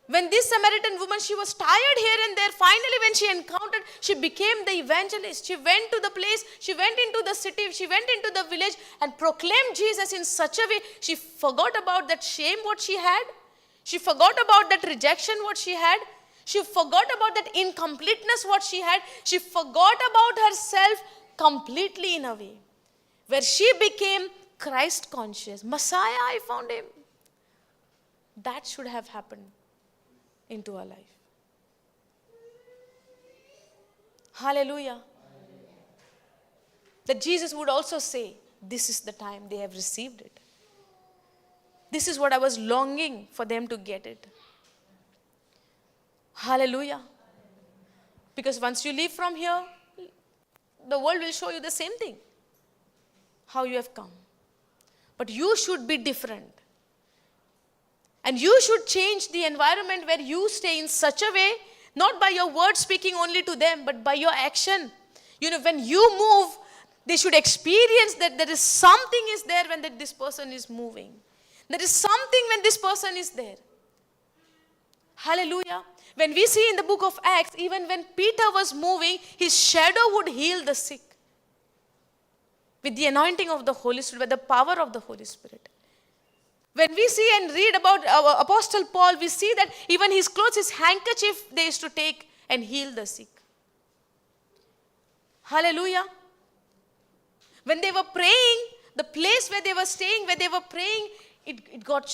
When this Samaritan woman, she was tired here and there, finally when she encountered, she became the evangelist. She went to the place, she went into the city, she went into the village and proclaimed Jesus in such a way, she forgot about that shame what she had. She forgot about that rejection what she had. She forgot about that incompleteness what she had. She forgot about herself completely in a way, where she became Christ conscious. Messiah, I found him. That should have happened into our life. Hallelujah. That Jesus would also say, this is the time they have received it. This is what I was longing for them to get it. Hallelujah. Because once you leave from here, the world will show you the same thing. How you have come. But you should be different. And you should change the environment where you stay in such a way, not by your words speaking only to them, but by your action. When you move, they should experience that there is something is there when this person is moving. There is something when this person is there. Hallelujah. When we see in the book of Acts, even when Peter was moving, his shadow would heal the sick. With the anointing of the Holy Spirit, with the power of the Holy Spirit. When we see and read about our Apostle Paul, we see that even his clothes, his handkerchief, they used to take and heal the sick. Hallelujah. When they were praying, the place where they were staying, where they were praying, it got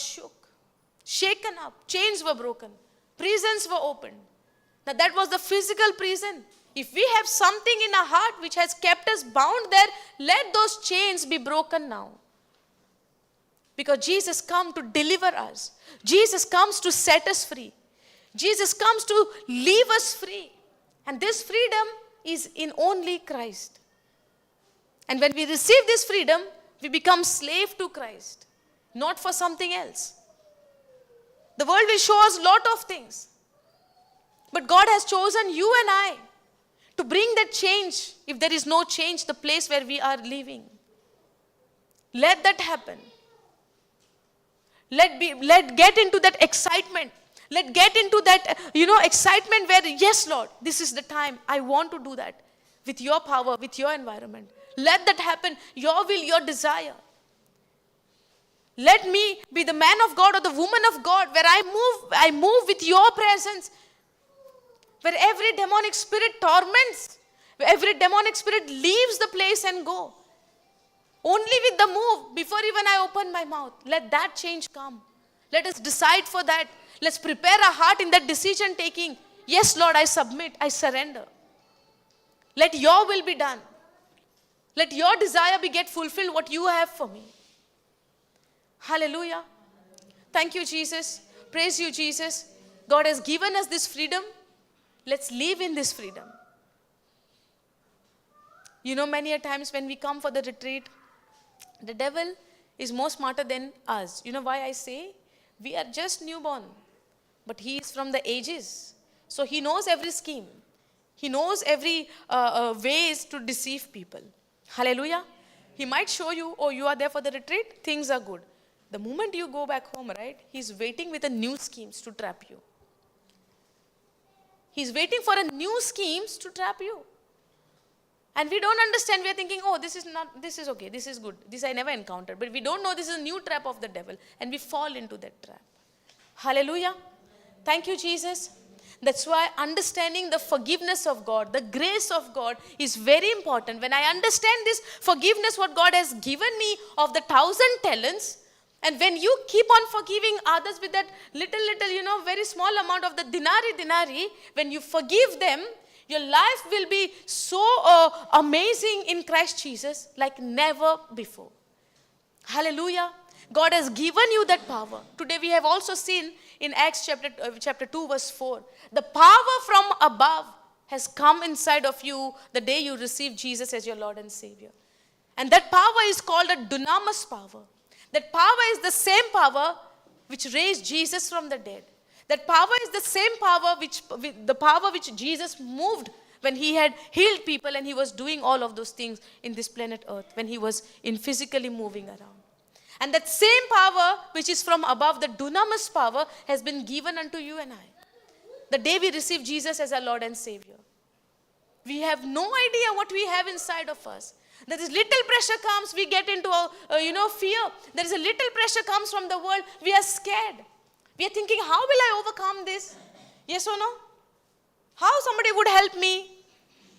shaken up. Chains were broken. Prisons were opened. Now that was the physical prison. If we have something in our heart which has kept us bound there, let those chains be broken now. Because Jesus comes to deliver us. Jesus comes to set us free. Jesus comes to leave us free. And this freedom is in only Christ. And when we receive this freedom, we become slave to Christ, not for something else. The world will show us a lot of things. But God has chosen you and I to bring that change. If there is no change, the place where we are living. Let that happen. Let get into that excitement. Let get into that, excitement where, yes, Lord, this is the time. I want to do that with your power, with your environment. Let that happen. Your will, your desire. Let me be the man of God or the woman of God where I move with your presence. Where every demonic spirit torments. Where every demonic spirit leaves the place and go. Only with the move, before even I open my mouth. Let that change come. Let us decide for that. Let's prepare our heart in that decision taking. Yes, Lord, I submit, I surrender. Let your will be done. Let your desire be get fulfilled, what you have for me. Hallelujah. Thank you, Jesus. Praise you, Jesus. God has given us this freedom. Let's live in this freedom. Many a times when we come for the retreat, the devil is more smarter than us. You know why I say? We are just newborn. But he is from the ages. So he knows every scheme. He knows every ways to deceive people. Hallelujah. He might show you, oh, you are there for the retreat, things are good. The moment you go back home, right, he's waiting with a new schemes to trap you. He's waiting for a new schemes to trap you. And we don't understand. We are thinking, oh, this is okay, this is good. This I never encountered. But we don't know this is a new trap of the devil. And we fall into that trap. Hallelujah. Thank you, Jesus. That's why understanding the forgiveness of God, the grace of God is very important. When I understand this forgiveness, what God has given me of the 1,000 talents, and when you keep on forgiving others with that little, very small amount of the dinari, when you forgive them, your life will be so amazing in Christ Jesus like never before. Hallelujah. God has given you that power. Today we have also seen in Acts chapter 2 verse 4. The power from above has come inside of you the day you receive Jesus as your Lord and Savior. And that power is called a dunamis power. That power is the same power which raised Jesus from the dead. That power is the same power which Jesus moved when he had healed people and he was doing all of those things in this planet Earth, when he was physically moving around. And that same power which is from above, the dunamis power, has been given unto you and I. The day we receive Jesus as our Lord and Savior. We have no idea what we have inside of us. There is little pressure comes, we get into fear. There is a little pressure comes from the world, we are scared. We are thinking, how will I overcome this? Yes or no? How somebody would help me?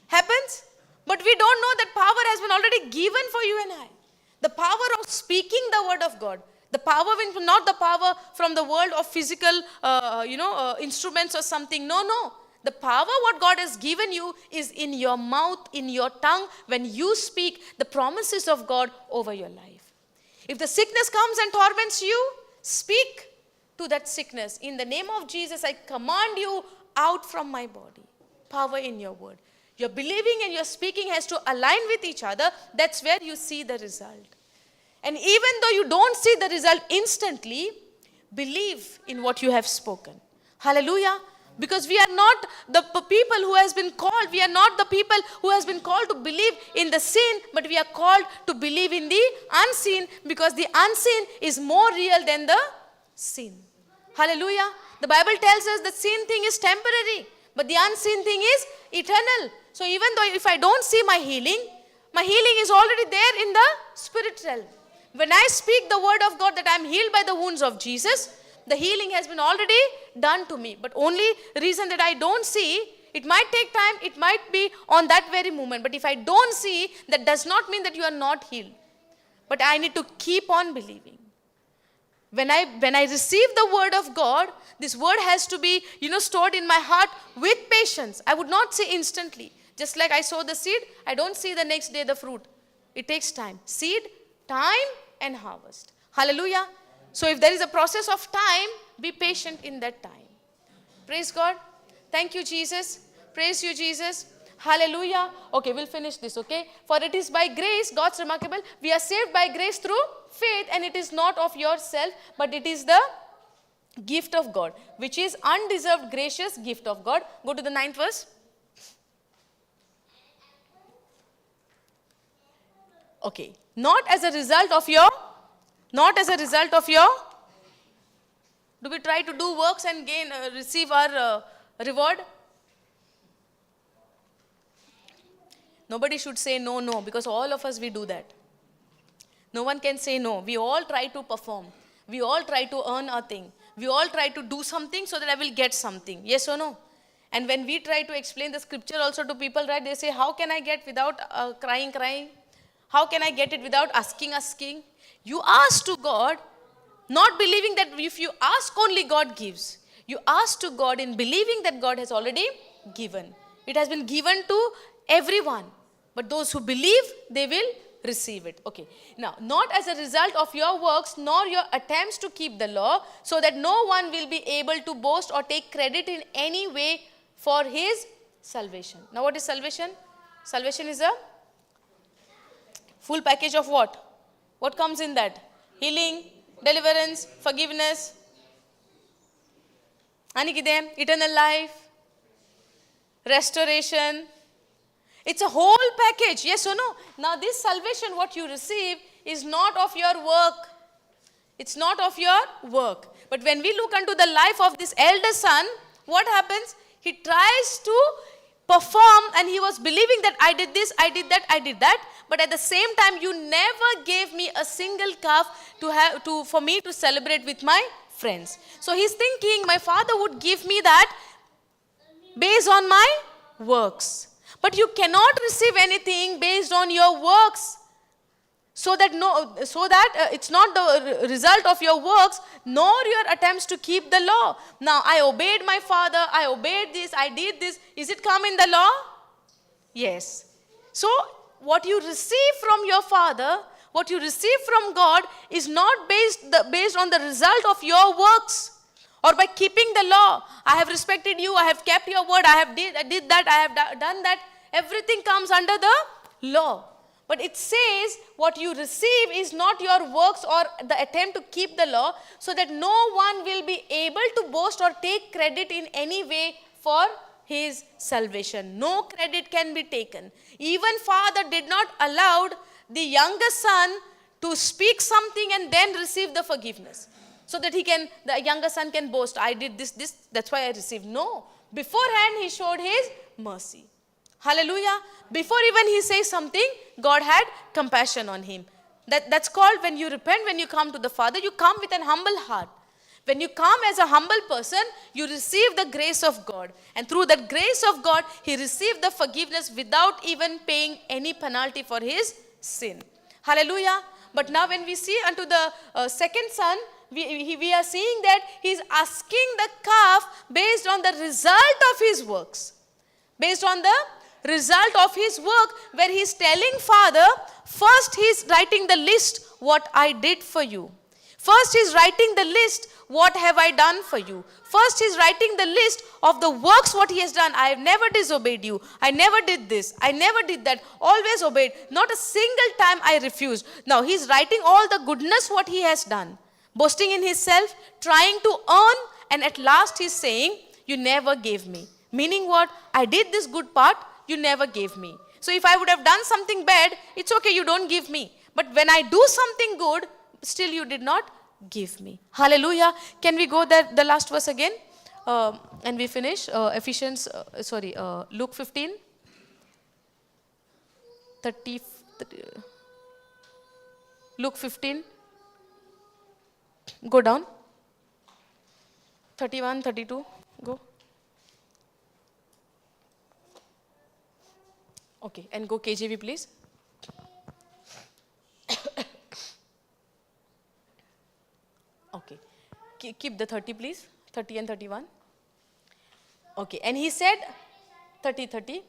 Happens? But we don't know that power has been already given for you and I. The power of speaking the word of God. The power, not the power from the world of physical, instruments or something. No. The power what God has given you is in your mouth, in your tongue, when you speak the promises of God over your life. If the sickness comes and torments you, speak to that sickness. In the name of Jesus, I command you out from my body. Power in your word. Your believing and your speaking has to align with each other. That's where you see the result. And even though you don't see the result instantly, believe in what you have spoken. Hallelujah. Because we are not the people who has been called. We are not the people who has been called to believe in the seen, but we are called to believe in the unseen, because the unseen is more real than the seen. Hallelujah. The Bible tells us the seen thing is temporary, but the unseen thing is eternal. So even though if I don't see my healing is already there in the spirit realm. When I speak the word of God that I am healed by the wounds of Jesus, the healing has been already done to me. But only reason that I don't see, it might take time, it might be on that very moment. But if I don't see, that does not mean that you are not healed. But I need to keep on believing. When I receive the word of God, this word has to be, stored in my heart with patience. I would not say instantly. Just like I sow the seed, I don't see the next day the fruit. It takes time. Seed, time, and harvest. Hallelujah. So if there is a process of time, be patient in that time. Praise God. Thank you, Jesus. Praise you, Jesus. Hallelujah. Okay, we'll finish this, okay? For it is by grace, God's remarkable. We are saved by grace through faith, and it is not of yourself, but it is the gift of God, which is undeserved, gracious gift of God. Go to the 9th verse. Okay. Not as a result of your, do we try to do works and receive our reward? Nobody should say no, because all of us, we do that. No one can say no. We all try to perform. We all try to earn a thing. We all try to do something so that I will get something. Yes or no? And when we try to explain the scripture also to people, right, they say, how can I get without crying? How can I get it without asking? You ask to God, not believing that if you ask only God gives. You ask to God in believing that God has already given. It has been given to everyone. But those who believe, they will receive it. Okay. Now, not as a result of your works nor your attempts to keep the law, so that no one will be able to boast or take credit in any way for his salvation. Now, what is salvation? Salvation is a full package of what? What comes in that? Healing, deliverance, forgiveness, eternal life. restoration. It's a whole package, yes or no? Now this salvation, what you receive, is not of your work. It's not of your work. But when we look unto the life of this elder son, what happens? He tries to perform, and he was believing that I did this, I did that, I did that. But at the same time, you never gave me a single calf for me to celebrate with my friends. So he's thinking my father would give me that based on my works. But you cannot receive anything based on your works. So that it's not the result of your works, nor your attempts to keep the law. Now, I obeyed my father, I obeyed this, I did this. Is it come in the law? Yes. So, what you receive from your father, what you receive from God, is not based on the result of your works or by keeping the law. I have respected you, I have kept your word, I did that, I have done that. Everything comes under the law. But it says what you receive is not your works or the attempt to keep the law, so that no one will be able to boast or take credit in any way for his salvation. No credit can be taken. Even father did not allow the younger son to speak something and then receive the forgiveness, so that the younger son can boast, I did this, that's why I received. No. Beforehand he showed his mercy. Hallelujah. Before even he says something, God had compassion on him. That's called, when you repent, when you come to the Father, you come with an humble heart. When you come as a humble person, you receive the grace of God. And through that grace of God, he received the forgiveness without even paying any penalty for his sin. Hallelujah. But now when we see unto the second son, we are seeing that he's asking the calf based on the result of his works. Based on the result of his work, where he's telling Father, first he's writing the list, what I did for you. First he's writing the list, what have I done for you. First he's writing the list of the works what he has done. I have never disobeyed you. I never did this. I never did that. Always obeyed. Not a single time I refused. Now he's writing all the goodness what he has done. Boasting in himself, trying to earn, and at last he's saying, you never gave me. Meaning what? I did this good part, you never gave me. So if I would have done something bad, it's okay, you don't give me. But when I do something good, still you did not give me. Hallelujah. Can we go there, the last verse again? And we finish. Luke 15. 30. Luke 15. Go down. 31, 32. Go. Okay, and go KJV, please. Okay, keep the 30, please. 30 and 31. Okay, and he said, 30.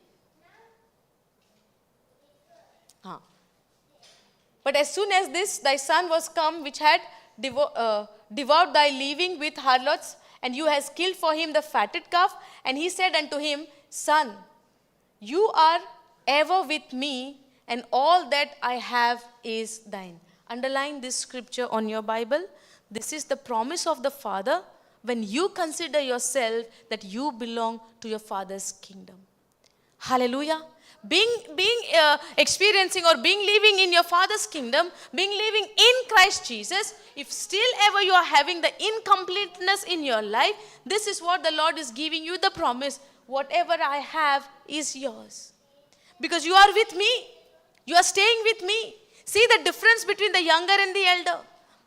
But as soon as this thy son was come, which had devoured thy living with harlots, and you hast killed for him the fatted calf, and he said unto him, Son, you are ever with me, and all that I have is thine. Underline this scripture on your Bible. This is the promise of the Father when you consider yourself that you belong to your Father's kingdom. Hallelujah. Experiencing or being living in your Father's kingdom, being living in Christ Jesus, if still ever you are having the incompleteness in your life, this is what the Lord is giving you the promise. Whatever I have is yours. Because you are with me. You are staying with me. See the difference between the younger and the elder.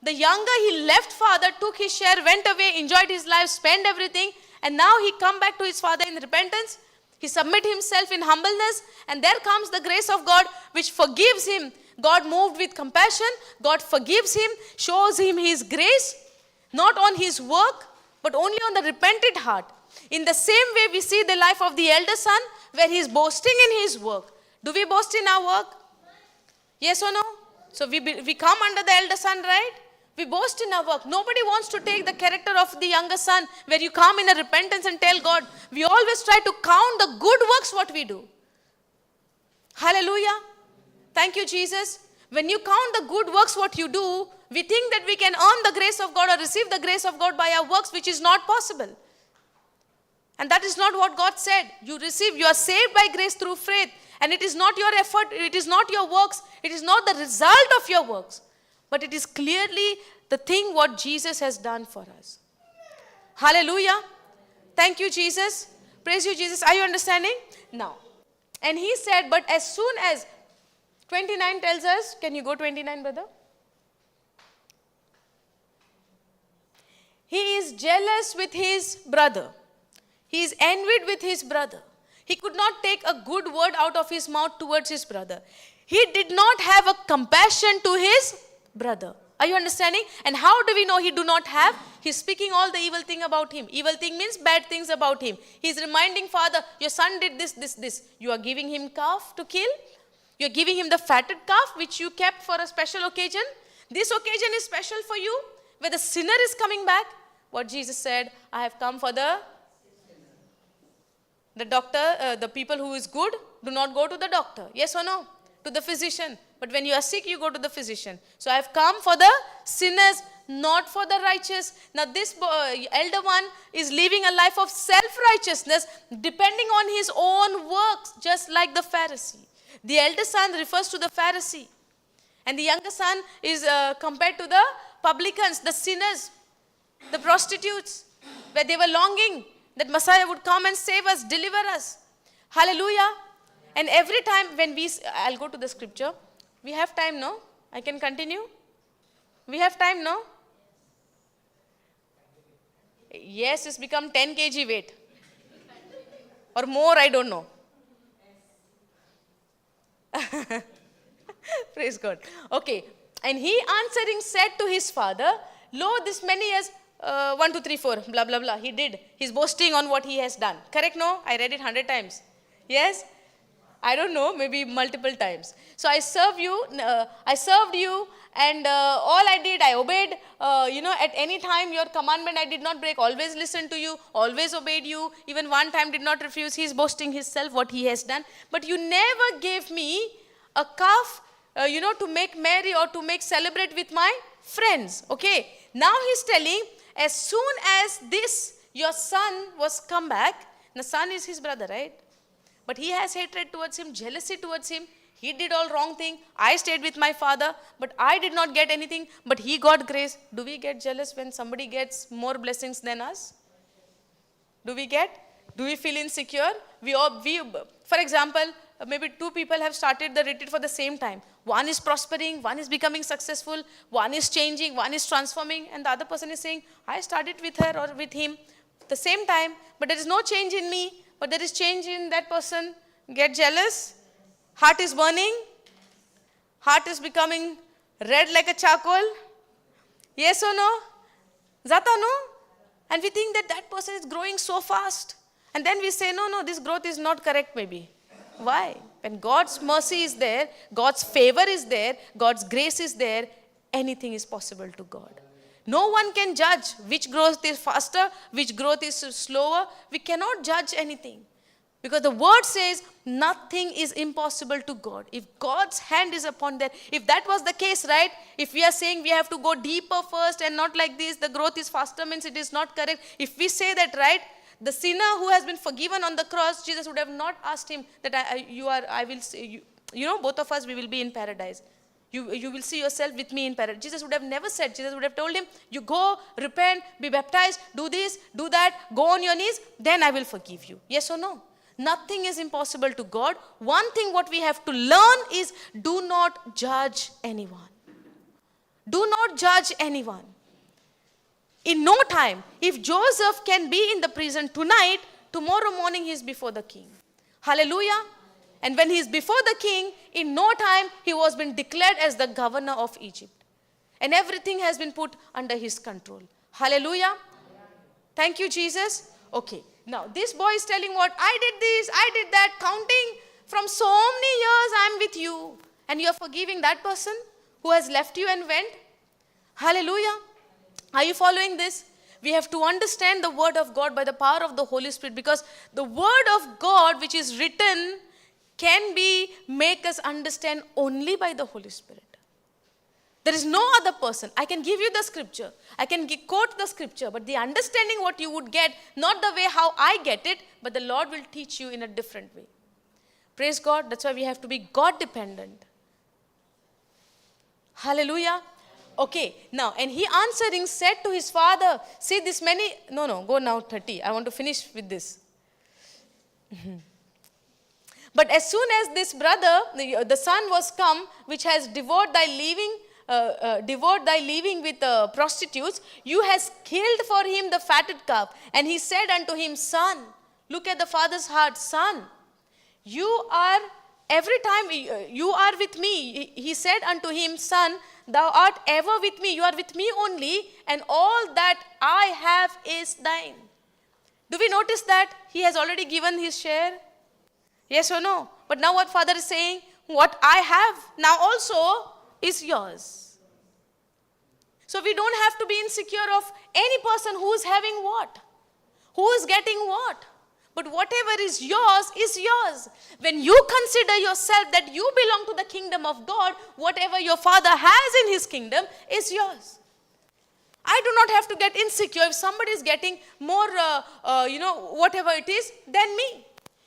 The younger, he left father, took his share, went away, enjoyed his life, spent everything, and now he come back to his father in repentance. He submit himself in humbleness, and there comes the grace of God which forgives him. God moved with compassion. God forgives him, shows him his grace, not on his work, but only on the repentant heart. In the same way, we see the life of the elder son, where he is boasting in his work. Do we boast in our work? Yes or no? So we come under the elder son, right? We boast in our work. Nobody wants to take the character of the younger son, where you come in a repentance and tell God. We always try to count the good works what we do. Hallelujah. Thank you, Jesus. When you count the good works what you do, we think that we can earn the grace of God or receive the grace of God by our works, which is not possible. And that is not what God said. You are saved by grace through faith. And it is not your effort, it is not your works, it is not the result of your works. But it is clearly the thing what Jesus has done for us. Hallelujah. Thank you, Jesus. Praise you, Jesus. Are you understanding? Now, and he said, but as soon as 29 tells us, can you go 29, brother? He is jealous with his brother. He is envied with his brother. He could not take a good word out of his mouth towards his brother. He did not have a compassion to his brother. Are you understanding? And how do we know he do not have? He's speaking all the evil thing about him. Evil thing means bad things about him. He's reminding father, your son did this. You are giving him calf to kill. You're giving him the fatted calf which you kept for a special occasion. This occasion is special for you where the sinner is coming back. What Jesus said, I have come for the doctor, the people who is good, do not go to the doctor. Yes or no? To the physician. But when you are sick, you go to the physician. So I have come for the sinners, not for the righteous. Now this elder one is living a life of self-righteousness, depending on his own works, just like the Pharisee. The elder son refers to the Pharisee. And the younger son is compared to the publicans, the sinners, the prostitutes, where they were longing that Messiah would come and save us, deliver us. Hallelujah. And every time when I'll go to the scripture. We have time, no? I can continue? We have time, no? Yes, it's become 10 kg weight. Or more, I don't know. Praise God. Okay. And he answering said to his father, lo, this many years, 1, 2, 3, 4, blah, blah, blah. He did. He's boasting on what he has done. Correct, no? I read it 100 times. Yes? I don't know, maybe multiple times. So I served you, and all I did, I obeyed. At any time your commandment I did not break. Always listened to you, always obeyed you. Even one time did not refuse. He's boasting himself what he has done. But you never gave me a calf, to make merry or to make celebrate with my friends. Okay. Now he's telling, as soon as your son was come back, the son is his brother, right? But he has hatred towards him, jealousy towards him. He did all wrong thing. I stayed with my father, but I did not get anything, but he got grace. Do we get jealous when somebody gets more blessings than us? Do we feel insecure? For example, maybe two people have started the retreat for the same time. One is prospering, one is becoming successful, one is changing, one is transforming, and the other person is saying, I started with her or with him the same time, but there is no change in me, but there is change in that person. Get jealous. Heart is burning. Heart is becoming red like a charcoal. Yes or no? Zata no? And we think that person is growing so fast. And then we say, no, this growth is not correct maybe. Why? When God's mercy is there, God's favor is there, God's grace is there, anything is possible to God. No one can judge which growth is faster, which growth is slower. We cannot judge anything. Because the word says nothing is impossible to God. If God's hand is upon that, if that was the case, right? If we are saying we have to go deeper first and not like this, the growth is faster means it is not correct. If we say that, right? The sinner who has been forgiven on the cross, Jesus would have not asked him that both of us, we will be in paradise. You will see yourself with me in paradise. Jesus would have never said. Jesus would have told him, you go, repent, be baptized, do this, do that, go on your knees, then I will forgive you. Yes or no? Nothing is impossible to God. One thing what we have to learn is do not judge anyone. Do not judge anyone. In no time, if Joseph can be in the prison tonight, tomorrow morning he is before the king. Hallelujah. And when he is before the king, in no time he was been declared as the governor of Egypt. And everything has been put under his control. Hallelujah. Thank you, Jesus. Okay. Now, this boy is telling what? I did this, I did that, counting from so many years I am with you. And you are forgiving that person who has left you and went. Hallelujah. Are you following this? We have to understand the word of God by the power of the Holy Spirit, because the word of God which is written can make us understand only by the Holy Spirit. There is no other person. I can give you the scripture. I can quote the scripture, but the understanding what you would get, not the way how I get it, but the Lord will teach you in a different way. Praise God. That's why we have to be God dependent. Hallelujah. Okay, now, and he answering said to his father, see this many, go now 30. I want to finish with this. But as soon as this brother, the son was come, which has devoured thy living with prostitutes, you has killed for him the fatted calf. And he said unto him, son, look at the father's heart, son, you are, every time you are with me. He said unto him, son, thou art ever with me, you are with me only, and all that I have is thine. Do we notice that he has already given his share? Yes or no? But now what father is saying, what I have now also is yours. So we don't have to be insecure of any person who is having what, who is getting what. But whatever is yours is yours. When you consider yourself that you belong to the kingdom of God, whatever your father has in his kingdom is yours. I do not have to get insecure if somebody is getting more, whatever it is, than me.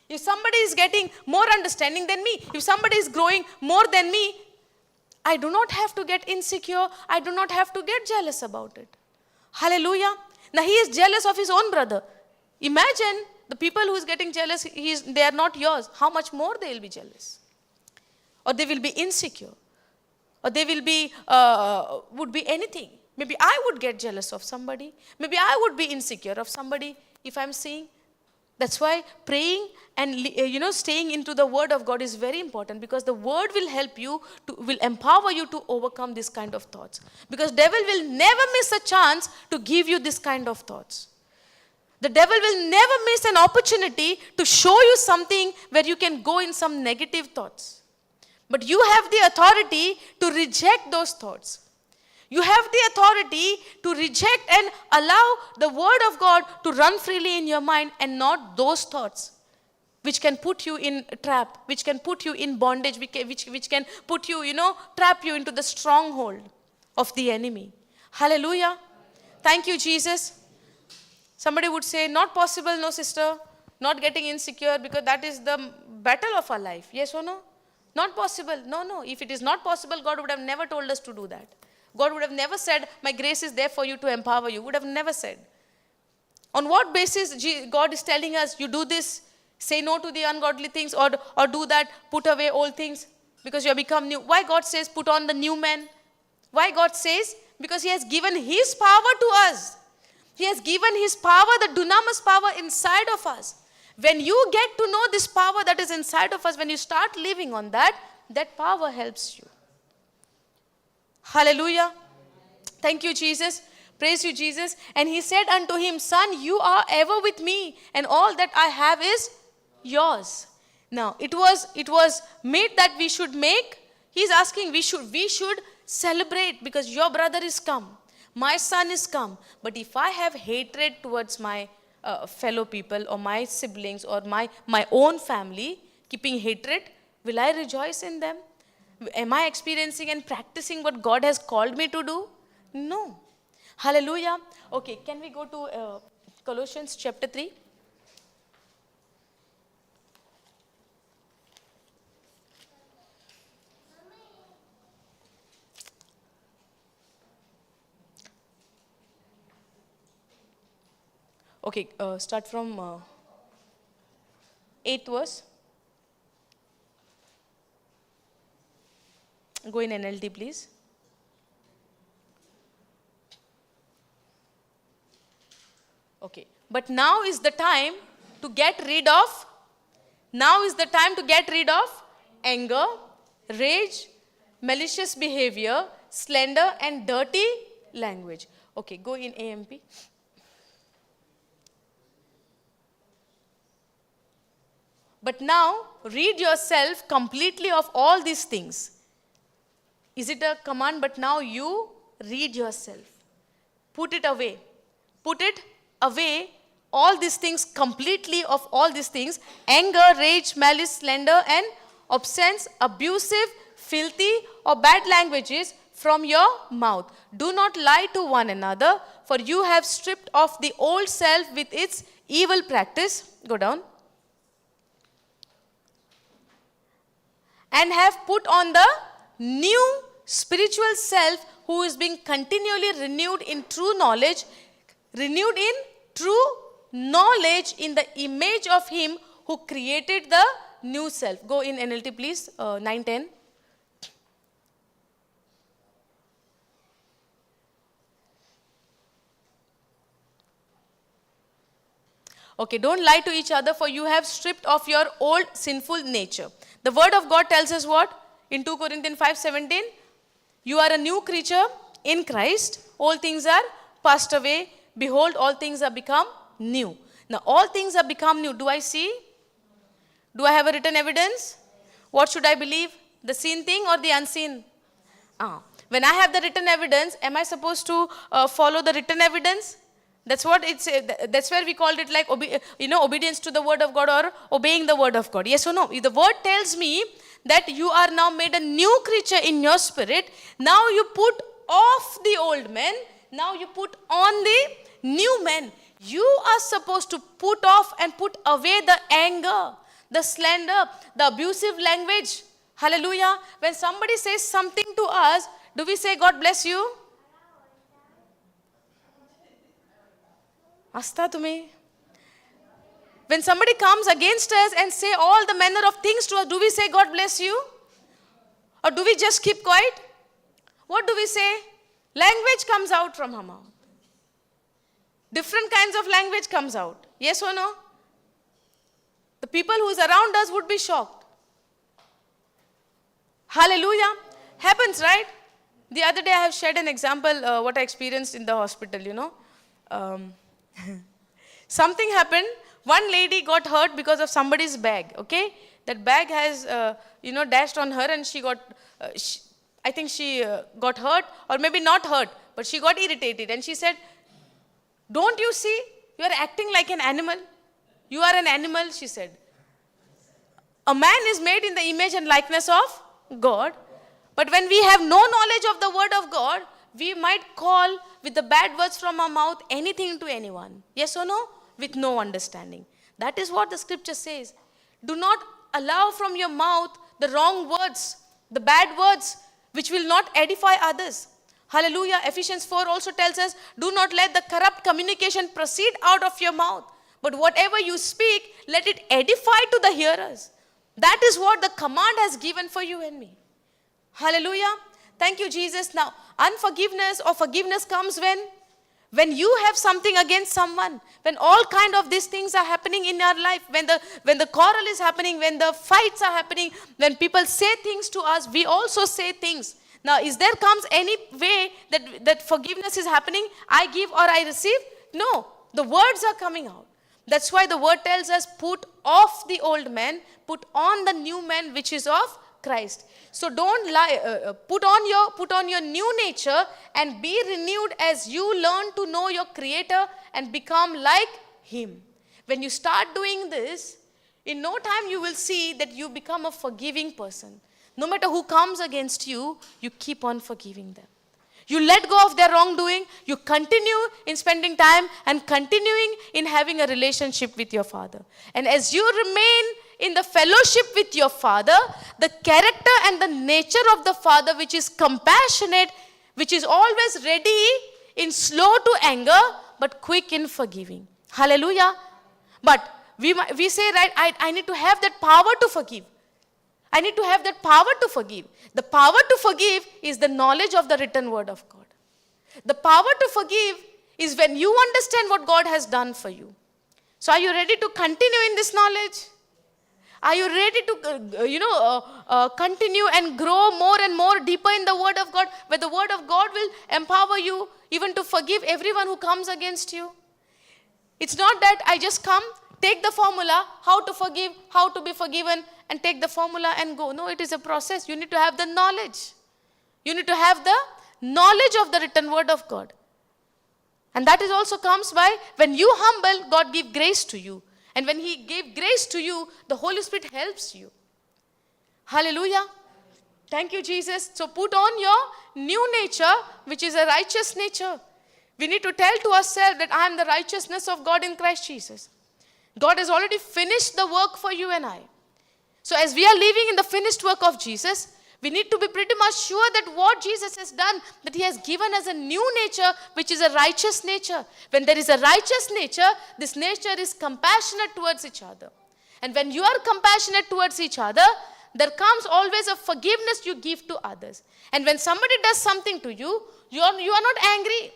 If somebody is getting more understanding than me, if somebody is growing more than me, I do not have to get insecure. I do not have to get jealous about it. Hallelujah. Now he is jealous of his own brother. Imagine the people who is getting jealous, they are not yours. How much more they will be jealous? Or they will be insecure. Or they will be, would be anything. Maybe I would get jealous of somebody. Maybe I would be insecure of somebody if I'm seeing. That's why praying and staying into the word of God is very important, because the word will help you, will empower you to overcome this kind of thoughts. Because devil will never miss a chance to give you this kind of thoughts. The devil will never miss an opportunity to show you something where you can go in some negative thoughts. But you have the authority to reject those thoughts. You have the authority to reject and allow the word of God to run freely in your mind, and not those thoughts which can put you in a trap, which can put you in bondage, which can put you, trap you into the stronghold of the enemy. Hallelujah. Thank you, Jesus. Somebody would say, not possible, no sister, not getting insecure, because that is the battle of our life. Yes or no? Not possible. No. If it is not possible, God would have never told us to do that. God would have never said, my grace is there for you to empower you. Would have never said. On what basis God is telling us, you do this, say no to the ungodly things, or do that, put away old things, because you have become new. Why God says, put on the new man? Why God says? Because he has given his power to us. He has given his power, the dunamis power inside of us. When you get to know this power that is inside of us, when you start living on that, that power helps you. Hallelujah. Thank you, Jesus. Praise you, Jesus. And he said unto him, son, you are ever with me, and all that I have is yours. Now, it was made that we should make. He's asking, we should celebrate, because your brother is come. My son is come. But if I have hatred towards my fellow people, or my siblings, or my own family, keeping hatred, will I rejoice in them? Am I experiencing and practicing what God has called me to do? No. Hallelujah. Okay, can we go to Colossians chapter 3? Okay, start from 8th verse. Go in NLT, please. Okay, but now is the time to get rid of anger, rage, malicious behavior, slander, and dirty language. Okay, go in AMP. But now, rid yourself completely of all these things. Is it a command? But now you rid yourself. Put it away. Put it away, all these things, completely of all these things. Anger, rage, malice, slander, and obscene, abusive, filthy, or bad languages from your mouth. Do not lie to one another, for you have stripped off the old self with its evil practice. Go down. And have put on the new spiritual self, who is being continually renewed in true knowledge, in the image of him who created the new self. Go in NLT please, 9:10. Okay, don't lie to each other, for you have stripped off your old sinful nature. The word of God tells us what? In 2 Corinthians 5:17, you are a new creature in Christ. All things are passed away. Behold, all things are become new. Now, all things are become new. Do I see? Do I have a written evidence? What should I believe? The seen thing or the unseen? When I have the written evidence, am I supposed to follow the written evidence? That's what it's. That's where we called it like obedience to the word of God or obeying the word of God. Yes or no? If the word tells me that you are now made a new creature in your spirit, now you put off the old man, now you put on the new man. You are supposed to put off and put away the anger, the slander, the abusive language. Hallelujah. When somebody says something to us, do we say, God bless you? Asta tumhe. When somebody comes against us and say all the manner of things to us, do we say, God bless you? Or do we just keep quiet? What do we say? Language comes out from our mouth. Different kinds of language comes out. Yes or no? The people who is around us would be shocked. Hallelujah. Happens, right? The other day I have shared an example, what I experienced in the hospital, Something happened. One lady got hurt because of somebody's bag, okay? That bag has, dashed on her and she got, I think she got hurt, or maybe not hurt, but she got irritated. And she said, don't you see? You are acting like an animal. You are an animal, she said. A man is made in the image and likeness of God. But when we have no knowledge of the word of God, we might call with the bad words from our mouth anything to anyone. Yes or no? With no understanding. That is what the scripture says. Do not allow from your mouth the wrong words, the bad words, which will not edify others. Hallelujah. Ephesians 4 also tells us, do not let the corrupt communication proceed out of your mouth, but whatever you speak, let it edify to the hearers. That is what the command has given for you and me. Hallelujah. Thank you, Jesus. Now, unforgiveness or forgiveness comes when you have something against someone, when all kind of these things are happening in your life, when the quarrel is happening, when the fights are happening, when people say things to us, we also say things. Now, is there comes any way that forgiveness is happening? I give or I receive? No, the words are coming out. That's why the word tells us, put off the old man, put on the new man, which is of Christ. So don't lie. Put on your new nature and be renewed as you learn to know your Creator and become like Him. When you start doing this, in no time you will see that you become a forgiving person. No matter who comes against you, you keep on forgiving them. You let go of their wrongdoing. You continue in spending time and continuing in having a relationship with your Father. And as you remain in the fellowship with your Father, the character and the nature of the Father, which is compassionate, which is always ready, in slow to anger, but quick in forgiving. Hallelujah. But we say, right, I need to have that power to forgive. I need to have that power to forgive. The power to forgive is the knowledge of the written word of God. The power to forgive is when you understand what God has done for you. So are you ready to continue in this knowledge? Are you ready to, continue and grow more and more deeper in the word of God, where the word of God will empower you even to forgive everyone who comes against you? It's not that I just come, take the formula, how to forgive, how to be forgiven, and take the formula and go. No, it is a process. You need to have the knowledge. You need to have the knowledge of the written word of God. And that is also comes by when you humble, God give grace to you. And when He gave grace to you, the Holy Spirit helps you. Hallelujah. Thank you, Jesus. So put on your new nature, which is a righteous nature. We need to tell to ourselves that I am the righteousness of God in Christ Jesus. God has already finished the work for you and I. So as we are living in the finished work of Jesus, we need to be pretty much sure that what Jesus has done, that he has given us a new nature, which is a righteous nature. When there is a righteous nature, this nature is compassionate towards each other. And when you are compassionate towards each other, there comes always a forgiveness you give to others. And when somebody does something to you, you are not angry.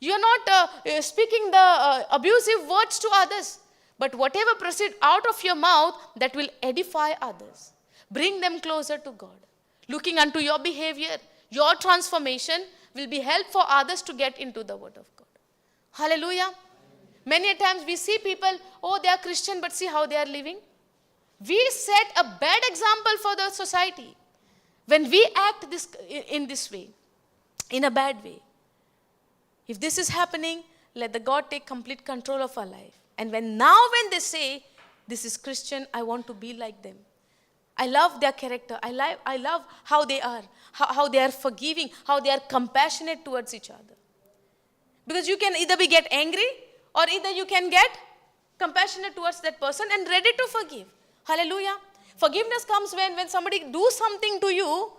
You are not speaking the abusive words to others. But whatever proceeds out of your mouth, that will edify others. Bring them closer to God. Looking unto your behavior, your transformation will be help for others to get into the word of God. Hallelujah. Many times we see people, oh, they are Christian, but see how they are living. We set a bad example for the society when we act in this way, in a bad way. If this is happening, let the God take complete control of our life. And when they say, this is Christian, I want to be like them. I love their character. I love how they are, how they are forgiving, how they are compassionate towards each other. Because you can either get angry or either you can get compassionate towards that person and ready to forgive. Hallelujah. Forgiveness comes when somebody do something to you,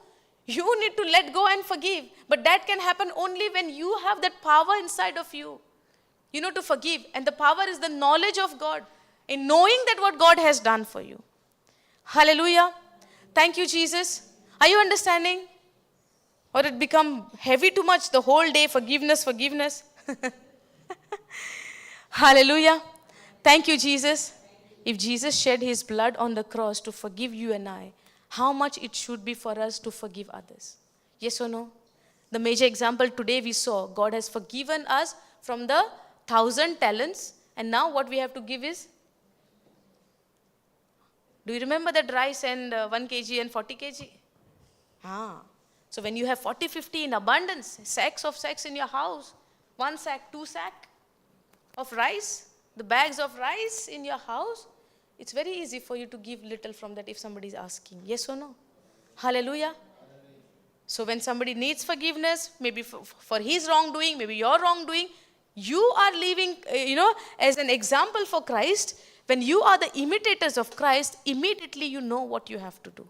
you need to let go and forgive. But that can happen only when you have that power inside of you. You know, to forgive. And the power is the knowledge of God. In knowing that what God has done for you. Hallelujah. Thank you, Jesus. Are you understanding? Or it become heavy too much the whole day, forgiveness. Hallelujah. Thank you, Jesus. If Jesus shed his blood on the cross to forgive you and I, how much it should be for us to forgive others? Yes or no? The major example today we saw, God has forgiven us from the 1,000 talents, and now what we have to give is, do you remember that rice and 1 kg and 40 kg? So when you have 40, 50 in abundance, sacks in your house, 1 sack, 2 sack of rice, the bags of rice in your house, it's very easy for you to give little from that if somebody is asking. Yes or no? Hallelujah. So when somebody needs forgiveness, maybe for his wrongdoing, maybe your wrongdoing, you are living, as an example for Christ. When you are the imitators of Christ, immediately you know what you have to do.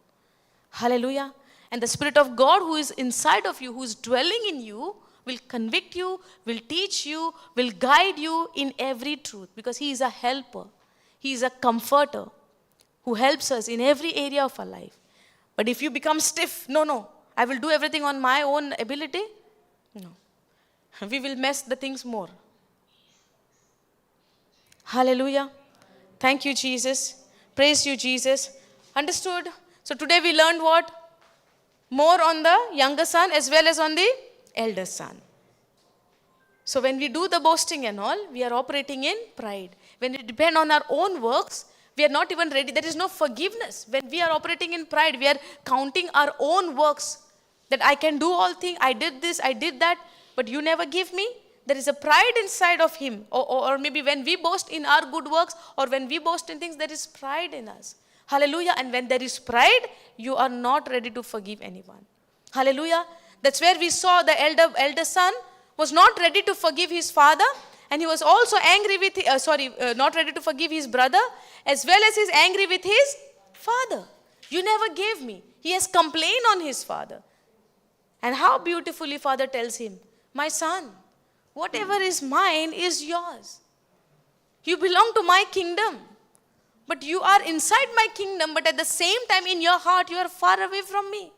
Hallelujah. And the Spirit of God who is inside of you, who is dwelling in you, will convict you, will teach you, will guide you in every truth. Because he is a helper. He is a comforter who helps us in every area of our life. But if you become stiff, no, I will do everything on my own ability. No. We will mess the things more. Hallelujah. Thank you, Jesus. Praise you, Jesus. Understood? So today we learned what? More on the younger son as well as on the elder son. So when we do the boasting and all, we are operating in pride. When we depend on our own works, we are not even ready. There is no forgiveness. When we are operating in pride, we are counting our own works. That I can do all things. I did this, I did that. But you never give me. There is a pride inside of him. Or maybe when we boast in our good works, or when we boast in things, there is pride in us. Hallelujah. And when there is pride, you are not ready to forgive anyone. Hallelujah. That's where we saw the elder son was not ready to forgive his father. And he was also angry with, not ready to forgive his brother, as well as he's angry with his father. You never gave me. He has complained on his father. And how beautifully father tells him, my son, whatever is mine is yours. You belong to my kingdom. But you are inside my kingdom, but at the same time in your heart, you are far away from me.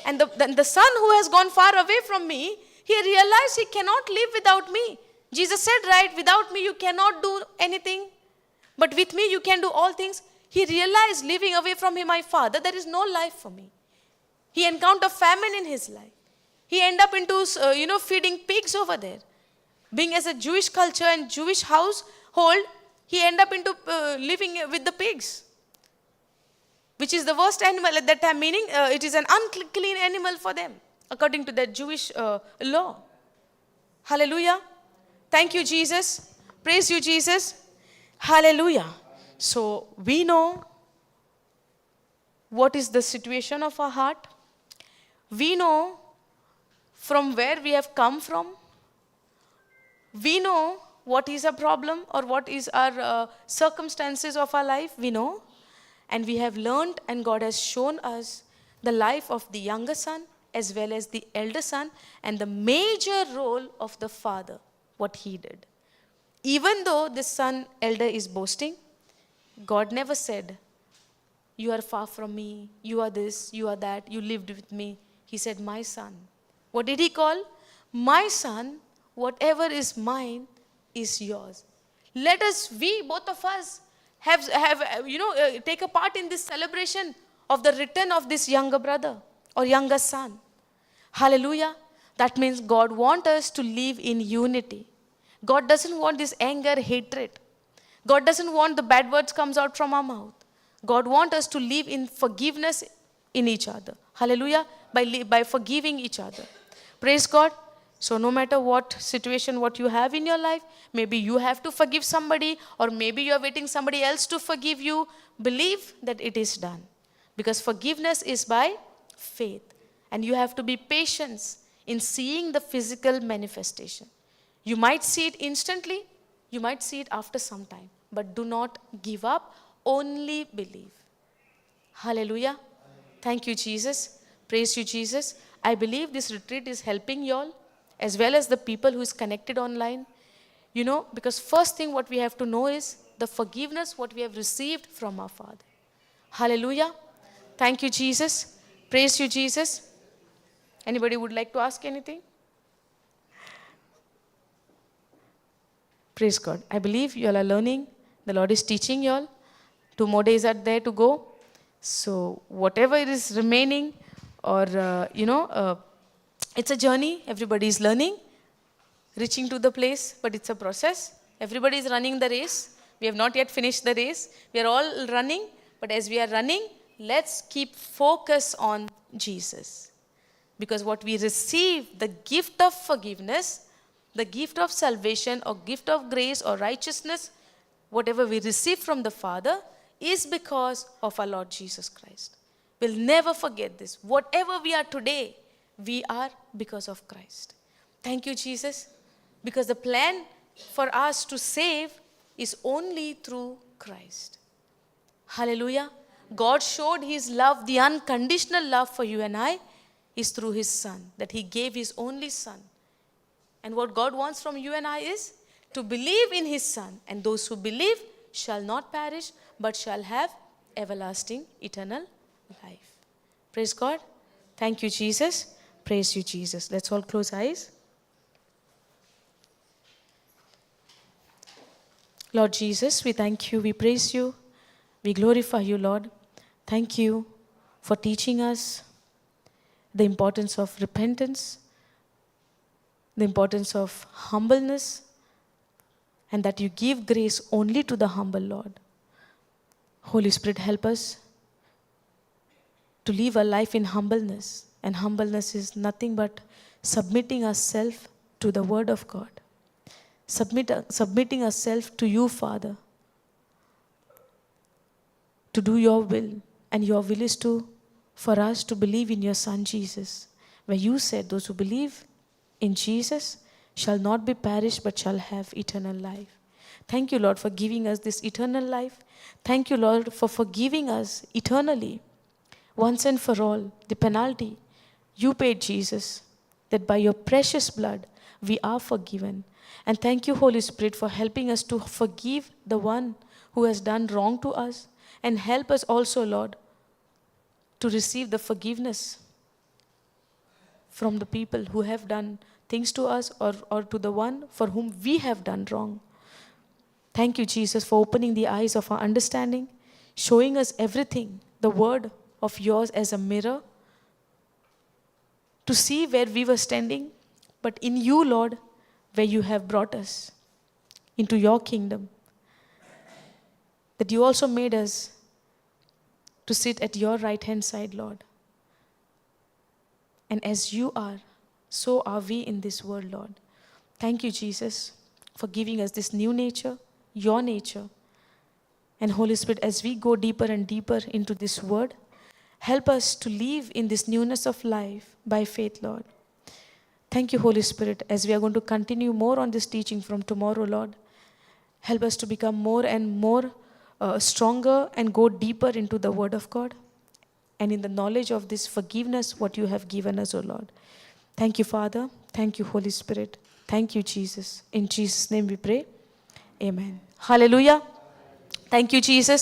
And the son who has gone far away from me, he realized he cannot live without me. Jesus said, right, without me you cannot do anything. But with me you can do all things. He realized living away from my father, there is no life for me. He encountered famine in his life. He ended up into, feeding pigs over there. Being as a Jewish culture and Jewish household, he ended up into living with the pigs. Which is the worst animal at that time, meaning it is an unclean animal for them, according to the Jewish law. Hallelujah. Thank you, Jesus. Praise you, Jesus. Hallelujah. So we know what is the situation of our heart. We know from where we have come from. We know what is a problem or what is our circumstances of our life. We know. And we have learned, and God has shown us the life of the younger son as well as the elder son, and the major role of the father, what he did. Even though the son elder is boasting, God never said, you are far from me, you are this, you are that, you lived with me. He said, my son. What did he call? My son, whatever is mine is yours. Let us, we, both of us, take a part in this celebration of the return of this younger brother or younger son. Hallelujah. That means God wants us to live in unity. God doesn't want this anger, hatred. God doesn't want the bad words comes out from our mouth. God wants us to live in forgiveness in each other. Hallelujah. By forgiving each other. Praise God. So no matter what situation, what you have in your life, maybe you have to forgive somebody, or maybe you are waiting somebody else to forgive you, believe that it is done. Because forgiveness is by faith. And you have to be patient in seeing the physical manifestation. You might see it instantly, you might see it after some time. But do not give up, only believe. Hallelujah. Thank you, Jesus. Praise you, Jesus. I believe this retreat is helping you all, as well as the people who is connected online. Because first thing what we have to know is the forgiveness what we have received from our Father. Hallelujah. Thank you, Jesus. Praise you, Jesus. Anybody would like to ask anything? Praise God. I believe you all are learning. The Lord is teaching you all. 2 more days are there to go. So whatever it is remaining, or it's a journey. Everybody is learning, reaching to the place, but it's a process. Everybody is running the race. We have not yet finished the race. We are all running, but as we are running, let's keep focus on Jesus. Because what we receive, the gift of forgiveness, the gift of salvation, or gift of grace or righteousness, whatever we receive from the Father, is because of our Lord Jesus Christ. We'll never forget this. Whatever we are today, we are because of Christ. Thank you, Jesus. Because the plan for us to save is only through Christ. Hallelujah. God showed His love, the unconditional love for you and I, is through His Son, that He gave His only Son. And what God wants from you and I is to believe in His Son. And those who believe shall not perish, but shall have everlasting, eternal life. Praise God. Thank you, Jesus. Praise you, Jesus. Let's all close eyes. Lord Jesus, we thank you, we praise you, we glorify you, Lord. Thank you for teaching us the importance of repentance, the importance of humbleness, and that you give grace only to the humble, Lord. Holy Spirit, help us to live a life in humbleness. And humbleness is nothing but submitting ourselves to the Word of God. Submitting ourselves to you, Father, to do your will. And your will is for us to believe in your Son, Jesus. Where you said, those who believe in Jesus shall not be perished, but shall have eternal life. Thank you, Lord, for giving us this eternal life. Thank you, Lord, for forgiving us eternally, once and for all, the penalty you paid, Jesus, that by your precious blood we are forgiven. And thank you, Holy Spirit, for helping us to forgive the one who has done wrong to us. And help us also, Lord, to receive the forgiveness from the people who have done things to us, or to the one for whom we have done wrong. Thank you, Jesus, for opening the eyes of our understanding, showing us everything, the word of yours as a mirror, to see where we were standing, but in you, Lord, where you have brought us into your kingdom. That you also made us to sit at your right hand side, Lord. And as you are, so are we in this world, Lord. Thank you, Jesus, for giving us this new nature, your nature. And Holy Spirit, as we go deeper and deeper into this word, Help us to live in this newness of life by faith, Lord. Thank you, Holy Spirit, as we are going to continue more on this teaching from tomorrow, Lord. Help us to become more and more stronger and go deeper into the Word of God and in the knowledge of this forgiveness, what you have given us, O Lord. Thank you, Father. Thank you, Holy Spirit. Thank you, Jesus. In Jesus' name we pray. Amen. Hallelujah. Thank you, Jesus.